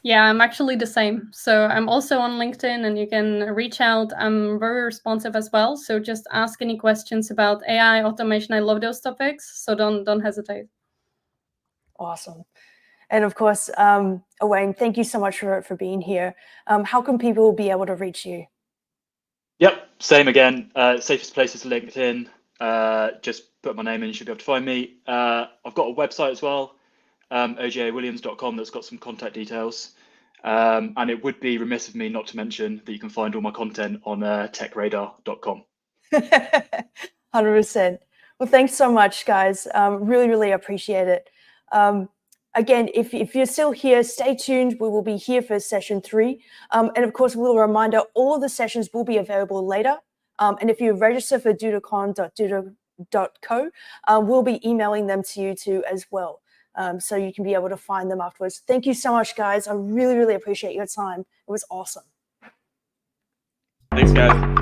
Yeah, I'm actually the same. So I'm also on LinkedIn, and you can reach out. I'm very responsive as well. So just ask any questions about AI automation. I love those topics, so don't hesitate. Awesome. And of course, Owain, thank you so much for being here. How can people be able to reach you? Yep, same again. Safest place is LinkedIn. Just put my name in, you should be able to find me. I've got a website as well, ojawilliams.com, that's got some contact details. And it would be remiss of me not to mention that you can find all my content on techradar.com. 100%. Well, thanks so much, guys. Really, really appreciate it. Again, if you're still here, stay tuned. We will be here for session 3. And of course, we'll reminder all of the sessions will be available later. And if you register for DudaCon.duda.co, we'll be emailing them to you too as well. So you can be able to find them afterwards. Thank you so much, guys. I really, really appreciate your time. It was awesome. Thanks, guys.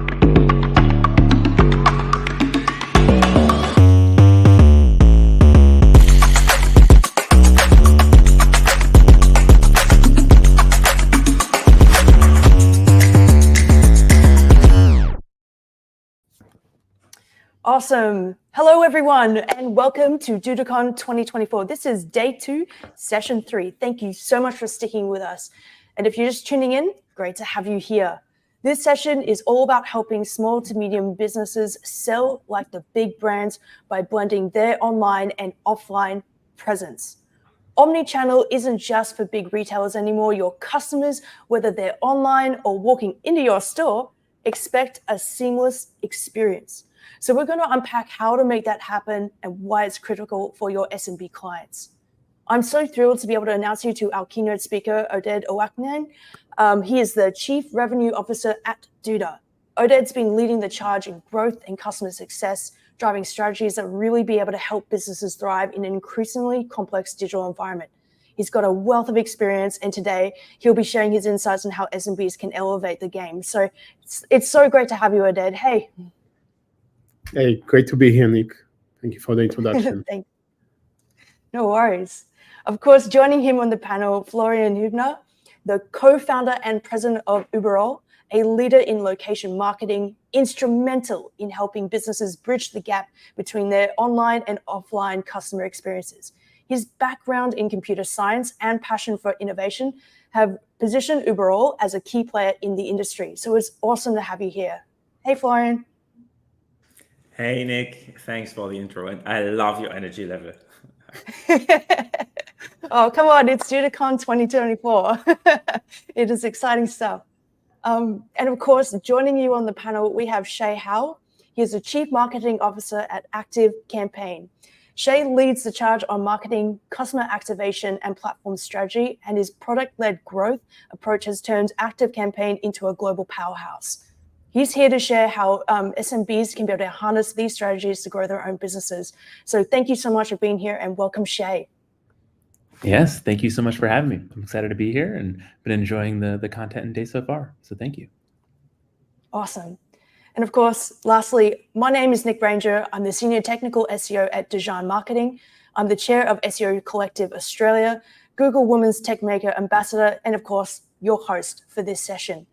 Awesome. Hello, everyone, and welcome to DudaCon 2024. This is day 2, session 3. Thank you so much for sticking with us. And if you're just tuning in, great to have you here. This session is all about helping small to medium businesses sell like the big brands by blending their online and offline presence. Omnichannel isn't just for big retailers anymore. Your customers, whether they're online or walking into your store, expect a seamless experience. So we're going to unpack how to make that happen and why it's critical for your SMB clients. I'm so thrilled to be able to announce you to our keynote speaker, Oded Owaknen. He is the Chief Revenue Officer at Duda. Oded's been leading the charge in growth and customer success, driving strategies that really be able to help businesses thrive in an increasingly complex digital environment. He's got a wealth of experience, and today he'll be sharing his insights on how SMBs can elevate the game. So it's so great to have you, Oded. Hey. Hey, great to be here, Nick. Thank you for the introduction. No worries. Of course, joining him on the panel, Florian Hübner, the co-founder and president of Uberall, a leader in location marketing, instrumental in helping businesses bridge the gap between their online and offline customer experiences. His background in computer science and passion for innovation have positioned Uberall as a key player in the industry. So it's awesome to have you here. Hey, Florian. Hey, Nick. Thanks for the intro. And I love your energy level. Oh, come on. It's DudaCon 2024. It is exciting stuff. And of course, joining you on the panel, we have Shay Howe. He is the Chief Marketing Officer at Active Campaign. Shay leads the charge on marketing, customer activation, and platform strategy, and his product-led growth approach has turned Active Campaign into a global powerhouse. He's here to share how SMBs can be able to harness these strategies to grow their own businesses. So thank you so much for being here, and welcome, Shay. Yes, thank you so much for having me. I'm excited to be here and been enjoying the content and day so far. So thank you. Awesome. And of course, lastly, my name is Nick Ranger. I'm the Senior Technical SEO at DudaCon Marketing. I'm the Chair of SEO Collective Australia, Google Women's Tech Maker Ambassador, and of course, your host for this session.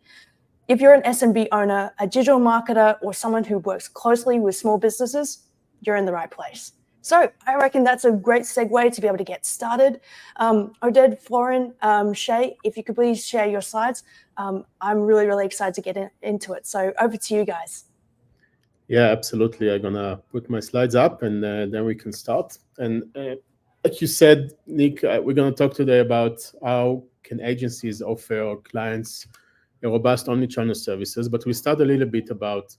If you're an SMB owner, a digital marketer, or someone who works closely with small businesses, you're in the right place. So I reckon that's a great segue to be able to get started. Oded, Florian, Shay, if you could please share your slides. I'm really, really excited to get into it. So over to you guys. Yeah, absolutely. I'm going to put my slides up and then we can start. And like you said, Nick, we're going to talk today about how can agencies offer clients a robust omnichannel services, but we start a little bit about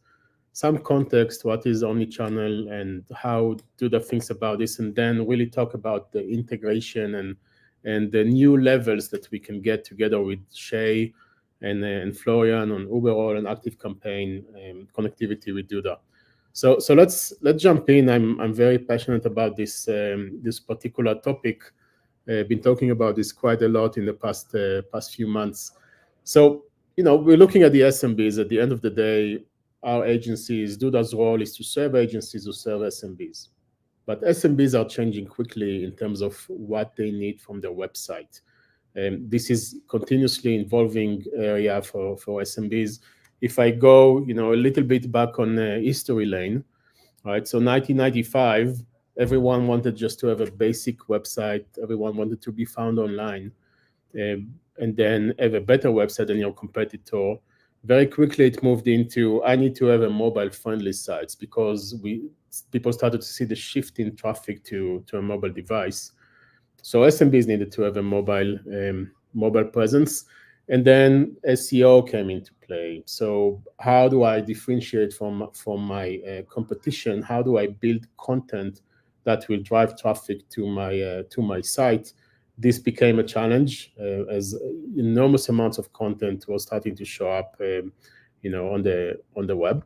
some context, what is omnichannel and how Duda thinks about this, and then really talk about the integration and the new levels that we can get together with Shay and Florian on Uberall and Active Campaign connectivity with Duda. So let's jump in. I'm very passionate about this this particular topic. Been talking about this quite a lot in the past few months. So we're looking at the SMBs. At the end of the day, our agencies, Duda's role is to serve agencies who serve SMBs. But SMBs are changing quickly in terms of what they need from their website. This is continuously evolving area for SMBs. If I go, a little bit back on history lane, right? So 1995, everyone wanted just to have a basic website. Everyone wanted to be found online, and then have a better website than your competitor. Very quickly, it moved into, I need to have a mobile-friendly sites, because people started to see the shift in traffic to a mobile device. So SMBs needed to have a mobile presence, and then SEO came into play. So how do I differentiate from my competition? How do I build content that will drive traffic to my site? This became a challenge as enormous amounts of content was starting to show up, on the web.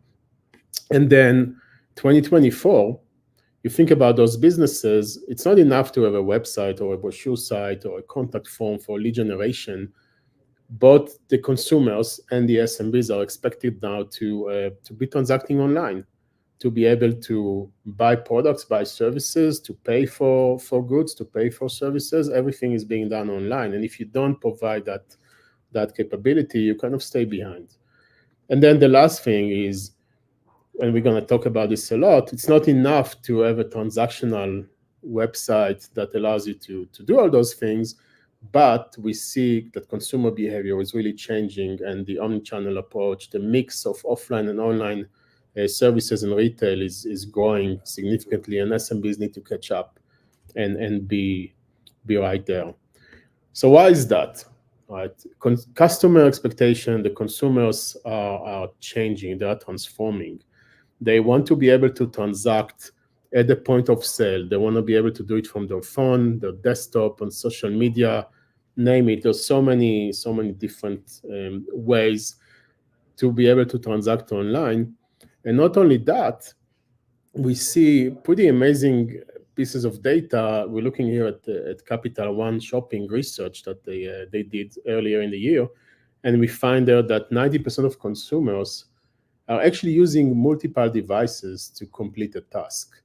And then 2024. You think about those businesses, it's not enough to have a website or a brochure site or a contact form for lead generation. Both the consumers and the SMBs are expected now to be transacting online, to be able to buy products, buy services, to pay for goods, to pay for services. Everything is being done online. And if you don't provide that capability, you kind of stay behind. And then the last thing is, and we're going to talk about this a lot, it's not enough to have a transactional website that allows you to do all those things, but we see that consumer behavior is really changing, and the omnichannel approach, the mix of offline and online services and retail is growing significantly, and SMBs need to catch up and be right there. So why is that? Right, customer expectation, the consumers are changing, they are transforming. They want to be able to transact at the point of sale. They want to be able to do it from their phone, their desktop, on social media, name it. There's so many different ways to be able to transact online. And not only that, we see pretty amazing pieces of data. We're looking here at Capital One shopping research that they did earlier in the year, and we find there that 90% of consumers are actually using multiple devices to complete a task.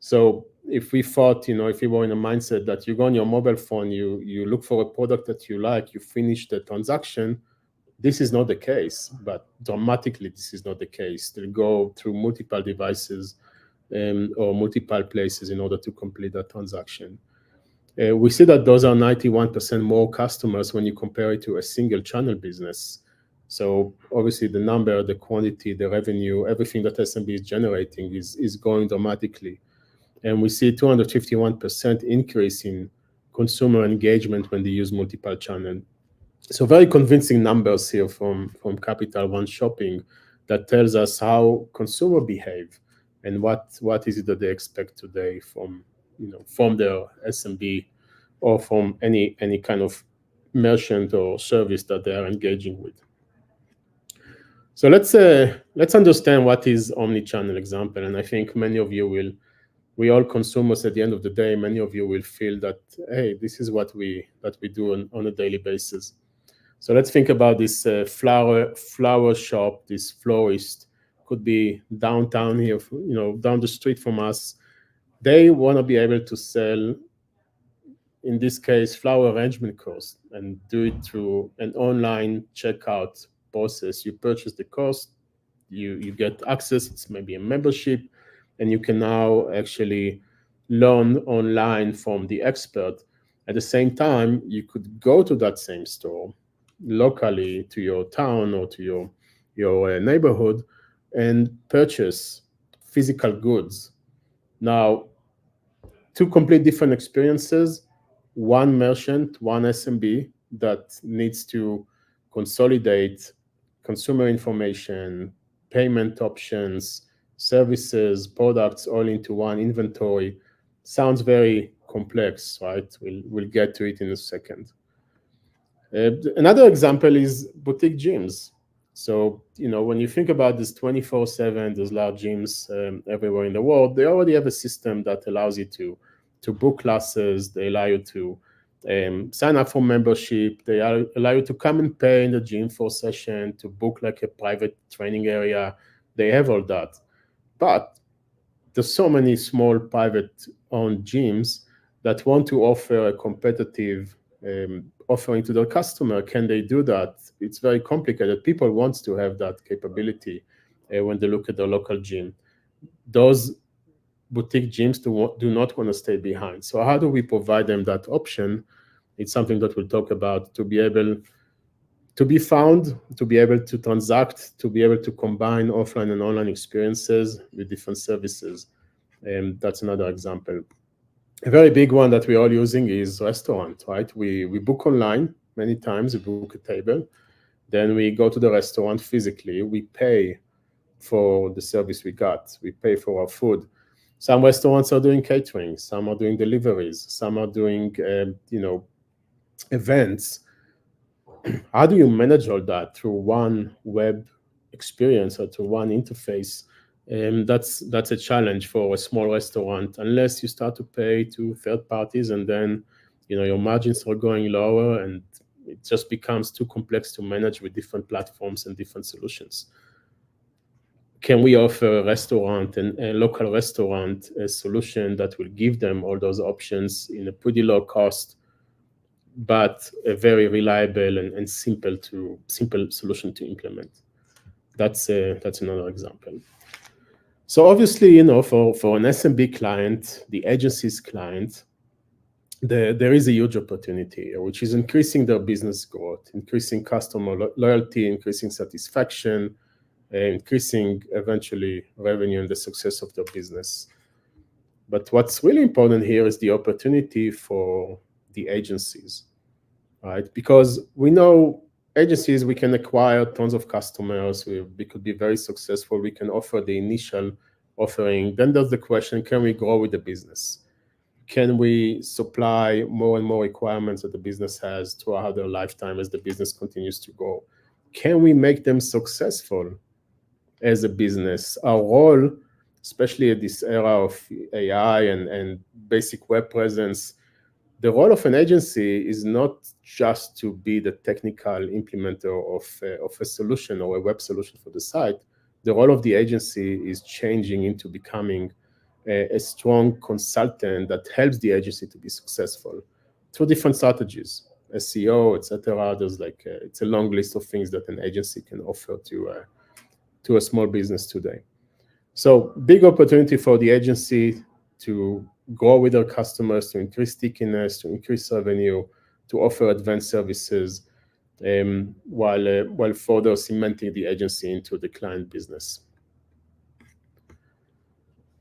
So if we thought, if you were in a mindset that you go on your mobile phone, you look for a product that you like, you finish the transaction, this is not the case, but dramatically this is not the case. They go through multiple devices or multiple places in order to complete that transaction. We see that those are 91% more customers when you compare it to a single channel business. So obviously the number, the quantity, the revenue, everything that SMB is generating is growing dramatically. And we see 251% increase in consumer engagement when they use multiple channel. So very convincing numbers here from Capital One Shopping that tells us how consumer behave and what is it that they expect today from their SMB or from any kind of merchant or service that they are engaging with. So let's understand what is omnichannel example. And I think many of you we all consumers at the end of the day, many of you will feel that, hey, this is what we do on a daily basis. So let's think about this flower shop, this florist, could be downtown here, down the street from us. They want to be able to sell, in this case, flower arrangement course, and do it through an online checkout process. You purchase the course, you get access, it's maybe a membership, and you can now actually learn online from the expert. At the same time, you could go to that same store locally to your town or to your neighborhood and purchase physical goods. Now, two complete different experiences, one merchant, one SMB that needs to consolidate consumer information, payment options, services, products all into one inventory. Sounds very complex, right? We'll get to it in a second. Another example is boutique gyms. So, when you think about this 24/7, there's large gyms everywhere in the world, they already have a system that allows you to book classes, they allow you to sign up for membership, they allow you to come and pay in the gym for a session, to book like a private training area. They have all that. But there's so many small private-owned gyms that want to offer a competitive offering to their customer. Can they do that? It's very complicated. People want to have that capability when they look at their local gym. Those boutique gyms do not want to stay behind. So how do we provide them that option? It's something that we'll talk about, to be able to be found, to be able to transact, to be able to combine offline and online experiences with different services. That's another example. A very big one that we're all using is restaurant, right? We book online many times, we book a table, then we go to the restaurant physically, we pay for the service we got, we pay for our food. Some restaurants are doing catering, some are doing deliveries, some are doing, events. How do you manage all that through one web experience or through one interface? That's a challenge for a small restaurant, unless you start to pay to third parties, and then your margins are going lower, and it just becomes too complex to manage with different platforms and different solutions. Can we offer a restaurant and a local restaurant a solution that will give them all those options in a pretty low cost, but a very reliable and simple solution to implement? That's another example. So obviously, for an SMB client, the agency's client, there is a huge opportunity, which is increasing their business growth, increasing customer loyalty, increasing satisfaction, increasing eventually revenue and the success of their business. But what's really important here is the opportunity for the agencies, right? Because we know agencies, we can acquire tons of customers, we could be very successful, we can offer the initial offering. Then there's the question, can we grow with the business? Can we supply more and more requirements that the business has throughout their lifetime as the business continues to grow? Can we make them successful as a business? Our role, especially at this era of AI and basic web presence, the role of an agency is not just to be the technical implementer of a solution or a web solution for the site. The role of the agency is changing into becoming a strong consultant that helps the agency to be successful through different strategies, SEO, etc. There's it's a long list of things that an agency can offer to a small business today. So big opportunity for the agency to grow with their customers, to increase stickiness, to increase revenue, to offer advanced services, while further cementing the agency into the client business.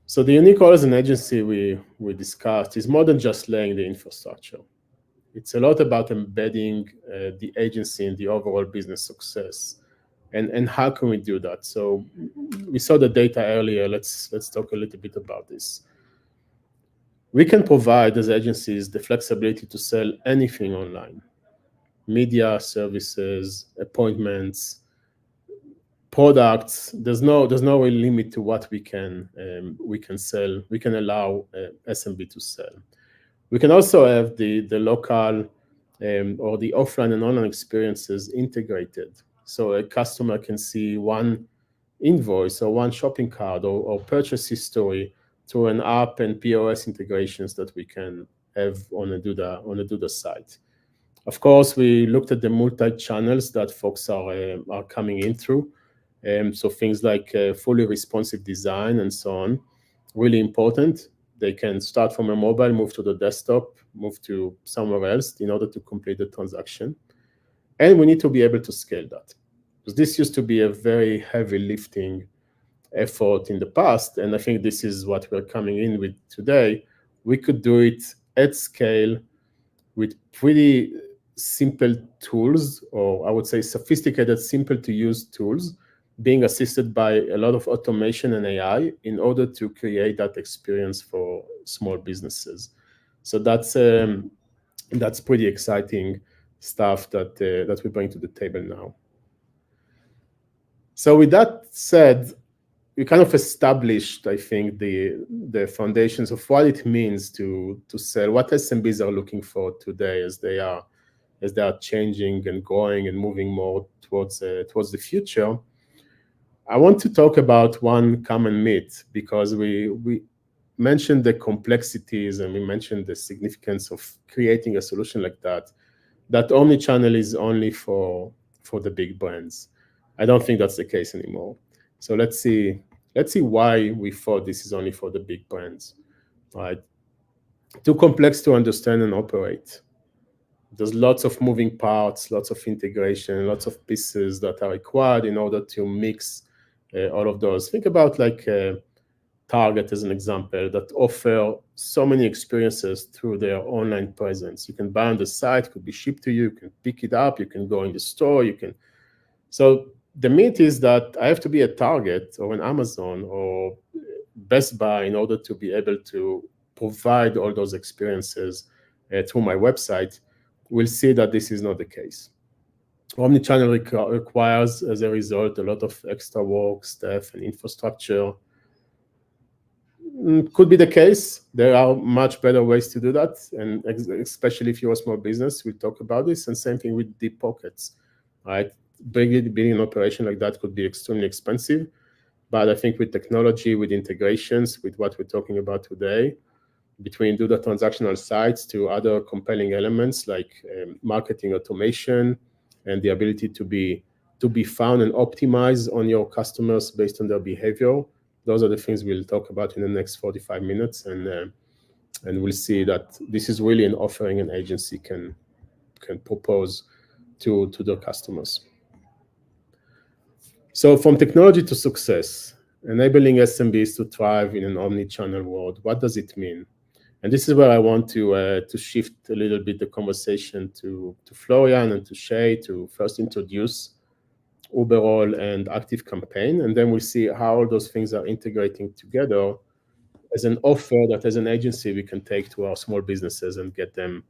So the unique role as an agency we discussed is more than just laying the infrastructure. It's a lot about embedding the agency in the overall business success. And how can we do that? So we saw the data earlier. Let's talk a little bit about this. We can provide as agencies the flexibility to sell anything online: media, services, appointments, products. There's no real limit to what we can sell. We can allow SMB to sell. We can also have the local or the offline and online experiences integrated. So a customer can see one invoice or one shopping cart or purchase history through an app and POS integrations that we can have on a Duda site. Of course, we looked at the multi-channels that folks are coming in through. So things like fully responsive design and so on, really important. They can start from a mobile, move to the desktop, move to somewhere else in order to complete the transaction. And we need to be able to scale that, because this used to be a very heavy lifting effort in the past. And I think this is what we're coming in with today. We could do it at scale with pretty simple tools, or I would say sophisticated, simple to use tools, being assisted by a lot of automation and AI in order to create that experience for small businesses. So that's pretty exciting stuff that we bring to the table now. So with that said, we kind of established, I think, the foundations of what it means to sell, what SMBs are looking for today as they are changing and growing and moving more towards the future. I want to talk about one common myth, because we mentioned the complexities and we mentioned the significance of creating a solution like that. that omnichannel is only for the big brands. I don't think that's the case anymore. So let's see why we thought this is only for the big brands, right? Too complex to understand and operate. There's lots of moving parts, lots of integration, lots of pieces that are required in order to mix all of those. Think about like Target as an example that offer so many experiences through their online presence. You can buy on the site, it could be shipped to you, you can pick it up, you can go in the store, you can. So the myth is that I have to be a Target or an Amazon or Best Buy in order to be able to provide all those experiences through my website. We'll see that this is not the case. Omnichannel requires, as a result, a lot of extra work, staff, and infrastructure. Could be the case. There are much better ways to do that, and especially if you're a small business, we'll talk about this. And same thing with deep pockets, right? Building an operation like that could be extremely expensive, but I think with technology, with integrations, with what we're talking about today, between Duda transactional sites to other compelling elements like marketing automation and the ability to be found and optimized on your customers based on their behavior. Those are the things we'll talk about in the next 45 minutes, and we'll see that this is really an offering an agency can propose to their customers. So from technology to success, enabling SMBs to thrive in an omni-channel world, what does it mean? And this is where I want to shift a little bit the conversation to Florian and to Shay to first introduce Uberall and ActiveCampaign, and then we'll see how all those things are integrating together as an offer that as an agency we can take to our small businesses and get them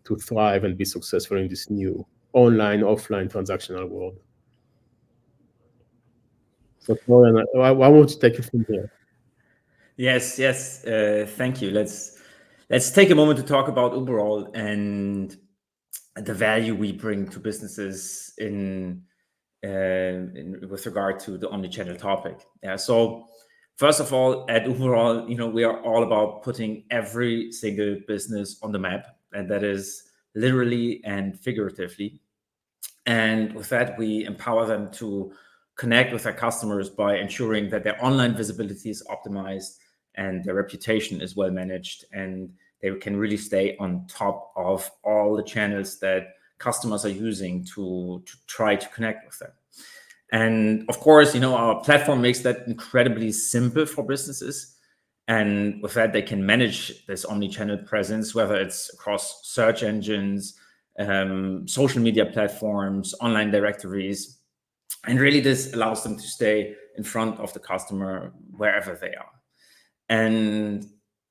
to thrive and be successful in this new online, offline transactional world. So Florian, why won't you take it from here? Yes, thank you. Let's take a moment to talk about Uberall and the value we bring to businesses in with regard to the omnichannel topic. Yeah. So first of all, at Uberall, we are all about putting every single business on the map, and that is literally and figuratively. And with that, we empower them to connect with their customers by ensuring that their online visibility is optimized and their reputation is well managed, and they can really stay on top of all the channels that customers are using to try to connect with them. And of course, our platform makes that incredibly simple for businesses. And with that, they can manage this omni-channel presence, whether it's across search engines, social media platforms, online directories. And really, this allows them to stay in front of the customer wherever they are. And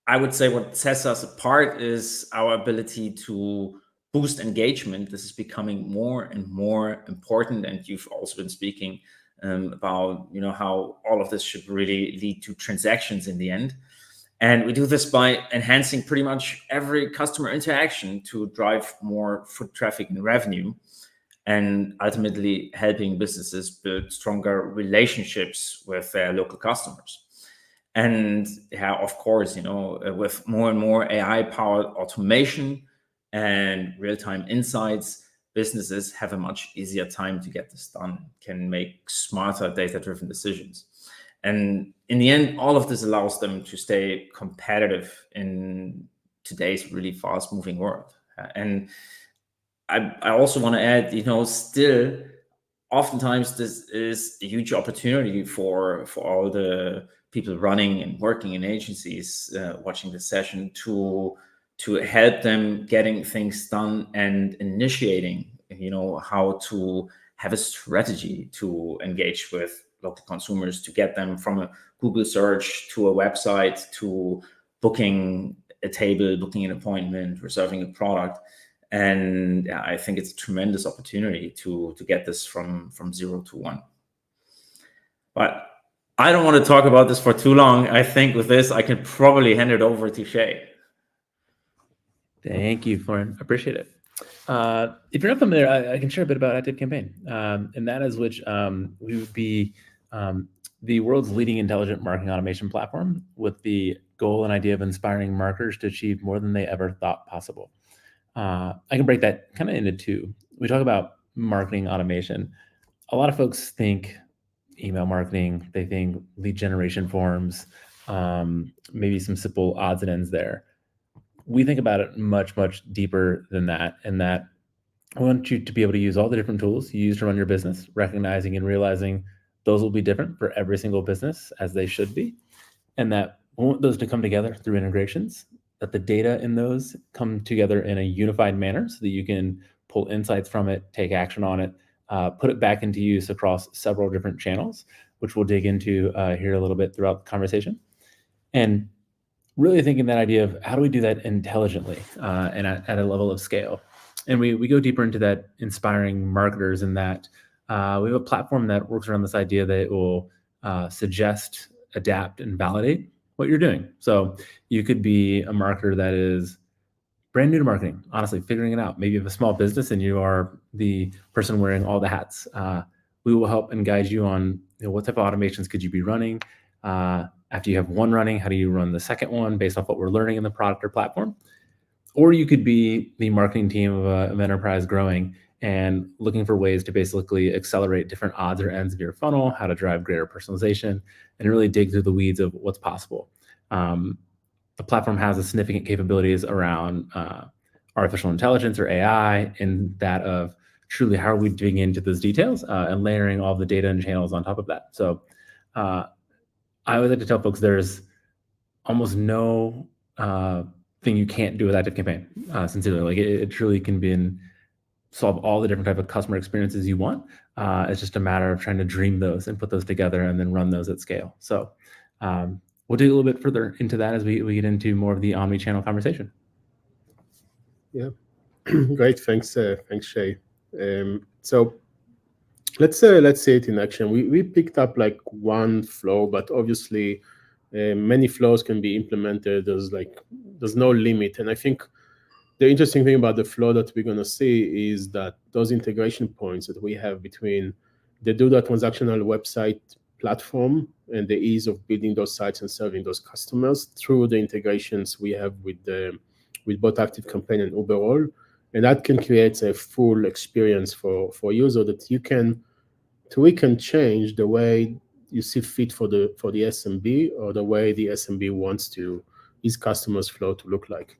I would say what sets us apart is our ability to boost engagement. This is becoming more and more important, and you've also been speaking about how all of this should really lead to transactions in the end. And we do this by enhancing pretty much every customer interaction to drive more foot traffic and revenue, and ultimately helping businesses build stronger relationships with their local customers. And of course, with more and more AI-powered automation and real-time insights, businesses have a much easier time to get this done, can make smarter data-driven decisions. And in the end, all of this allows them to stay competitive in today's really fast-moving world. And I also want to add, still, oftentimes this is a huge opportunity for all the people running and working in agencies watching this session to help them getting things done and initiating, how to have a strategy to engage with local consumers, to get them from a Google search to a website to booking a table, booking an appointment, reserving a product. And I think it's a tremendous opportunity to get this from 0 to 1. But I don't want to talk about this for too long. I think with this, I can probably hand it over to Shay. Thank you, Florian. Appreciate it. If you're not familiar, I can share a bit about ActiveCampaign, and that is which we would be the world's leading intelligent marketing automation platform with the goal and idea of inspiring marketers to achieve more than they ever thought possible. I can break that kind of into two. We talk about marketing automation. A lot of folks think email marketing, they think lead generation forms, maybe some simple odds and ends there. We think about it much, much deeper than that, and that I want you to be able to use all the different tools you use to run your business, recognizing and realizing those will be different for every single business, as they should be, and that we want those to come together through integrations, that the data in those come together in a unified manner so that you can pull insights from it, take action on it, put it back into use across several different channels, which we'll dig into here a little bit throughout the conversation. And really thinking that idea of how do we do that intelligently and at a level of scale. And we go deeper into that, inspiring marketers, in that we have a platform that works around this idea that it will suggest, adapt, and validate what you're doing. So you could be a marketer that is brand new to marketing, honestly, figuring it out. Maybe you have a small business and you are the person wearing all the hats. We will help and guide you on what type of automations could you be running. After you have one running, how do you run the second one based off what we're learning in the product or platform? Or you could be the marketing team of an enterprise growing and looking for ways to basically accelerate different odds or ends of your funnel, how to drive greater personalization, and really dig through the weeds of what's possible. The platform has a significant capabilities around artificial intelligence or AI, and that of truly how are we digging into those details and layering all the data and channels on top of that. So I always like to tell folks there's almost no thing you can't do with ActiveCampaign. Sincerely, like it truly can be solve all the different type of customer experiences you want. It's just a matter of trying to dream those and put those together and then run those at scale. So we'll dig a little bit further into that as we get into more of the omni-channel conversation. Yeah, great. Thanks, Shay. So let's see it in action. We picked up like one flow, but obviously many flows can be implemented. There's no limit, and I think the interesting thing about the flow that we're going to see is that those integration points that we have between the Duda transactional website platform and the ease of building those sites and serving those customers through the integrations we have with both ActiveCampaign and Uberall, and that can create a full experience for user that we can change the way you see fit for the SMB or the way the SMB wants his customers flow to look like.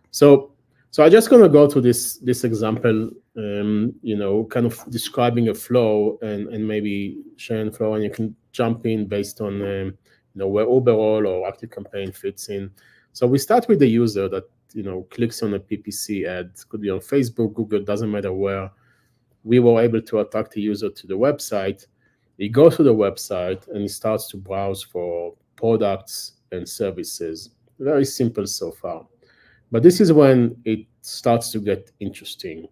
So I'm just going to go to this example, kind of describing a flow and maybe sharing flow, and you can jump in based on where Uberall or ActiveCampaign fits in. So we start with the user that clicks on a PPC ad. It could be on Facebook, Google, doesn't matter where. We were able to attract the user to the website. He goes to the website and he starts to browse for products and services. Very simple so far. But this is when it starts to get interesting.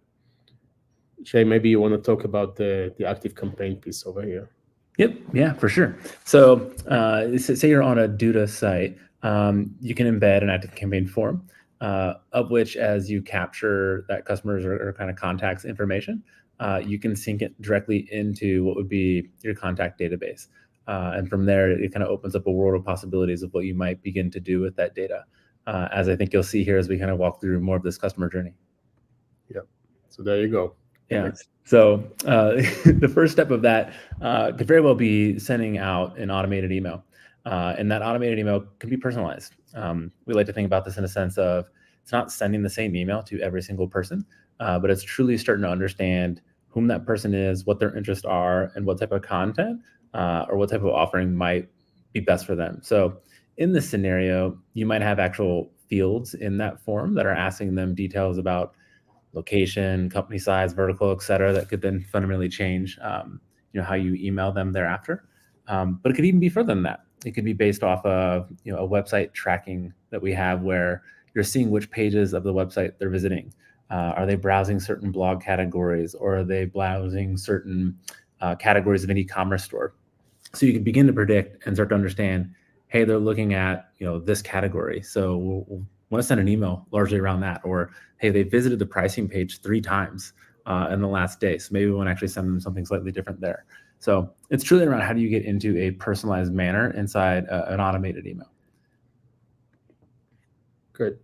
Shay, maybe you want to talk about the ActiveCampaign piece over here. Yep, yeah, for sure. So say you're on a Duda site, you can embed an ActiveCampaign form, of which as you capture that customer's or kind of contacts information, you can sync it directly into what would be your contact database. And from there, it kind of opens up a world of possibilities of what you might begin to do with that data, as I think you'll see here as we kind of walk through more of this customer journey. Yeah, so there you go. Yeah. So the first step of that could very well be sending out an automated email. And that automated email can be personalized. We like to think about this in a sense of it's not sending the same email to every single person, but it's truly starting to understand whom that person is, what their interests are, and what type of content or what type of offering might be best for them. So in this scenario, you might have actual fields in that form that are asking them details about location, company size, vertical, et cetera, that could then fundamentally change how you email them thereafter. But it could even be further than that. It could be based off of a website tracking that we have where you're seeing which pages of the website they're visiting. Are they browsing certain blog categories, or are they browsing certain categories of an e-commerce store? So you can begin to predict and start to understand, hey, they're looking at this category, so we'll want to send an email largely around that. Or hey, they visited the pricing page 3 times in the last day, so maybe we want to actually send them something slightly different there. So it's truly around how do you get into a personalized manner inside an automated email. Good.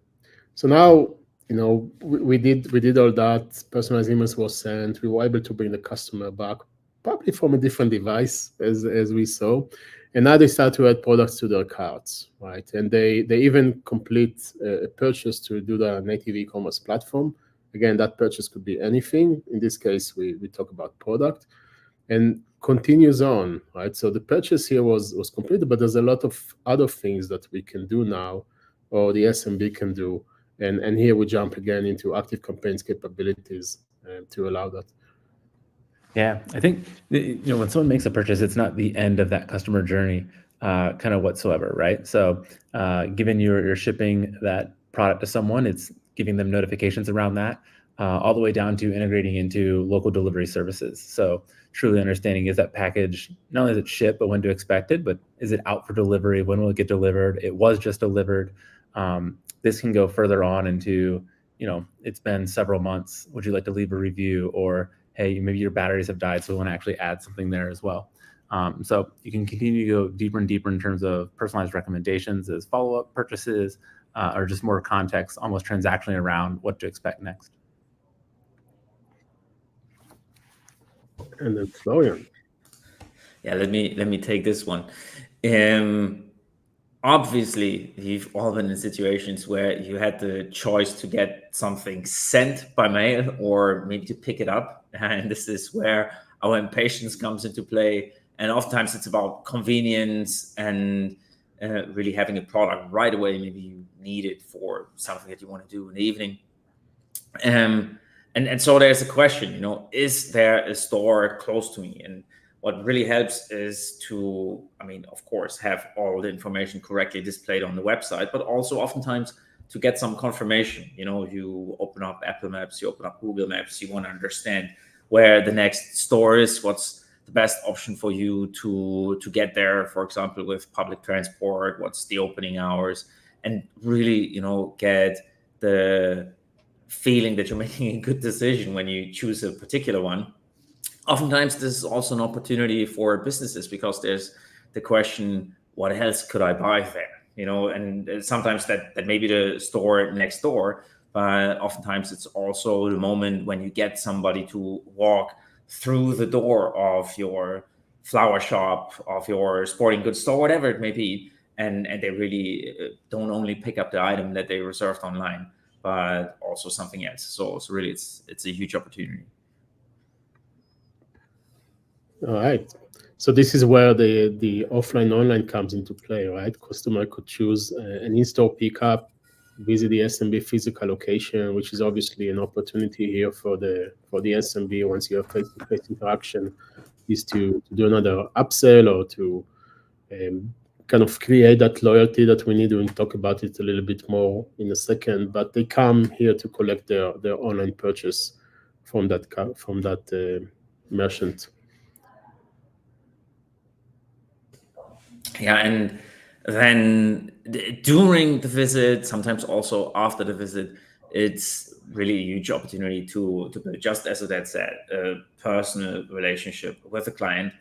So now we did all that. Personalized emails was sent. We were able to bring the customer back, probably from a different device, as we saw. And now they start to add products to their carts, right? And they even complete a purchase to do the native e-commerce platform. Again, that purchase could be anything. In this case, we talk about product, and continues on, right? So the purchase here was completed, but there's a lot of other things that we can do now, or the SMB can do. And here we jump again into active campaigns capabilities to allow that. Yeah, I think when someone makes a purchase, it's not the end of that customer journey, kind of whatsoever, right? So, given you're shipping that product to someone, it's giving them notifications around that, all the way down to integrating into local delivery services. So, truly understanding, is that package, not only is it shipped, but when to expect it, but is it out for delivery? When will it get delivered? It was just delivered. This can go further on into, it's been several months. Would you like to leave a review? Or, hey, maybe your batteries have died, so we want to actually add something there as well. So you can continue to go deeper and deeper in terms of personalized recommendations as follow-up purchases, or just more context, almost transactionally around what to expect next. And then Florian. Yeah, let me take this one. Obviously, you've all been in situations where you had the choice to get something sent by mail or maybe to pick it up. And this is where our impatience comes into play. And oftentimes it's about convenience and really having a product right away. Maybe you need it for something that you want to do in the evening. And so there's a question, is there a store close to me? And what really helps is to, of course, have all the information correctly displayed on the website, but also oftentimes to get some confirmation. You open up Apple Maps, you open up Google Maps, you want to understand where the next store is, what's the best option for you to get there, for example, with public transport, what's the opening hours, and really, get the feeling that you're making a good decision when you choose a particular one. Oftentimes, this is also an opportunity for businesses because there's the question, what else could I buy there? And sometimes that may be the store next door, but oftentimes it's also the moment when you get somebody to walk through the door of your flower shop, of your sporting goods store, whatever it may be, and they really don't only pick up the item that they reserved online, but also something else. So really, it's a huge opportunity. All right. So this is where the offline online comes into play, right? Customer could choose an in-store pickup, visit the SMB physical location, which is obviously an opportunity here for the SMB once you have face-to-face interaction, is to do another upsell or to kind of create that loyalty that we need. We'll talk about it a little bit more in a second, but they come here to collect their online purchase from that merchant. Yeah, and then during the visit, sometimes also after the visit, it's really a huge opportunity to build, just as that said, a personal relationship with the client.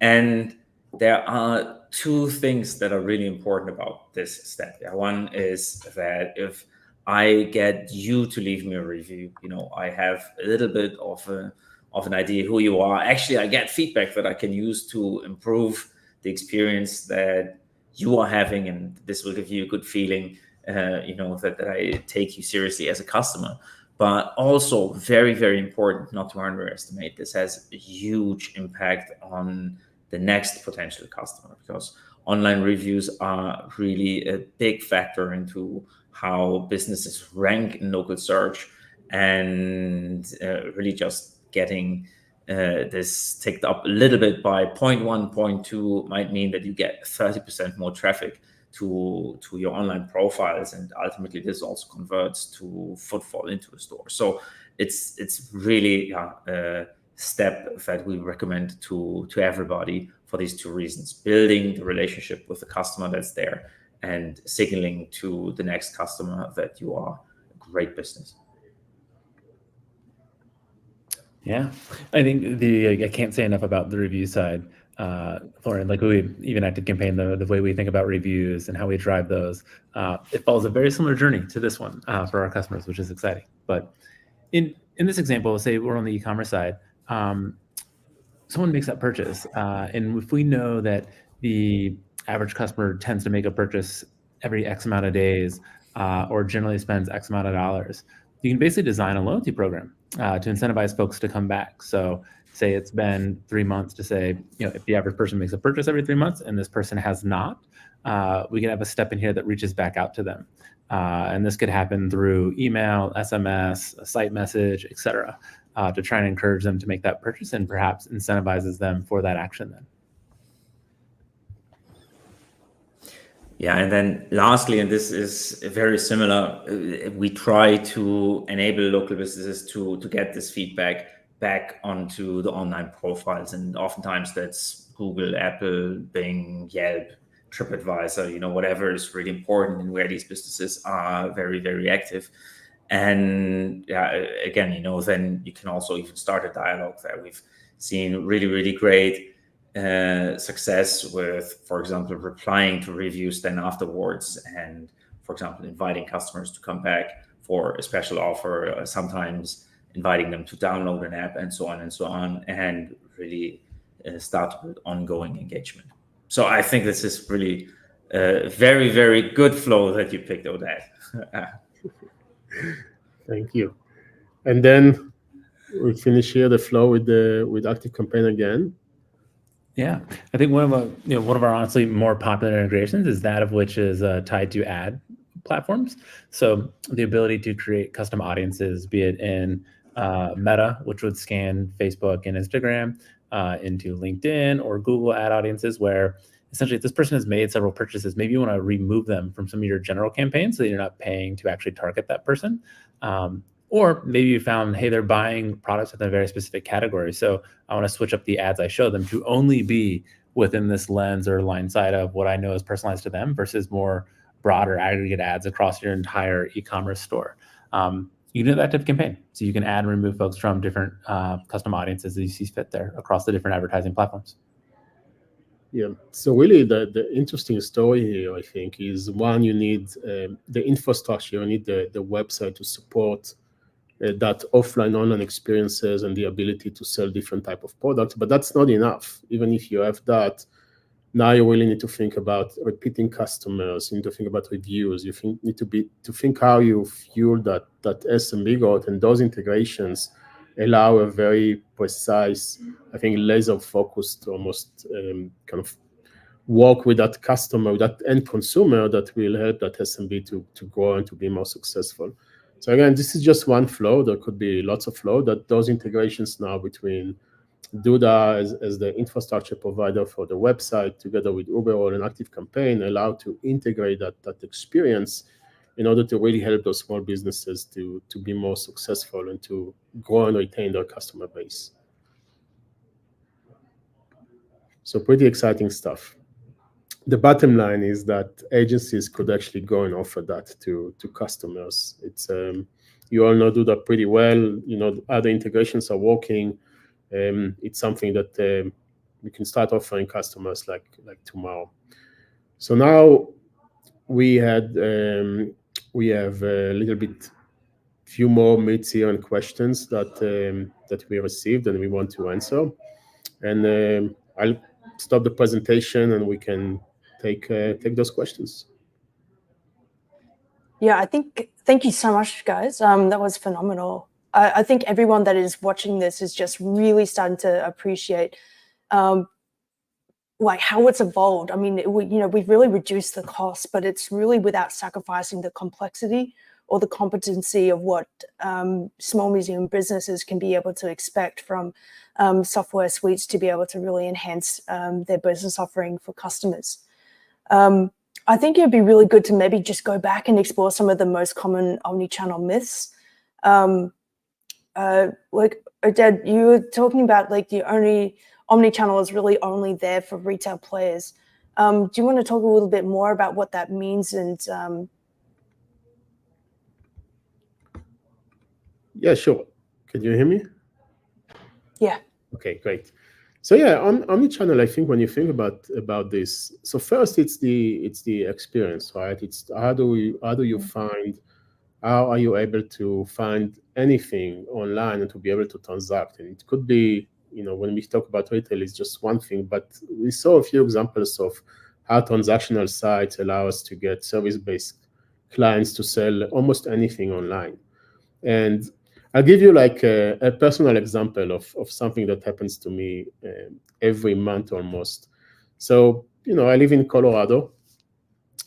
And there are two things that are really important about this step. Yeah, one is that if I get you to leave me a review, I have a little bit of an idea who you are. Actually, I get feedback that I can use to improve the experience that you are having, and this will give you a good feeling, that I take you seriously as a customer. But also very, very important not to underestimate, this has a huge impact on the next potential customer, because online reviews are really a big factor into how businesses rank in local search, and really just getting this ticked up a little bit by 0.1, 0.2 might mean that you get 30% more traffic to your online profiles, and ultimately this also converts to footfall into a store. So it's really a step that we recommend to everybody for these two reasons: building the relationship with the customer that's there, and signaling to the next customer that you are a great business. Yeah, I think I can't say enough about the review side. Florian, like we even Active Campaign, the way we think about reviews and how we drive those, it follows a very similar journey to this one for our customers, which is exciting. But in this example, say we're on the e-commerce side, someone makes that purchase, and if we know that the average customer tends to make a purchase every X amount of days, or generally spends X amount of dollars, you can basically design a loyalty program to incentivize folks to come back. So say it's been 3 months to say, if the average person makes a purchase every 3 months and this person has not, we can have a step in here that reaches back out to them. And this could happen through email, SMS, a site message, et cetera, to try and encourage them to make that purchase and perhaps incentivizes them for that action then. Yeah, and then lastly, and this is very similar, we try to enable local businesses to get this feedback back onto the online profiles. And oftentimes that's Google, Apple, Bing, Yelp, TripAdvisor, whatever is really important and where these businesses are very, very active. And again, then you can also even start a dialogue there. We've seen really, really great success with, for example, replying to reviews then afterwards, and, for example, inviting customers to come back for a special offer, sometimes inviting them to download an app, and so on, and really start with ongoing engagement. So I think this is really a very, very good flow that you picked, Odette. Thank you. And then we finish here the flow with Active Campaign again. Yeah, I think one of our honestly more popular integrations is that of which is tied to ad platforms. So the ability to create custom audiences, be it in Meta, which would scan Facebook and Instagram, into LinkedIn or Google ad audiences, where essentially if this person has made several purchases, maybe you want to remove them from some of your general campaigns so that you're not paying to actually target that person. Or maybe you found, hey, they're buying products within a very specific category. So I want to switch up the ads I show them to only be within this lens or line side of what I know is personalized to them versus more broader aggregate ads across your entire e-commerce store. You can do that type of campaign. So you can add and remove folks from different custom audiences that you see fit there across the different advertising platforms. Yeah, so really the interesting story here, I think, is one, you need the infrastructure, you need the website to support that offline online experiences and the ability to sell different type of products. But that's not enough. Even if you have that, now you really need to think about repeating customers. You need to think about reviews. You need to think how you fuel that SMB growth, and those integrations allow a very precise, I think, laser focused almost kind of work with that customer, that end consumer, that will help that SMB to grow and to be more successful. So again, this is just one flow. There could be lots of flow. That those integrations now between Duda as the infrastructure provider for the website, together with Uberall and Active Campaign, allow to integrate that experience in order to really help those small businesses to be more successful and to grow and retain their customer base. So pretty exciting stuff. The bottom line is that agencies could actually go and offer that to customers. It's you all know Duda pretty well. Other integrations are working. It's something that we can start offering customers like tomorrow. So now we have a little bit few more myths here and questions that we received and we want to answer. And I'll stop the presentation and we can take those questions. Yeah, thank you so much, guys. That was phenomenal. I think everyone that is watching this is just really starting to appreciate like how it's evolved. I mean, we've really reduced the cost, but it's really without sacrificing the complexity or the competency of what small medium businesses can be able to expect from software suites to be able to really enhance their business offering for customers. I think it'd be really good to maybe just go back and explore some of the most common omnichannel myths. Like Oded, you were talking about like the only omnichannel is really only there for retail players. Do you want to talk a little bit more about what that means? And yeah, sure. Can you hear me? Yeah. Okay, great. So yeah, on omnichannel, I think when you think about this, so first it's the experience, right? It's how do you find, how are you able to find anything online and to be able to transact? And it could be, when we talk about retail, it's just one thing, but we saw a few examples of how transactional sites allow us to get service-based clients to sell almost anything online. And I'll give you like a personal example of something that happens to me every month almost. So, I live in Colorado,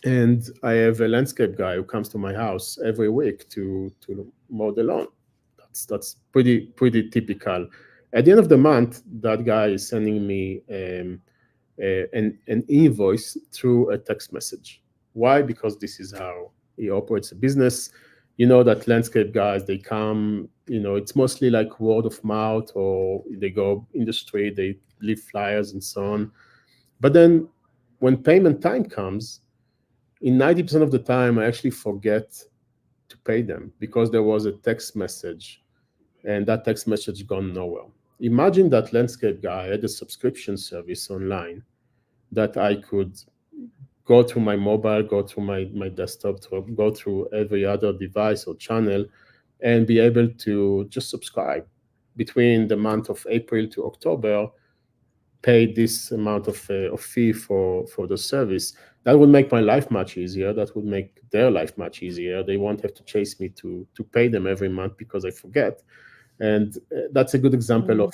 and I have a landscape guy who comes to my house every week to mow the lawn. That's pretty typical. At the end of the month, that guy is sending me an invoice through a text message. Why? Because this is how he operates a business. That landscape guys, they come, it's mostly like word of mouth, or they go in the street, they leave flyers and so on. But then when payment time comes, in 90% of the time, I actually forget to pay them because there was a text message, and that text message gone nowhere. Imagine that landscape guy had a subscription service online that I could go through my mobile, go through my desktop, go through every other device or channel, and be able to just subscribe between the month of April to October, pay this amount of fee for the service. That would make my life much easier. That would make their life much easier. They won't have to chase me to pay them every month because I forget. And that's a good example of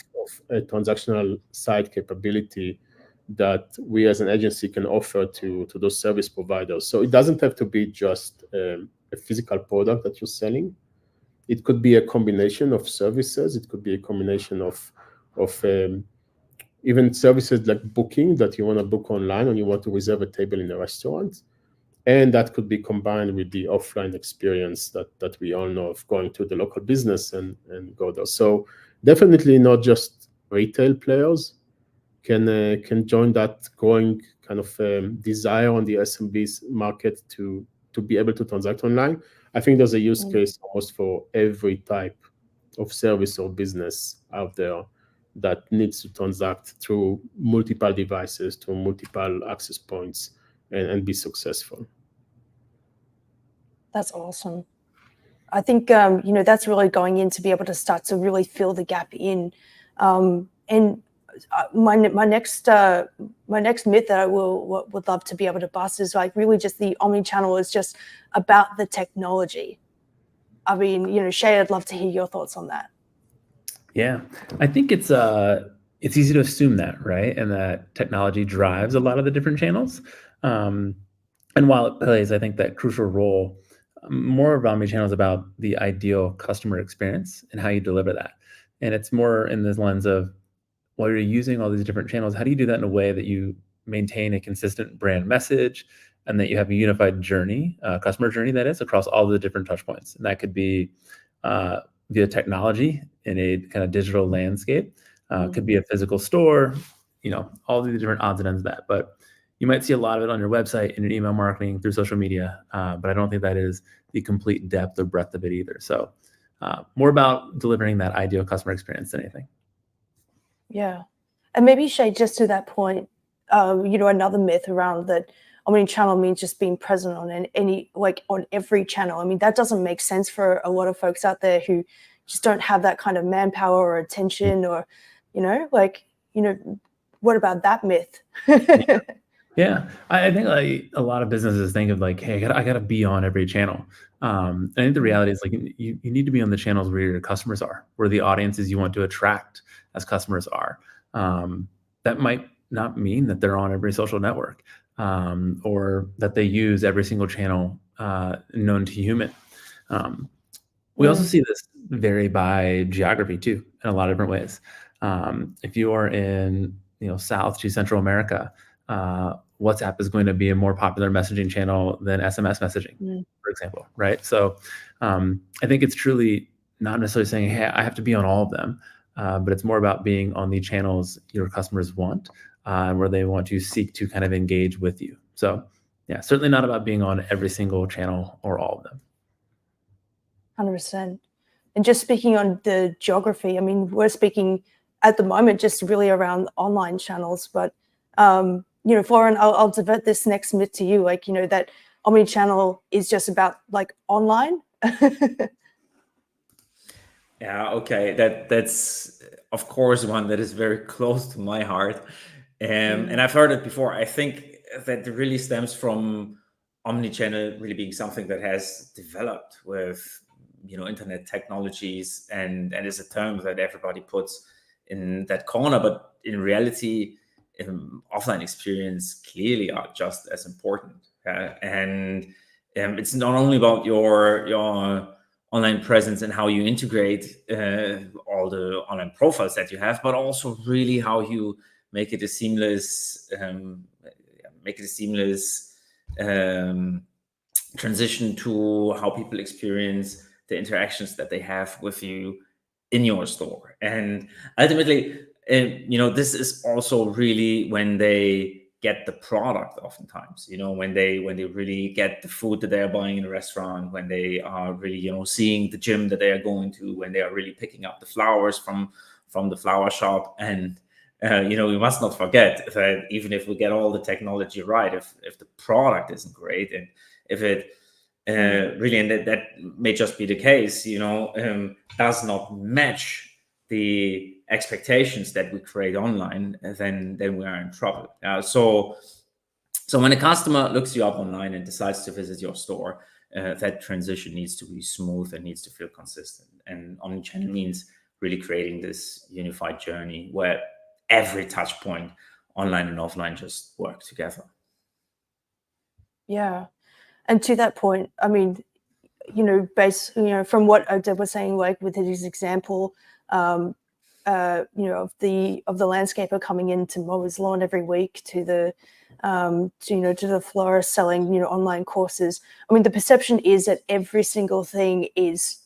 a transactional side capability that we as an agency can offer to those service providers. So it doesn't have to be just a physical product that you're selling. It could be a combination of services. It could be a combination of even services like booking, that you want to book online and you want to reserve a table in a restaurant. And that could be combined with the offline experience that we all know of, going to the local business and go there. So definitely not just retail players can join that growing kind of desire on the SMBs market to be able to transact online. I think there's a use case almost for every type of service or business out there that needs to transact through multiple devices, through multiple access points, and be successful. That's awesome. I think that's really going in to be able to start to really fill the gap in. And my next myth that I would love to be able to bust is like really just the omnichannel is just about the technology. I mean, Shay, I'd love to hear your thoughts on that. Yeah, I think it's easy to assume that, right? And that technology drives a lot of the different channels. And while it plays, I think, that crucial role, more of omnichannel is about the ideal customer experience and how you deliver that. And it's more in this lens of, while you're using all these different channels, how do you do that in a way that you maintain a consistent brand message and that you have a unified journey, customer journey that is, across all the different touch points? And that could be via technology in a kind of digital landscape, could be a physical store, all the different odds and ends of that. But you might see a lot of it on your website, in your email marketing, through social media, but I don't think that is the complete depth or breadth of it either. So more about delivering that ideal customer experience than anything. Yeah. And maybe, Shay, just to that point, another myth around that omnichannel means just being present on on every channel. I mean, that doesn't make sense for a lot of folks out there who just don't have that kind of manpower or attention, or, what about that myth? Yeah, I think like a lot of businesses think of like, hey, I gotta be on every channel. I think the reality is like you need to be on the channels where your customers are, where the audiences you want to attract as customers are. That might not mean that they're on every social network, or that they use every single channel known to human. We also see this vary by geography too, in a lot of different ways. If you are in South to Central America, WhatsApp is going to be a more popular messaging channel than SMS messaging, for example, right? So I think it's truly not necessarily saying, hey, I have to be on all of them, but it's more about being on the channels your customers want, where they want to seek to kind of engage with you. So yeah, certainly not about being on every single channel or all of them. 100%. And just speaking on the geography, I mean, we're speaking at the moment just really around online channels. But Florian, I'll divert this next myth to you, like that omnichannel is just about like online. Yeah, okay. That's of course one that is very close to my heart. And I've heard it before. I think that it really stems from omnichannel really being something that has developed with internet technologies and is a term that everybody puts in that corner. But in reality, offline experience clearly are just as important. And it's not only about your online presence and how you integrate all the online profiles that you have, but also really how you make it a seamless transition to how people experience the interactions that they have with you in your store. And ultimately, this is also really when they get the product oftentimes, when they really get the food that they are buying in a restaurant, when they are really, seeing the gym that they are going to, when they are really picking up the flowers from the flower shop. And, we must not forget that even if we get all the technology right, if the product isn't great, and if it really, and that may just be the case, does not match the expectations that we create online, then we are in trouble. So when a customer looks you up online and decides to visit your store, that transition needs to be smooth and needs to feel consistent. And omnichannel means really creating this unified journey where every touch point, online and offline, just work together. Yeah. And to that point, I mean, from what Oded was saying, like with his example, of the landscaper coming in to mow his lawn every week, to the to the florist selling online courses. I mean, the perception is that every single thing is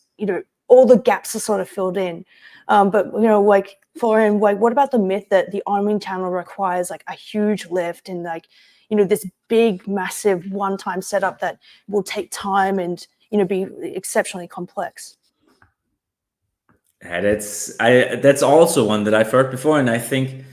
all the gaps are sort of filled in. But like Florian, like what about the myth that the omnichannel requires like a huge lift and like this big, massive one-time setup that will take time and be exceptionally complex? Yeah, that's also one that I've heard before, and I think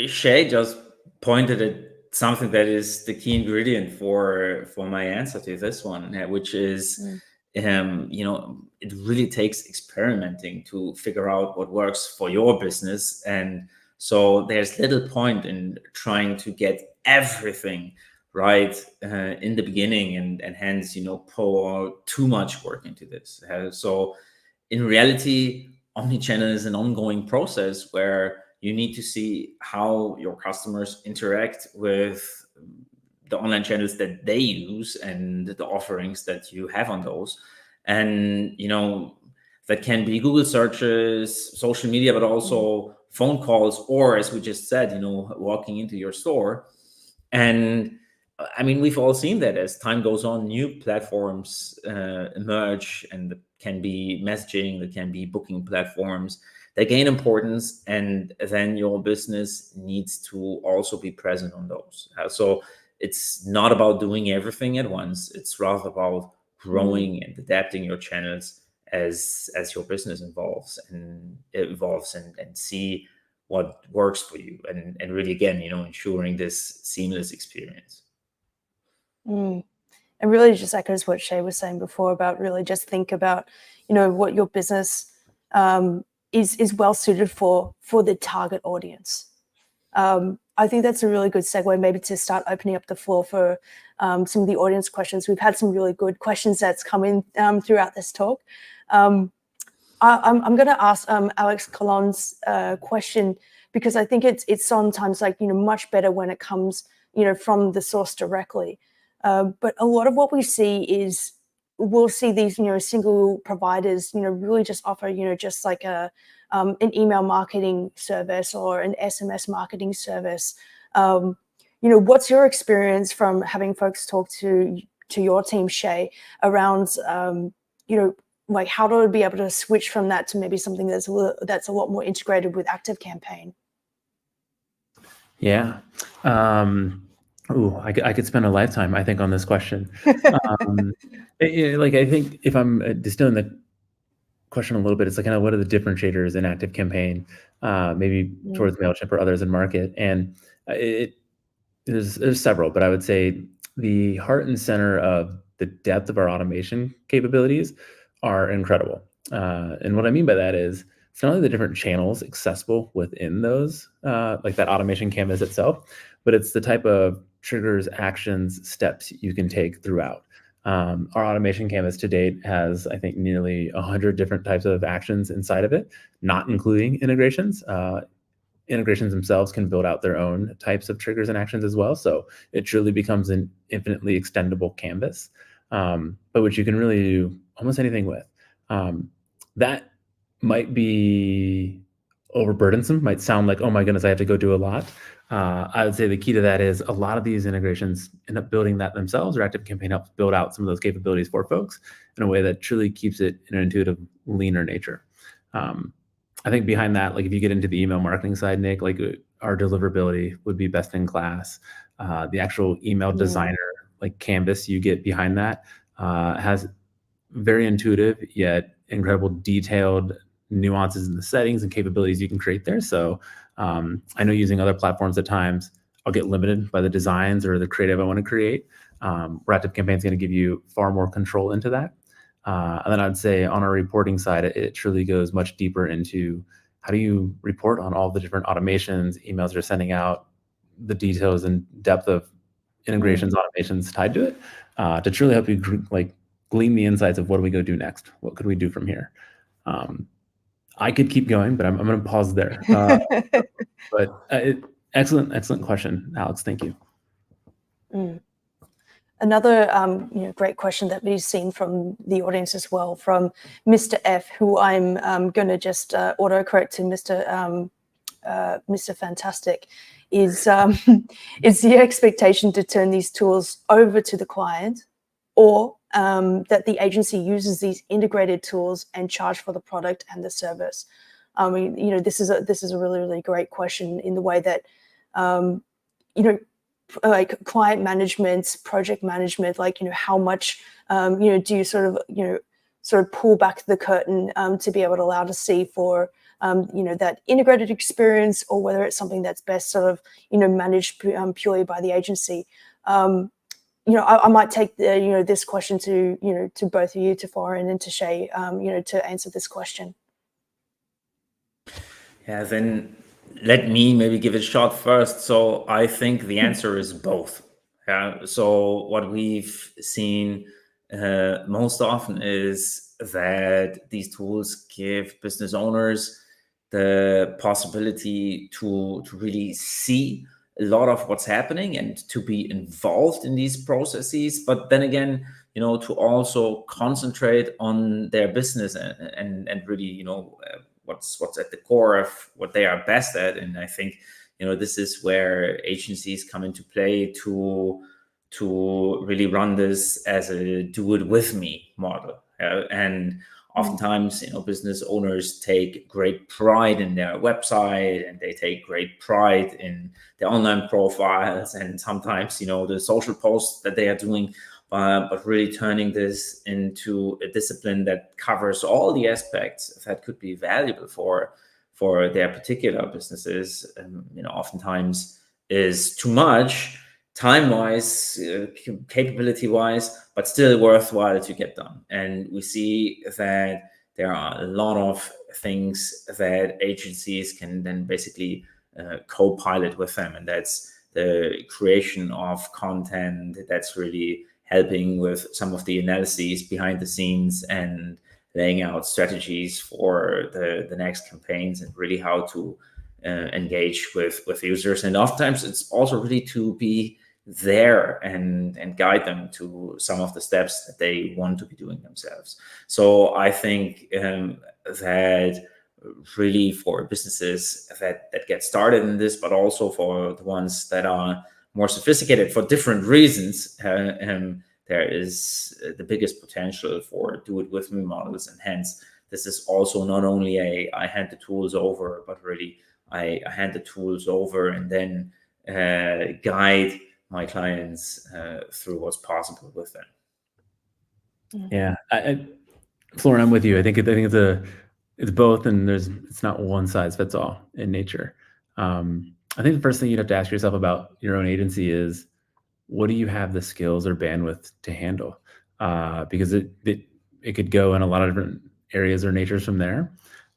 Shay just pointed at something that is the key ingredient for my answer to this one, which is it really takes experimenting to figure out what works for your business. And so there's little point in trying to get everything right in the beginning and hence pour too much work into this. So in reality, omnichannel is an ongoing process where you need to see how your customers interact with the online channels that they use and the offerings that you have on those. And that can be Google searches, social media, but also phone calls, or as we just said, walking into your store. And I mean, we've all seen that as time goes on, new platforms emerge, and that can be messaging, that can be booking platforms. They gain importance, and then your business needs to also be present on those. So it's not about doing everything at once. It's rather about growing and adapting your channels as your business evolves and see what works for you, and really again, ensuring this seamless experience. And really just echoes what Shay was saying before about really just think about, what your business is well suited for the target audience. I think that's a really good segue maybe to start opening up the floor for some of the audience questions. We've had some really good questions that's come in throughout this talk. I'm going to ask Alex Colon's question, because I think it's sometimes like, much better when it comes, from the source directly. But a lot of what we see is we'll see these, single providers, really just offer, just like an email marketing service or an SMS marketing service. What's your experience from having folks talk to your team, Shay, around, like how to be able to switch from that to maybe something that's a lot more integrated with ActiveCampaign? Yeah. I could spend a lifetime, I think, on this question. I think if I'm distilling question a little bit. It's like kind of what are the differentiators in ActiveCampaign, maybe towards MailChimp or others in market? And there's several, but I would say the heart and center of the depth of our automation capabilities are incredible. And what I mean by that is it's not only the different channels accessible within those, like that automation canvas itself, but it's the type of triggers, actions, steps you can take throughout. Our automation canvas to date has, I think, nearly 100 different types of actions inside of it, not including integrations. Integrations themselves can build out their own types of triggers and actions as well. So it truly becomes an infinitely extendable canvas, but which you can really do almost anything with. That might be overburdensome, might sound like, oh my goodness, I have to go do a lot. I would say the key to that is a lot of these integrations end up building that themselves, or ActiveCampaign helps build out some of those capabilities for folks in a way that truly keeps it in an intuitive, leaner nature. I think behind that, like if you get into the email marketing side, Nick, like our deliverability would be best in class. The actual email designer, like canvas you get behind that has very intuitive yet incredible detailed nuances in the settings and capabilities you can create there. So I know using other platforms at times, I'll get limited by the designs or the creative I want to create. ActiveCampaign is going to give you far more control into that. And then I'd say on our reporting side, it truly goes much deeper into how do you report on all the different automations, emails you're sending out, the details and depth of integrations, automations tied to it, to truly help you like glean the insights of what do we go do next? What could we do from here? I could keep going, but I'm going to pause there. Excellent question, Alex. Thank you. Another great question that we've seen from the audience as well, from Mr. F, who I'm going to just autocorrect to Mr. Fantastic, is the expectation to turn these tools over to the client, or that the agency uses these integrated tools and charge for the product and the service? This is a really, really great question in the way that like client management, project management, like how much do you sort of pull back the curtain to be able to allow to see for that integrated experience, or whether it's something that's best sort of managed purely by the agency. I might take this question to both of you, to Florian and to Shay, to answer this question. Yeah, then let me maybe give it a shot first. So I think the answer is both. Yeah. So what we've seen most often is that these tools give business owners the possibility to really see a lot of what's happening and to be involved in these processes, but then again, to also concentrate on their business and really, what's at the core of what they are best at. And I think, this is where agencies come into play to really run this as a do it with me model. And oftentimes, business owners take great pride in their website, and they take great pride in their online profiles, and sometimes, the social posts that they are doing, but really turning this into a discipline that covers all the aspects that could be valuable for their particular businesses, oftentimes is too much time-wise, capability-wise, but still worthwhile to get done. And we see that there are a lot of things that agencies can then basically co-pilot with them, and that's the creation of content, that's really helping with some of the analyses behind the scenes and laying out strategies for the next campaigns, and really how to engage with users. And oftentimes it's also really to be there and guide them to some of the steps that they want to be doing themselves. So I think that really for businesses that get started in this, but also for the ones that are more sophisticated for different reasons, there is the biggest potential for do it with me models. And hence, this is also not only I hand the tools over, but really I hand the tools over and then guide my clients through what's possible with them. Yeah, Florin, I'm with you. I think it's both, and it's not one size fits all in nature. I think the first thing you'd have to ask yourself about your own agency is, what do you have the skills or bandwidth to handle? Because it could go in a lot of different areas or natures from there.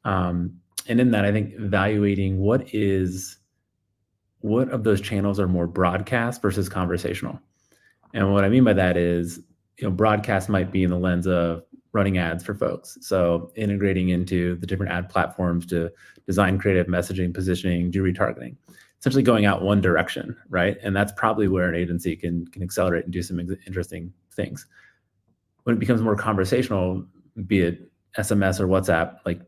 And in that, I think evaluating what of those channels are more broadcast versus conversational. And what I mean by that is, broadcast might be in the lens of running ads for folks. So integrating into the different ad platforms to design creative messaging, positioning, do retargeting, essentially going out one direction, right? And that's probably where an agency can accelerate and do some interesting things. When it becomes more conversational, be it SMS or WhatsApp, like,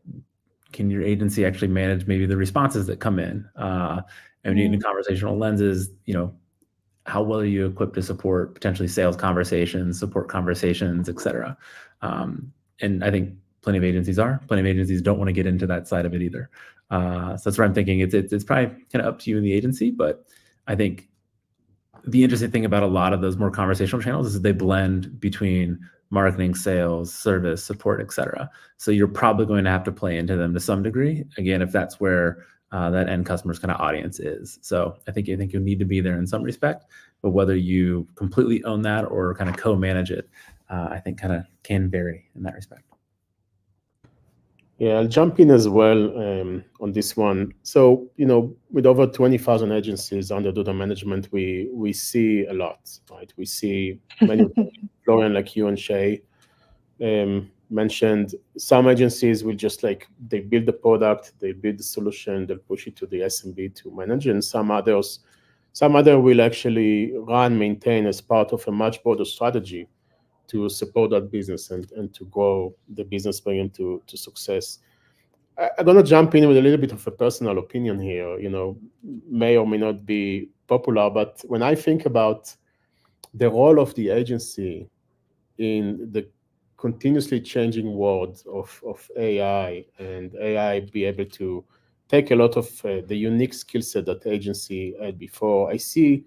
can your agency actually manage maybe the responses that come in? And in conversational lenses, how well are you equipped to support potentially sales conversations, support conversations, et cetera? And I think plenty of agencies don't want to get into that side of it either. So that's where I'm thinking it's probably kind of up to you and the agency, but I think the interesting thing about a lot of those more conversational channels is that they blend between marketing, sales, service, support, et cetera. So you're probably going to have to play into them to some degree, again, if that's where that end customer's kind of audience is. So I think you'll need to be there in some respect, but whether you completely own that or kind of co-manage it, I think kind of can vary in that respect. Yeah, I'll jump in as well on this one. So, with over 20,000 agencies under Duda management, we see a lot, right? We see many, Florian, like you and Shay mentioned, some agencies will just they build the product, they build the solution, they'll push it to the SMB to manage, and some other will actually maintain as part of a much broader strategy to support that business and to grow the business, bring them to success. I'm going to jump in with a little bit of a personal opinion here, may or may not be popular, but when I think about the role of the agency in the continuously changing world of AI, and AI be able to take a lot of the unique skill set that the agency had before, I see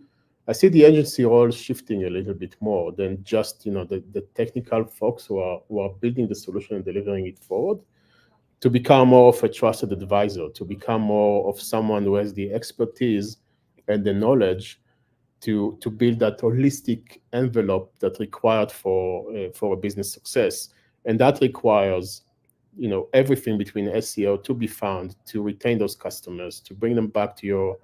the agency role shifting a little bit more than just the technical folks who are building the solution and delivering it forward, to become more of a trusted advisor, to become more of someone who has the expertise and the knowledge to build that holistic envelope that's required for a business success. And that requires everything between SEO to be found, to retain those customers, to bring them back to your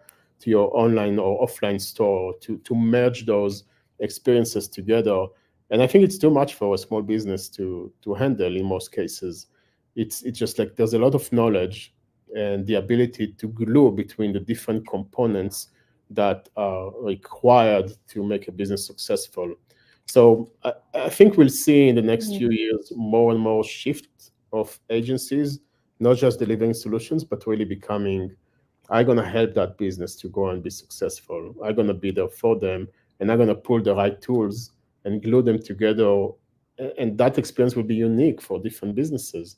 online or offline store, to merge those experiences together. And I think it's too much for a small business to handle in most cases. It's just there's a lot of knowledge and the ability to glue between the different components that are required to make a business successful. So I think we'll see in the next few years more and more shift of agencies, not just delivering solutions, but really becoming, I'm going to help that business to go and be successful. I'm going to be there for them, and I'm going to pull the right tools and glue them together. And that experience will be unique for different businesses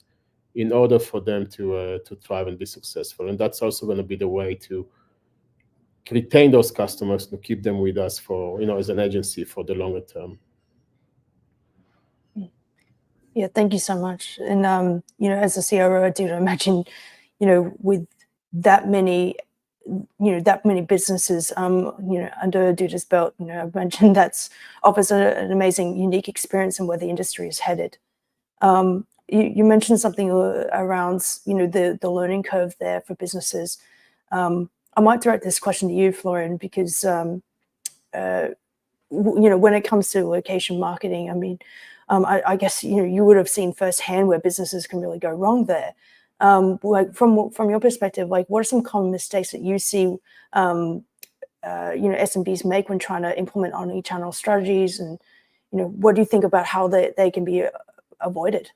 in order for them to thrive and be successful. And that's also going to be the way to retain those customers, to keep them with us for, as an agency for the longer term. Yeah, thank you so much. And, as a CRO, I do imagine, with that many businesses, under Duda's belt, I've mentioned that's offers an amazing, unique experience in where the industry is headed. You mentioned something around, the learning curve there for businesses. I might direct this question to you, Florian, because, when it comes to location marketing, I mean, I guess, you would have seen firsthand where businesses can really go wrong there. From your perspective, what are some common mistakes that you see, SMBs make when trying to implement omnichannel strategies, and, what do you think about how they can be avoided?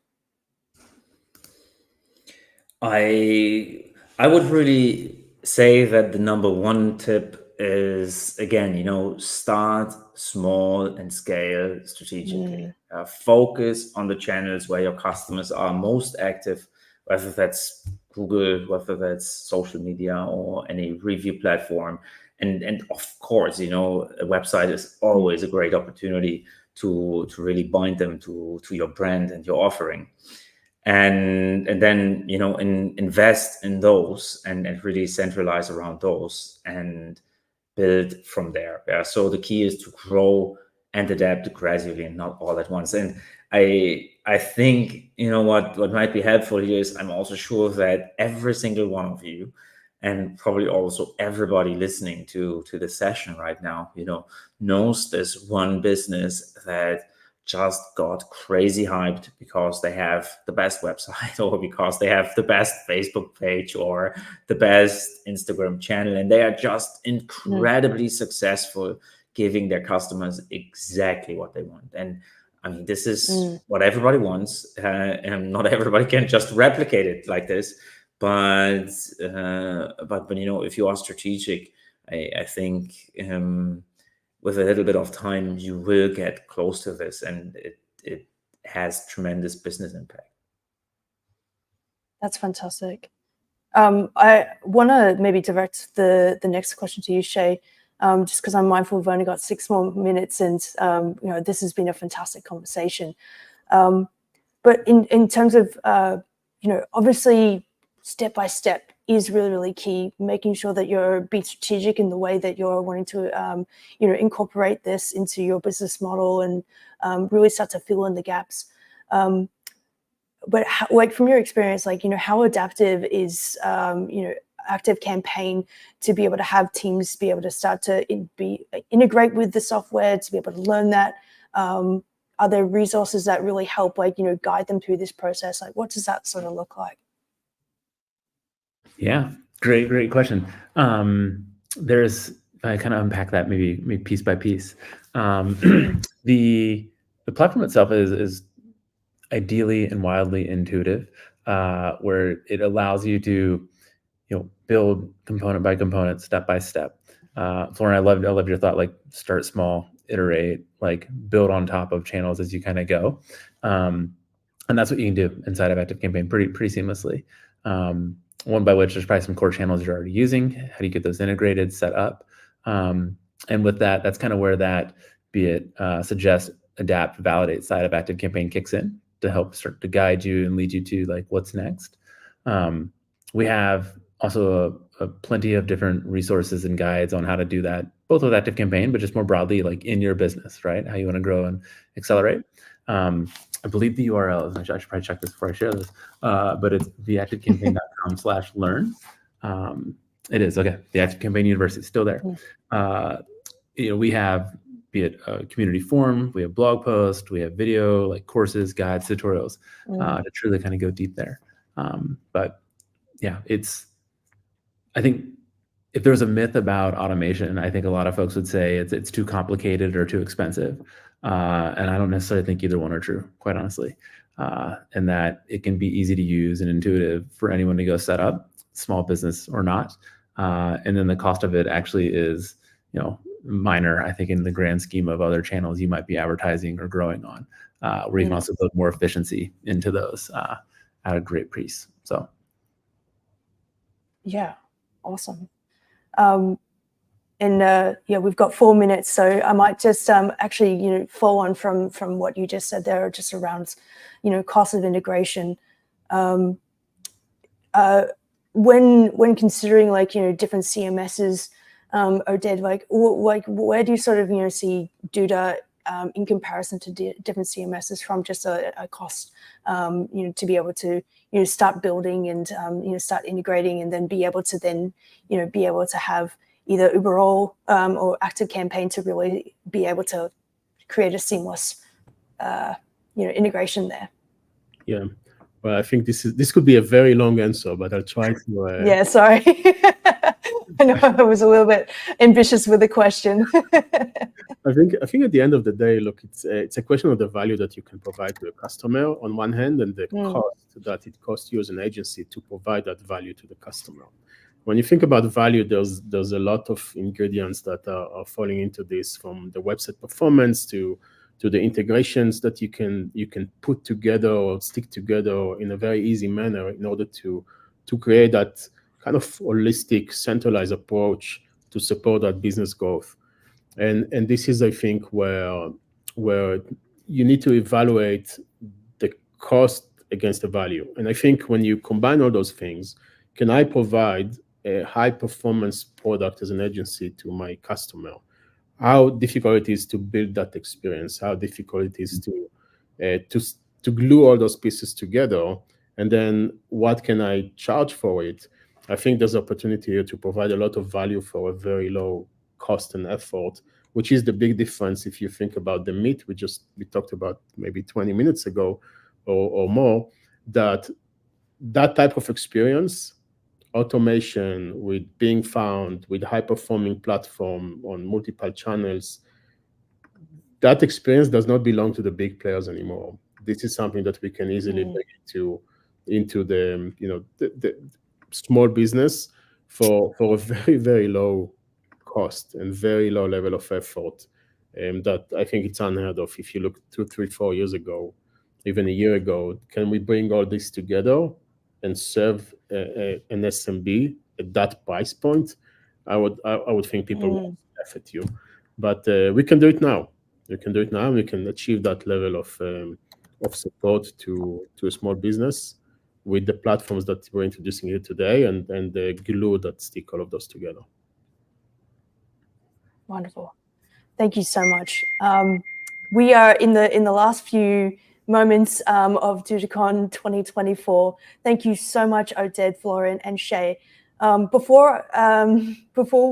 I would really say that the number one tip is, again, start small and scale strategically. Focus on the channels where your customers are most active, whether that's Google, whether that's social media or any review platform. And of course, a website is always a great opportunity to really bind them to your brand and your offering. and then invest in those and really centralize around those and build from there. Yeah. So the key is to grow and adapt gradually and not all at once. And I think what might be helpful here is I'm also sure that every single one of you, and probably also everybody listening to the session right now, knows this one business that just got crazy hyped because they have the best website or because they have the best Facebook page or the best Instagram channel, and they are just incredibly successful, giving their customers exactly what they want. And I mean, this is what everybody wants, and not everybody can just replicate it like this. But if you are strategic, I think with a little bit of time, you will get close to this, and it has tremendous business impact. That's fantastic. I want to maybe direct the next question to you, Shay, just because I'm mindful we've only got 6 more minutes, and this has been a fantastic conversation. But in terms of obviously step by step is really, really key, making sure that you're being strategic in the way that you're wanting to incorporate this into your business model and really start to fill in the gaps. But from your experience, how adaptive is Active Campaign to be able to have teams be able to start to integrate with the software, to be able to learn that? Are there resources that really help guide them through this process? What does that sort of look like? Yeah, great question. I kind of unpack that maybe piece by piece. The platform itself is ideally and wildly intuitive, where it allows you to build component by component, step by step. Florian, I love your thought, start small, iterate, build on top of channels as you kind of go. And that's what you can do inside of Active Campaign pretty seamlessly. One by which there's probably some core channels you're already using. How do you get those integrated, set up? And with that, that's kind of where that, be it suggest, adapt, validate side of Active Campaign kicks in to help start to guide you and lead you to what's next. We have also plenty of different resources and guides on how to do that, both with Active Campaign, but just more broadly, in your business, right? How you want to grow and accelerate. I believe the URL is, I should probably check this before I share this, but it's theactivecampaign.com/learn. It is, okay. The Active Campaign University is still there. We have, be it a community forum, we have blog posts, we have video, courses, guides, tutorials, to truly kind of go deep there. But yeah, I think if there's a myth about automation, I think a lot of folks would say it's too complicated or too expensive. And I don't necessarily think either one are true, quite honestly. And that it can be easy to use and intuitive for anyone to go set up, small business or not. And then the cost of it actually is, minor, I think, in the grand scheme of other channels you might be advertising or growing on, where you can also build more efficiency into those at a great price. So. Yeah, awesome. We've got 4 minutes, so I might just actually, follow on from what you just said there, just around, cost of integration. When considering different CMSs or data, where do you sort of see Duda in comparison to different CMSs from just a cost, to be able to start building and start integrating, and then be able to have either Uberall or Active Campaign to really be able to create a seamless integration there? Yeah, well, I think this could be a very long answer, but I'll try to. Yeah, sorry. I know I was a little bit ambitious with the question. I think at the end of the day, look, it's a question of the value that you can provide to the customer on one hand, and the cost that it costs you as an agency to provide that value to the customer. When you think about value, there's a lot of ingredients that are falling into this, from the website performance to the integrations that you can put together or stick together in a very easy manner in order to create that kind of holistic, centralized approach to support that business growth. And this is, I think, where you need to evaluate the cost against the value. And I think when you combine all those things, can I provide a high performance product as an agency to my customer? How difficult it is to build that experience, how difficult it is to glue all those pieces together, and then what can I charge for it? I think there's opportunity here to provide a lot of value for a very low cost and effort, which is the big difference if you think about the meat we talked about maybe 20 minutes ago or more, that type of experience, automation with being found, with high-performing platform on multiple channels, that experience does not belong to the big players anymore. This is something that we can easily bring into the the small business for a very, very low cost and very low level of effort. That I think it's unheard of. If you look 2, 3, 4 years ago, even a year ago, can we bring all this together and serve an SMB at that price point? I would think people would laugh at you, but we can do it now. We can do it now. We can achieve that level of support to a small business with the platforms that we're introducing here today and the glue that stick all of those together. Wonderful. Thank you so much. We are in the last few moments of DudaCon 2024. Thank you so much, Oded, Florian, and Shay. Before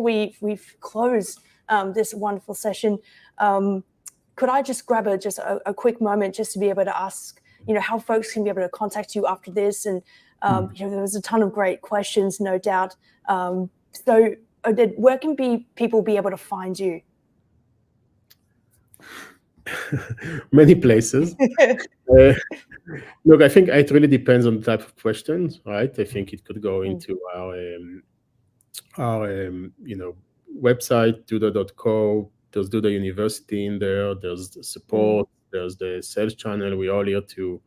we close this wonderful session, could I just grab a quick moment just to be able to ask, how folks can be able to contact you after this? And there was a ton of great questions, no doubt. So, Oded, where can people be able to find you? Many places. Look, I think it really depends on the type of questions, right? I think it could go into our website, duda.co. There's Duda University in there. There's the support. There's the sales channel. We're all here to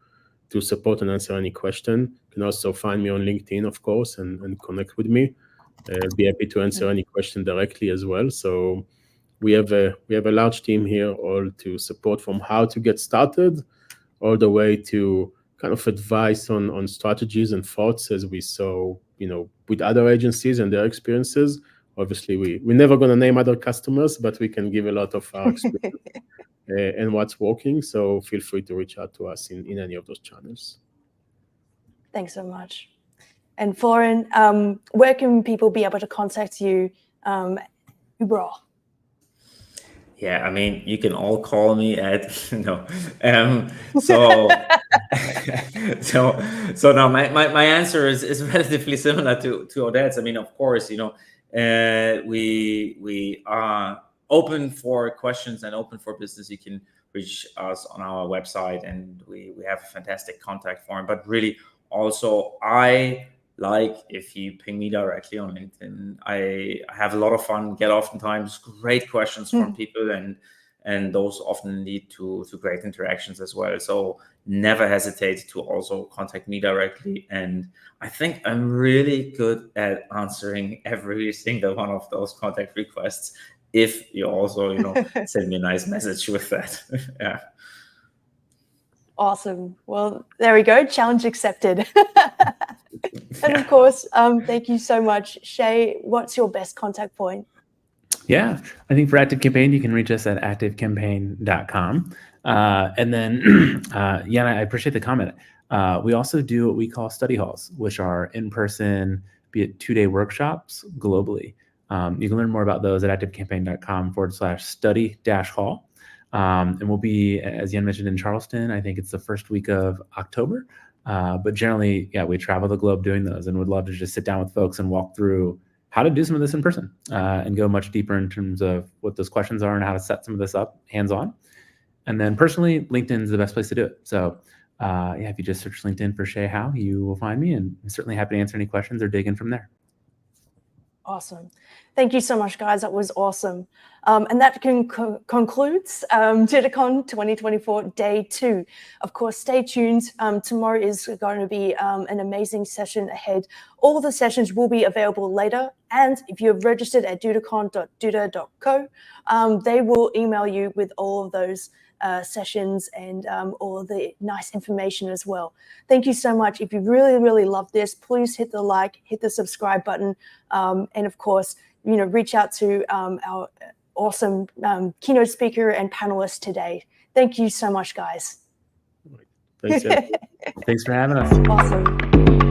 support and answer any question. You can also find me on LinkedIn, of course, and connect with me. I'll be happy to answer any question directly as well. So we have a large team here, all to support from how to get started, all the way to kind of advice on strategies and thoughts, as we saw, with other agencies and their experiences. Obviously, we're never going to name other customers, but we can give a lot of our experience and what's working. So feel free to reach out to us in any of those channels. Thanks so much. And Florian, where can people be able to contact you überall? Yeah, I mean, you can all call me at no. So now my answer is relatively similar to Oded's. I mean, of course, we are open for questions and open for business. You can reach us on our website, and we have a fantastic contact form. But really, also, I like if you ping me directly on LinkedIn. I have a lot of fun, get oftentimes great questions from people, and those often lead to great interactions as well. So never hesitate to also contact me directly. And I think I'm really good at answering every single one of those contact requests, if you also, send me a nice message with that. Yeah. Awesome. Well, there we go. Challenge accepted. And of course, thank you so much. Shay, what's your best contact point? Yeah, I think for ActiveCampaign, you can reach us at activecampaign.com. And then, I appreciate the comment. We also do what we call study halls, which are in-person, be it 2-day workshops globally. You can learn more about those at activecampaign.com/study-hall. And we'll be, as Jan mentioned, in Charleston. I think it's the first week of October. But generally, we travel the globe doing those, and would love to just sit down with folks and walk through how to do some of this in person and go much deeper in terms of what those questions are and how to set some of this up hands-on. And then personally, LinkedIn is the best place to do it. So if you just search LinkedIn for Shay Howe, you will find me, and I'm certainly happy to answer any questions or dig in from there. Awesome. Thank you so much, guys. That was awesome. And that concludes DudaCon 2024 Day 2. Of course, stay tuned. Tomorrow is going to be an amazing session ahead. All the sessions will be available later. And if you're registered at dudacon.duda.co, they will email you with all of those sessions and all the nice information as well. Thank you so much. If you really, really love this, please hit the like, hit the subscribe button, and of course, reach out to our awesome keynote speaker and panelist today. Thank you so much, guys. Thanks, Thanks for having us. Awesome.